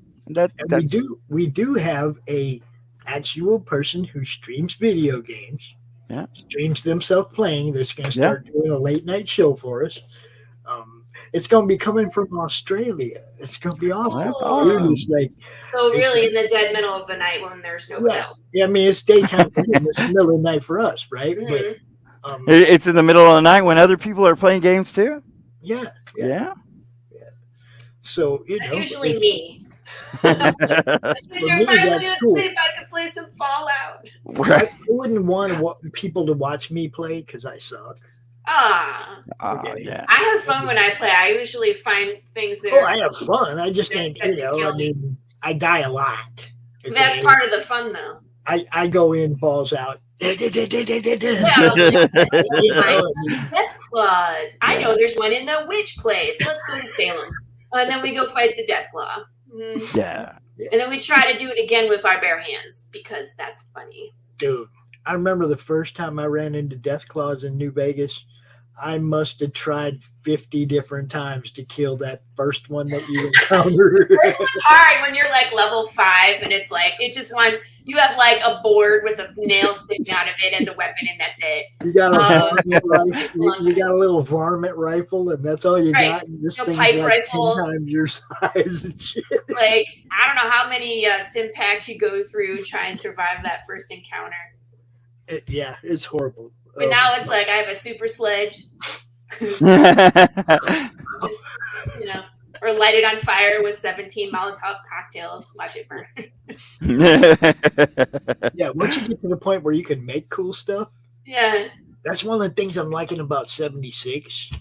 we do have a actual person who streams video games, streams themselves playing. That's going to start doing a late night show for us. It's going to be coming from Australia. It's going to be awesome. So really, in the dead middle of the night when there's nobody else. Yeah, I mean, it's daytime. It's the middle of the night for us, right? Mm-hmm. But it's in the middle of the night when other people are playing games too. Yeah. So it's usually me. You're finally asleep. I could play some Fallout. Right. I wouldn't want people to watch me play because I suck. Yeah. I have fun when I play. I usually find things that I have fun. I just can't, I die a lot. That's part of the fun, though. I go in, balls out. Death claws. I know there's one in the witch place. Let's go to Salem. And then we go fight the death claw. Yeah. And then we try to do it again with our bare hands because that's funny. Dude, I remember the first time I ran into death claws in New Vegas. I must have tried 50 different times to kill that first one that you encountered. First one's hard when you're like level 5 and it's like, you have like a board with a nail sticking out of it as a weapon and that's it. You got you got a little varmint rifle and that's all you got. And this thing's pipe like rifle. 10 times your size and shit. Like, I don't know how many stim packs you go through to try and survive that first encounter. It's horrible. But now it's like I have a super sledge. Just, or light it on fire with 17 Molotov cocktails. Watch it burn. Yeah, once you get to the point where you can make cool stuff. Yeah. That's one of the things I'm liking about 76.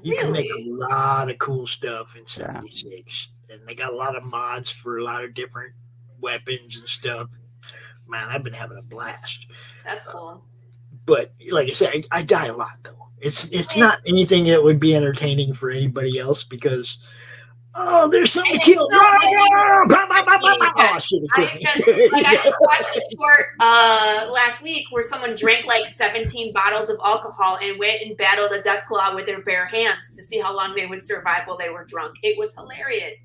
You can make a lot of cool stuff in 76. And they got a lot of mods for a lot of different weapons and stuff. Man, I've been having a blast. That's cool. But like I said, I die a lot though. It's not anything that would be entertaining for anybody else because Oh, there's something And killed. so, like, Oh, shit. I just watched a short last week where someone drank like 17 bottles of alcohol and went and battled a death claw with their bare hands to see how long they would survive while they were drunk. It was hilarious.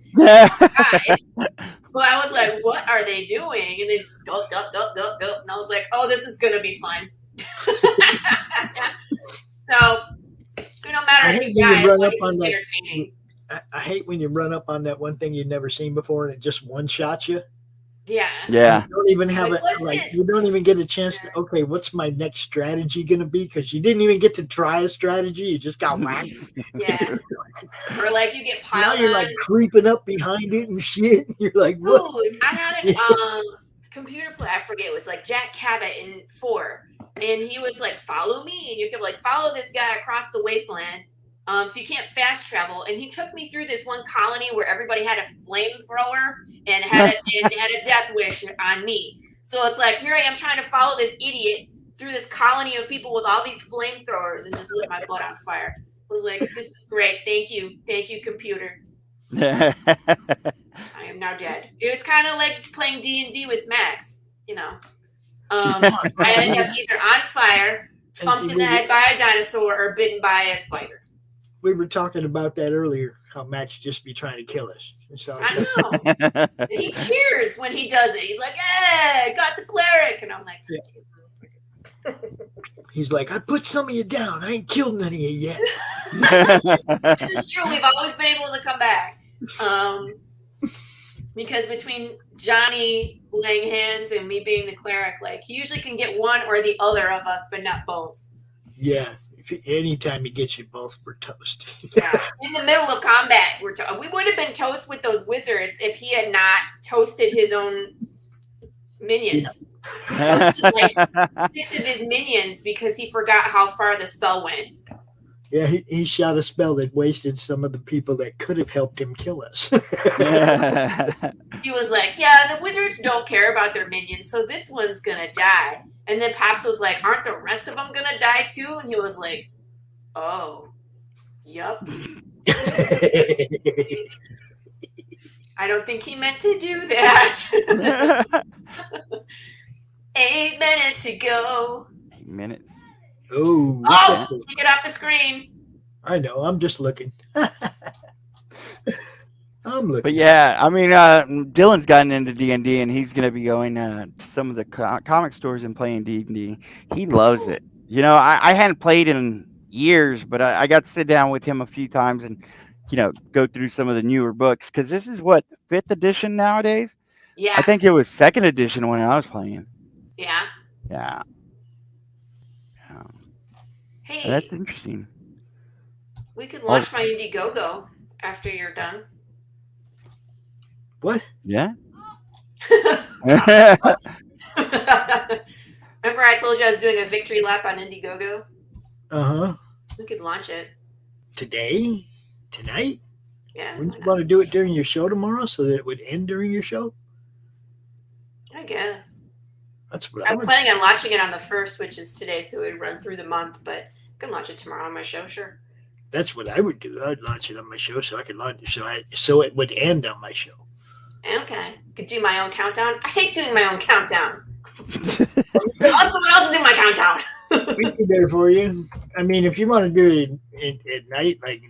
Well, I was like, what are they doing? And they just go, go, go, go, go. And I was like, oh, this is going to be fun. So, no matter if you die, it's entertaining. I hate when you run up on that one thing you've never seen before and it just one-shots you. Yeah. Yeah. You don't even have you don't even get a chance to, okay, what's my next strategy going to be? Because you didn't even get to try a strategy. You just got whacked. Yeah. Or like you get piled now you're like creeping up behind it and shit. You're like, what? Ooh, I had an computer play, I forget, it was like Jack Cabot in 4. And he was like, follow me. And you have to like follow this guy across the wasteland. So you can't fast travel. And he took me through this one colony where everybody had a flamethrower and had a death wish on me. So it's like, here I am trying to follow this idiot through this colony of people with all these flamethrowers and just lit my butt on fire. I was like, this is great. Thank you. Thank you, computer. I am now dead. It was kind of like playing D&D with Max, you know. I ended up either on fire, thumped in the head by a dinosaur, or bitten by a spider. We were talking about that earlier, how Max just be trying to kill us. So I know. And he cheers when he does it. He's like, "Hey, got the cleric," and I'm like, yeah. He's like, I put some of you down. I ain't killed none of you yet. This is true. We've always been able to come back. Because between Johnny laying hands and me being the cleric, like he usually can get one or the other of us, but not both. Yeah. Anytime he gets you both, we're toast. Yeah. In the middle of combat, we would have been toast with those wizards if he had not toasted his own minions. Yeah. He toasted like 6 of his minions because he forgot how far the spell went. Yeah, he shot a spell that wasted some of the people that could have helped him kill us. He was like, yeah, the wizards don't care about their minions, so this one's gonna die. And then Pops was like, aren't the rest of them gonna die too? And he was like, oh, yup. I don't think he meant to do that. 8 minutes to go. 8 minutes. Oh, take it off the screen. I know. I'm just looking. I'm looking. But yeah, I mean, Dylan's gotten into D&D, and he's going to be going to some of the comic stores and playing D&D. He loves it. You know, I hadn't played in years, but I got to sit down with him a few times and, you know, go through some of the newer books. Because this is, what, 5th edition nowadays? Yeah. I think it was 2nd edition when I was playing. Yeah. Yeah. Hey, that's interesting. We could launch my Indiegogo after you're done. What? Yeah. Remember I told you I was doing a victory lap on Indiegogo? Uh-huh. We could launch it. Today? Tonight? Yeah. Wouldn't you want to do it during your show tomorrow so that it would end during your show? I guess. That's what I was planning on launching it on the 1st, which is today, so it would run through the month, but I can launch it tomorrow on my show, sure. That's what I would do. I'd launch it on my show so I could launch it so it would end on my show. Okay. Could do my own countdown. I hate doing my own countdown. Let someone else do my countdown. We can be there for you. I mean, if you want to do it at night, like,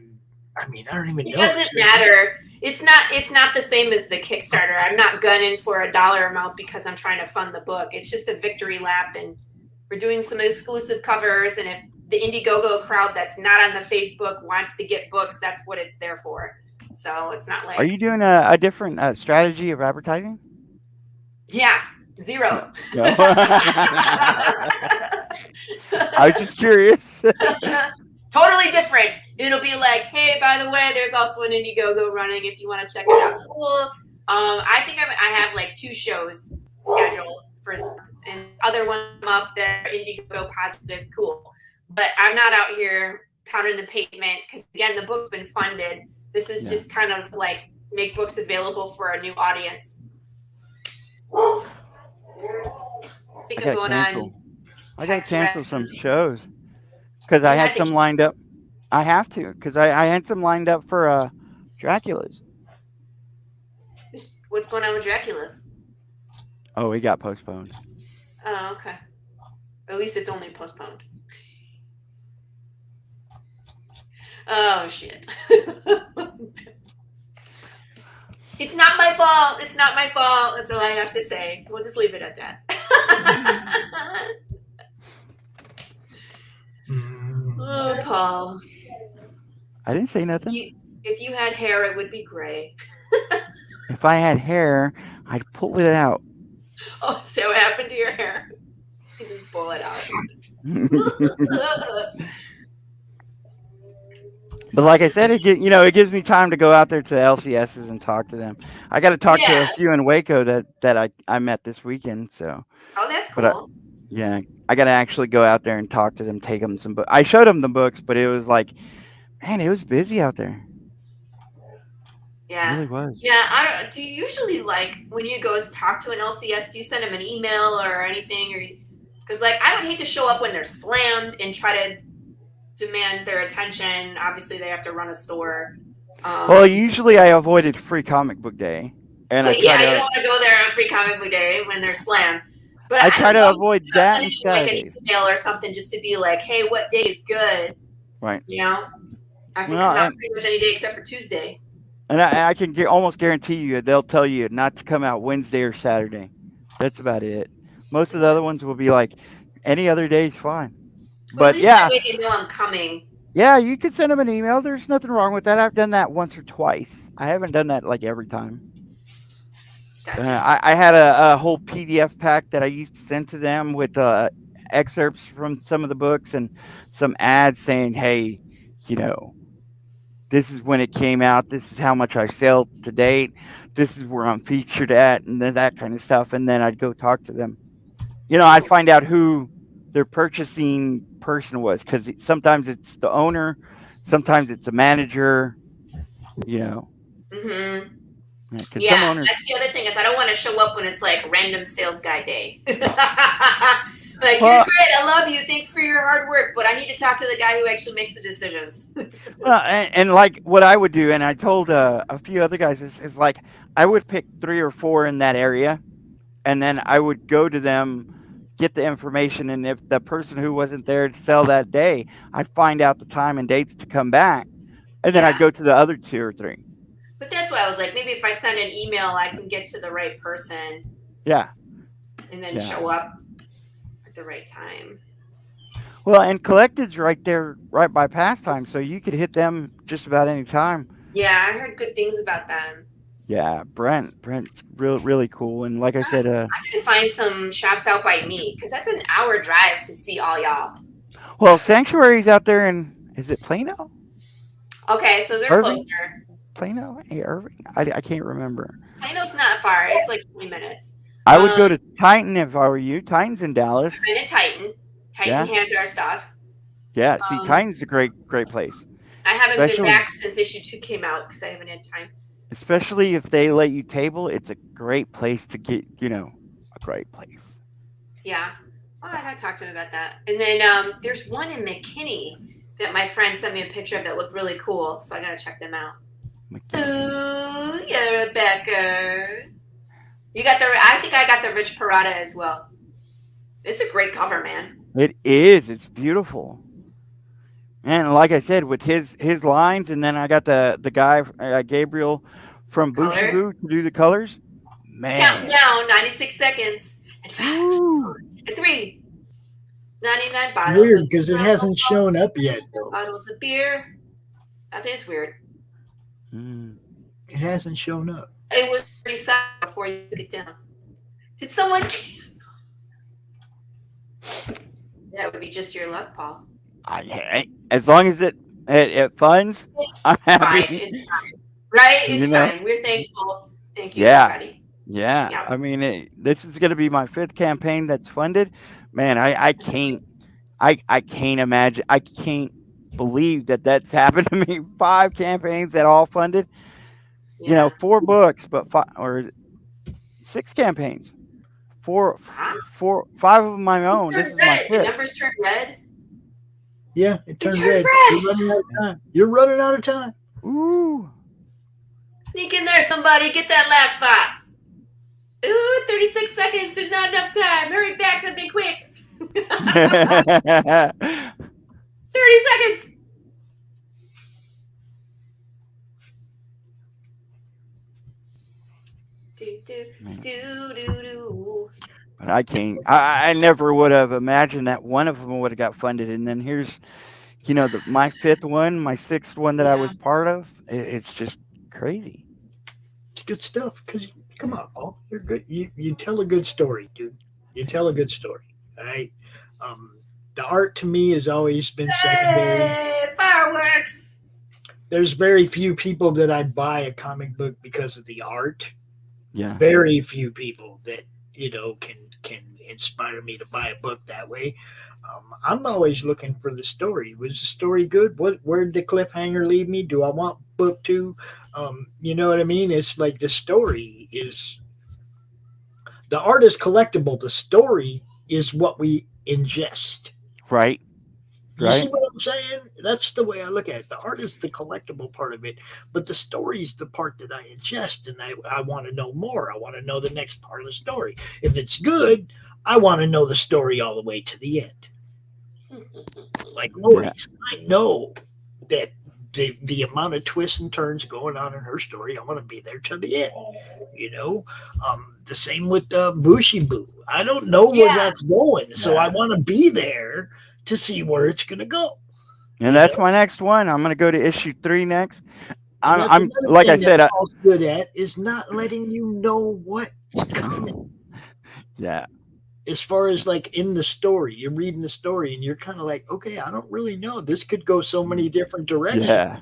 I mean, I don't even know. It doesn't matter. It's not the same as the Kickstarter. I'm not gunning for a dollar amount because I'm trying to fund the book. It's just a victory lap, and we're doing some exclusive covers. And if the Indiegogo crowd that's not on the Facebook wants to get books, that's what it's there for. So it's not like. Are you doing a different strategy of advertising? Yeah, 0. No. I was just curious. Totally different. It'll be like, hey, by the way, there's also an Indiegogo running if you want to check it out. Cool. I think I have like 2 shows scheduled for, and other ones up that are Indiegogo positive. Cool. But I'm not out here pounding the pavement because, again, the book's been funded. This is just kind of like make books available for a new audience. I think I'm going on. I got to cancel some shows because I had some lined up. I have to because I had some lined up for Dracula's. What's going on with Dracula's? Oh, he got postponed. Oh, okay. At least it's only postponed. Oh, shit. It's not my fault. It's not my fault. That's all I have to say. We'll just leave it at that. Oh, Paul. I didn't say nothing. If you had hair, it would be gray. If I had hair, I'd pull it out. Oh, so what happened to your hair? You just pull it out. But like I said, it gives me time to go out there to LCSs and talk to them. I got to talk to a few in Waco that I met this weekend. So. Oh, that's cool. I got to actually go out there and talk to them, take them some books. I showed them the books, but it was like, man, it was busy out there. Yeah. It really was. Yeah. Do you usually, like, when you go talk to an LCS, do you send them an email or anything? Because, like, I would hate to show up when they're slammed and try to demand their attention. Obviously, they have to run a store. Well, usually I avoided Free Comic Book Day. And you don't want to go there on Free Comic Book Day when they're slammed. But I try to avoid that instead. Like an email or something just to be like, hey, what day is good? Right. You know? I can come out pretty much any day except for Tuesday. And I can almost guarantee you they'll tell you not to come out Wednesday or Saturday. That's about it. Most of the other ones will be like, any other day is fine. Well, but yeah. That way they know I'm coming. Yeah, you could send them an email. There's nothing wrong with that. I've done that once or twice. I haven't done that like every time. Gotcha. I had a whole PDF pack that I used to send to them with excerpts from some of the books and some ads saying, hey, this is when it came out. This is how much I sell to date. This is where I'm featured at, and then that kind of stuff. And then I'd go talk to them. I'd find out who their purchasing person was, because sometimes it's the owner, sometimes it's a manager, Mm-hmm. Some owners... that's the other thing is I don't want to show up when it's like random sales guy day. You're great, I love you, thanks for your hard work, but I need to talk to the guy who actually makes the decisions. Well, and like what I would do, and I told a few other guys, is like I would pick 3 or 4 in that area, and then I would go to them, get the information, and if the person who wasn't there to sell that day, I'd find out the time and dates to come back, and then I'd go to the other 2 or 3. But that's why I was like, maybe if I send an email, I can get to the right person. Yeah. And then show up at the right time. Well, and Collected's right there, right by Pastime, so you could hit them just about any time. Yeah, I heard good things about them. Yeah, Brent's really cool, and like I said, I gotta find some shops out by me because that's an hour drive to see all y'all. Well, Sanctuary's out there in, is it Plano? Okay, so they're Irving? closer. Plano? Hey, Irving? I can't remember. Plano's not far. It's like 20 minutes. I would go to Titan if I were you. Titan's in Dallas. I've been at Titan. Titan has our stuff. Yeah, see, Titan's a great place. I haven't been back since issue 2 came out because I haven't had time. Especially if they let you table, it's a great place to get, a great place. Yeah. Well, I gotta talk to him about that. And then there's one in McKinney that my friend sent me a picture of that looked really cool, so I gotta check them out. Ooh, yeah, Rebecca. You got I think I got the Rich Perotta as well. It's a great cover, man. It is. It's beautiful. And like I said, with his lines, and then I got the guy, Gabriel from Bushibu to do the colors. Man. Counting down, 96 seconds. And 5, 4, and 3. 99 bottles. Weird, because it hasn't shown up yet, though. Bottles of beer. That is weird. It hasn't shown up. It was pretty sad before you took it down. Did someone? That would be just your luck, Paul. As long as it funds, I'm happy. Fine. It's fine. Right? It's fine. We're thankful. Thank you, everybody. Yeah. I mean, this is going to be my 5th campaign that's funded. Man, I can't imagine. I can't believe that's happened to me. 5 campaigns that all funded. 4 books, but 5 or is it 6 campaigns. 5 of them my own. This is my 5th. The numbers turned red. Yeah, it turned red. You're running out of time. Ooh. Sneak in there, somebody. Get that last spot. Ooh, 36 seconds. There's not enough time. Hurry back, something quick. 30 seconds. Do. But I can't. I never would have imagined that one of them would have got funded. And then here's, my fifth one, my sixth one that I was part of. It's just crazy. It's good stuff. Because come on, Paul, you're good. You tell a good story, dude. You tell a good story. All right. The art to me has always been secondary. Hey, fireworks. There's very few people that I buy a comic book because of the art. Yeah. Very few people that can inspire me to buy a book that way. I'm always looking for the story. Was the story good? Where did the cliffhanger leave me? Do I want book 2? You know what I mean? It's like the story is the art is collectible. The story is what we ingest. Right. You see what I'm saying? That's the way I look at it. The art is the collectible part of it, but the story is the part that I ingest, and I want to know more. I want to know the next part of the story. If it's good, I want to know the story all the way to the end. Like Laurie's, I know that the amount of twists and turns going on in her story, I want to be there till the end. The same with Bushy Boo. I don't know where that's going, so I want to be there to see where it's going to go. And that's my next one. I'm going to go to issue 3 next. I'm like I said, Paul's good at is not letting you know what's coming. Yeah. As far as like in the story, you're reading the story and you're kind of like, okay, I don't really know. This could go so many different directions. Yeah.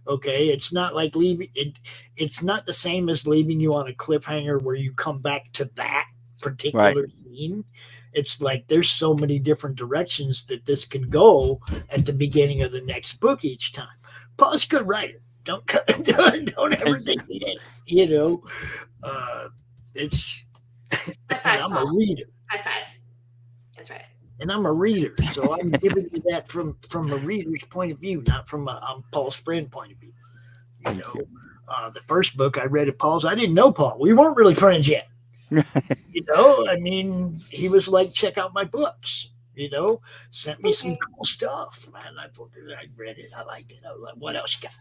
Okay. It's not like leaving it. It's not the same as leaving you on a cliffhanger where you come back to that particular scene. It's like there's so many different directions that this can go at the beginning of the next book each time. Paul's a good writer. Don't ever think he ain't. It's. I'm a reader. High five. That's right. And I'm a reader, so I'm giving you that from a reader's point of view, not from Paul's friend point of view. The first book I read of Paul's, I didn't know Paul. We weren't really friends yet. I mean, he was like, check out my books, sent me some cool stuff, man. I read it. I liked it. I was like, what else you got?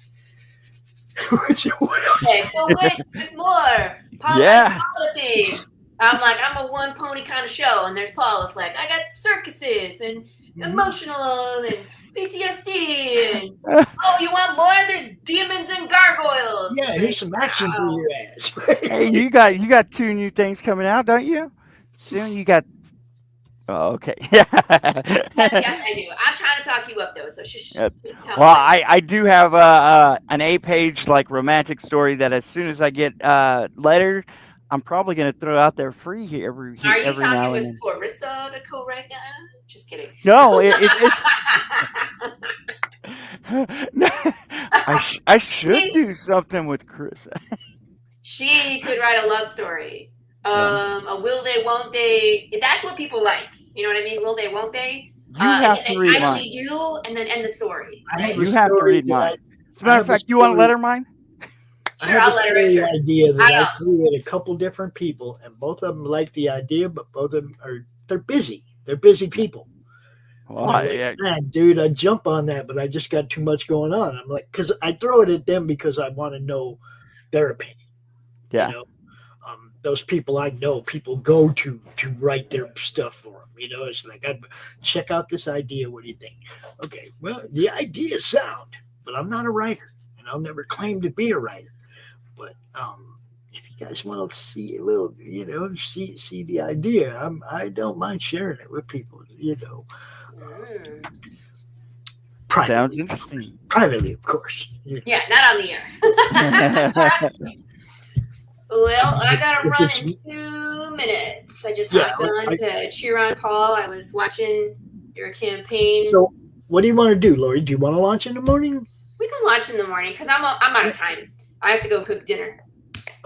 Okay, but wait, there's more. Paul likes all the things. I'm like, I'm a one pony kind of show, and there's Paul. It's like, I got circuses and emotional and PTSD. And oh, you want more? There's demons and gargoyles. Yeah, here's some action for your ass. Hey, you got 2 new things coming out, don't you? Soon you got. Oh, okay. Yes, I do. I'm trying to talk you up though, so shush. Well, I do have an 8-page like romantic story that as soon as I get letter, I'm probably going to throw out there free here every Are you talking talking now with and then. Clarissa to co-write that? Just kidding. No, I should do something with Carissa. She could write a love story. A will they, won't they? That's what people like. You know what I mean? Will they, won't they? You have to read mine. Do, and then end the story. You have to read mine. As a matter of fact, you want to letter mine? Sure, I'll let her in. Idea that I threw at a couple different people, and both of them like the idea, but both of them they're busy. They're busy people. Well, man, dude, I jump on that, but I just got too much going on. I'm like, because I throw it at them because I want to know their opinion. Yeah. Those people I know, people go to write their stuff for them. It's like, check out this idea. What do you think? Okay, well, the idea is sound, but I'm not a writer, and I'll never claim to be a writer. But if you guys want to see a little, see the idea, I don't mind sharing it with people. Privately. Sounds interesting. Privately, of course. Yeah, not on the air. Well, I gotta run in 2 minutes. I just hopped on to cheer on Paul. I was watching your campaign. So, what do you want to do, Laurie? Do you want to launch in the morning? We can launch in the morning because I'm out of time. I have to go cook dinner.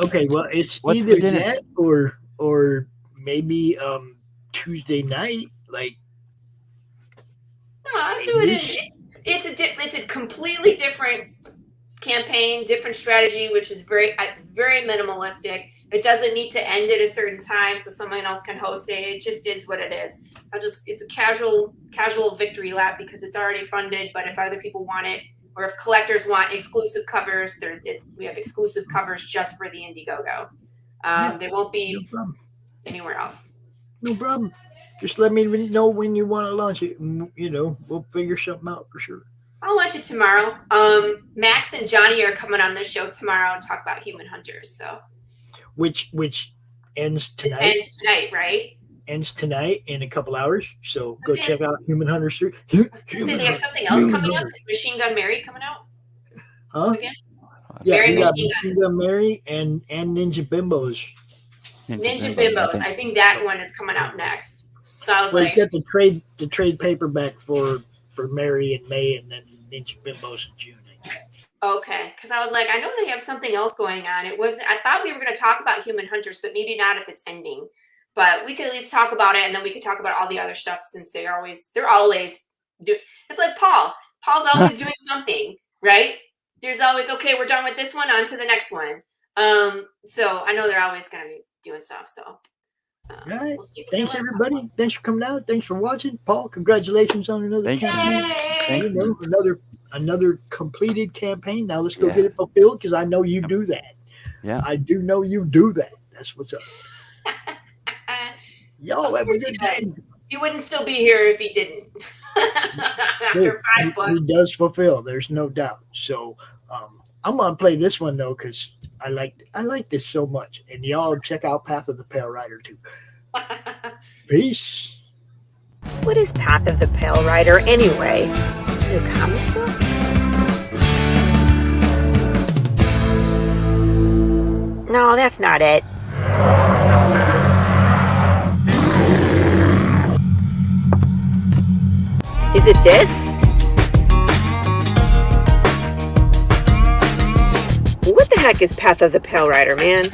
Okay, well, it's either that or maybe Tuesday night. Like, no, I'll do it. It's a completely different campaign, different strategy, which is very minimalistic. It doesn't need to end at a certain time so someone else can host it. It just is what it is. It's a casual victory lap because it's already funded. But if other people want it, or if collectors want exclusive covers, we have exclusive covers just for the Indiegogo. They won't be anywhere else. No problem. Just let me know when you want to launch it. We'll figure something out for sure. I'll launch it tomorrow. Max and Johnny are coming on the show tomorrow to talk about Human Hunters. So, which ends tonight. It ends tonight, right? Ends tonight in a couple hours. So go check out Human Hunters 3. I was gonna say they have something else coming up. Is Machine Gun Mary coming out? Huh? Again? Yeah, Mary we got Machine Gun Mary and Ninja Bimbos. Ninja Bimbos. I think that one is coming out next. So I was Well, like, he's got the trade paperback for Mary in May, and then Ninja Bimbos in June. okay, because I was like, I know they have something else going on. I thought we were going to talk about Human Hunters, but maybe not if it's ending. But we could at least talk about it, and then we could talk about all the other stuff since they're always do. It's like Paul. Paul's always doing something, right? There's always, okay, we're done with this one, on to the next one. So I know they're always going to be doing stuff. So. All right. Thanks, everybody. Thanks for coming out. Thanks for watching. Paul, congratulations on another campaign. Another completed campaign. Now let's go get it fulfilled because I know you do that. Yeah. I do know you do that. That's what's up. Y'all have a good day. He wouldn't still be here if he didn't. After 5 books. He does fulfill. There's no doubt. So I'm gonna play this one though because I like this so much. And y'all check out Path of the Pale Rider too. Peace. What is Path of the Pale Rider anyway? Is it a comic book? No, that's not it. Is it this? What the heck is Path of the Pale Rider, man?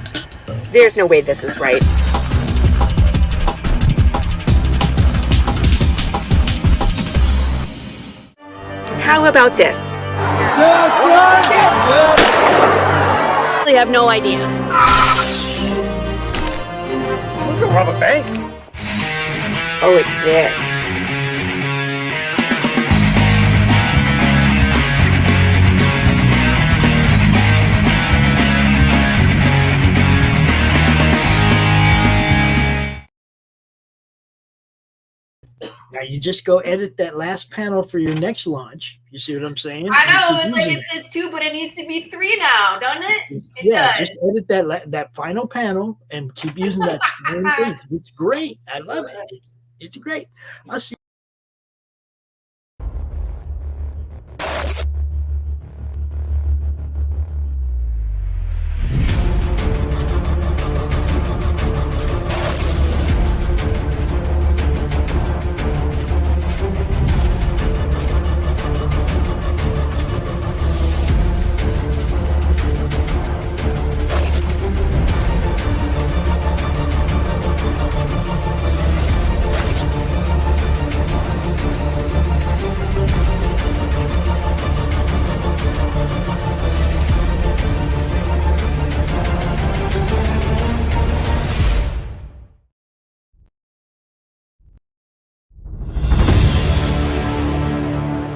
There's no way this is right. How about this? I have no idea. We can rob a bank. Oh, it's this. Now you just go edit that last panel for your next launch. You see what I'm saying? I know. It's like it says 2, but it needs to be 3 now, doesn't it? It does. Just edit that final panel and keep using that same thing. It's great. I love it. It's great. I'll see.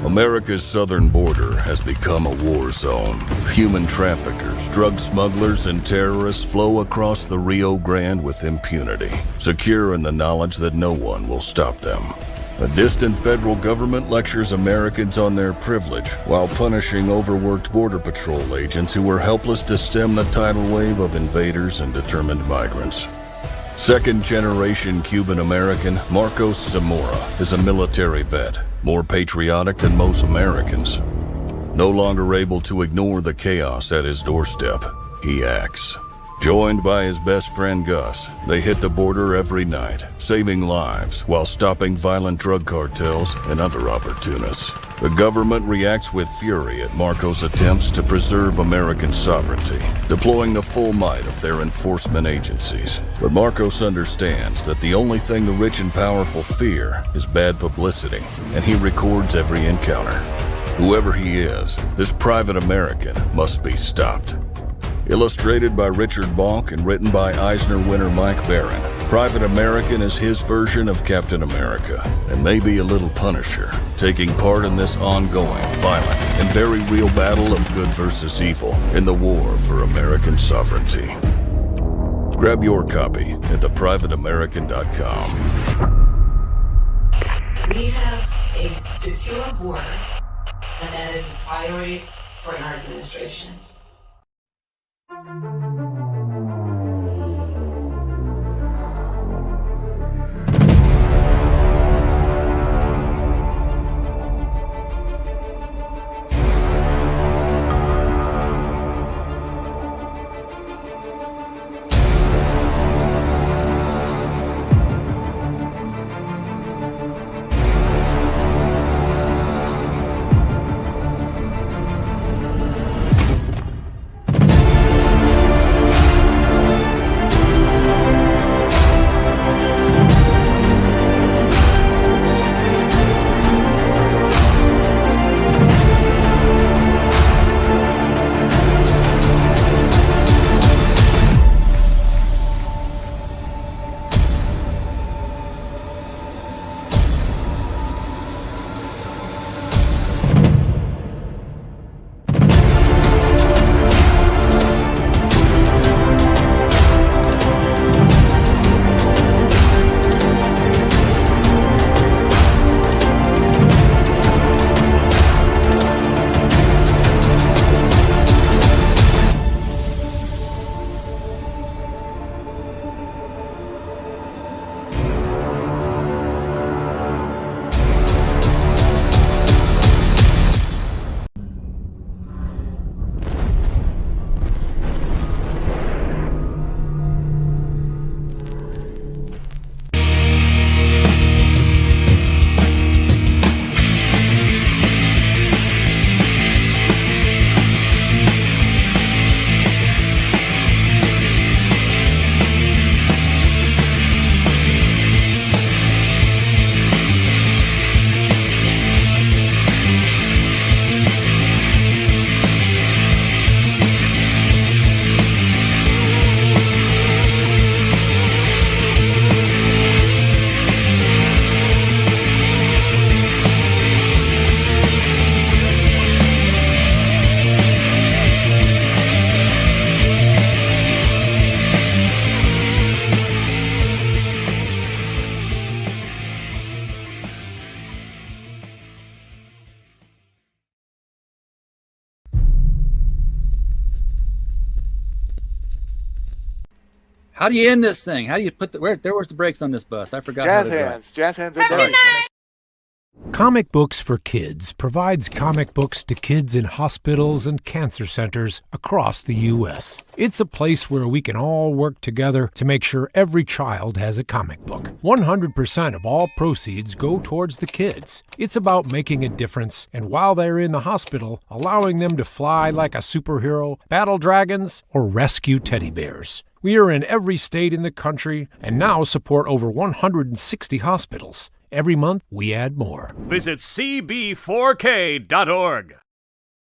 America's southern border has become a war zone. Human traffickers, drug smugglers, and terrorists flow across the Rio Grande with impunity, secure in the knowledge that no one will stop them. A distant federal government lectures Americans on their privilege while punishing overworked Border Patrol agents who were helpless to stem the tidal wave of invaders and determined migrants. Second-generation Cuban-American Marcos Zamora is a military vet, more patriotic than most Americans. No longer able to ignore the chaos at his doorstep, he acts. Joined by his best friend Gus, they hit the border every night, saving lives while stopping violent drug cartels and other opportunists. The government reacts with fury at Marco's attempts to preserve American sovereignty, deploying the full might of their enforcement agencies. But Marcos understands that the only thing the rich and powerful fear is bad publicity, and he records every encounter. Whoever he is, this private American must be stopped. Illustrated by Richard Bonk and written by Eisner winner Mike Barron, Private American is his version of Captain America, and maybe a little Punisher, taking part in this ongoing, violent, and very real battle of good versus evil in the war for American sovereignty. Grab your copy at theprivateamerican.com. We have a secure border, and that is a priority for our administration. How do you end this thing? How do you put the where's the brakes on this bus? I forgot. Jazz hands. Jazz hands and brakes. Comic Books for Kids provides comic books to kids in hospitals and cancer centers across the U.S. It's a place where we can all work together to make sure every child has a comic book. 100% of all proceeds go towards the kids. It's about making a difference, and while they're in the hospital, allowing them to fly like a superhero, battle dragons, or rescue teddy bears. We are in every state in the country and now support over 160 hospitals. Every month, we add more. Visit cb4k.org.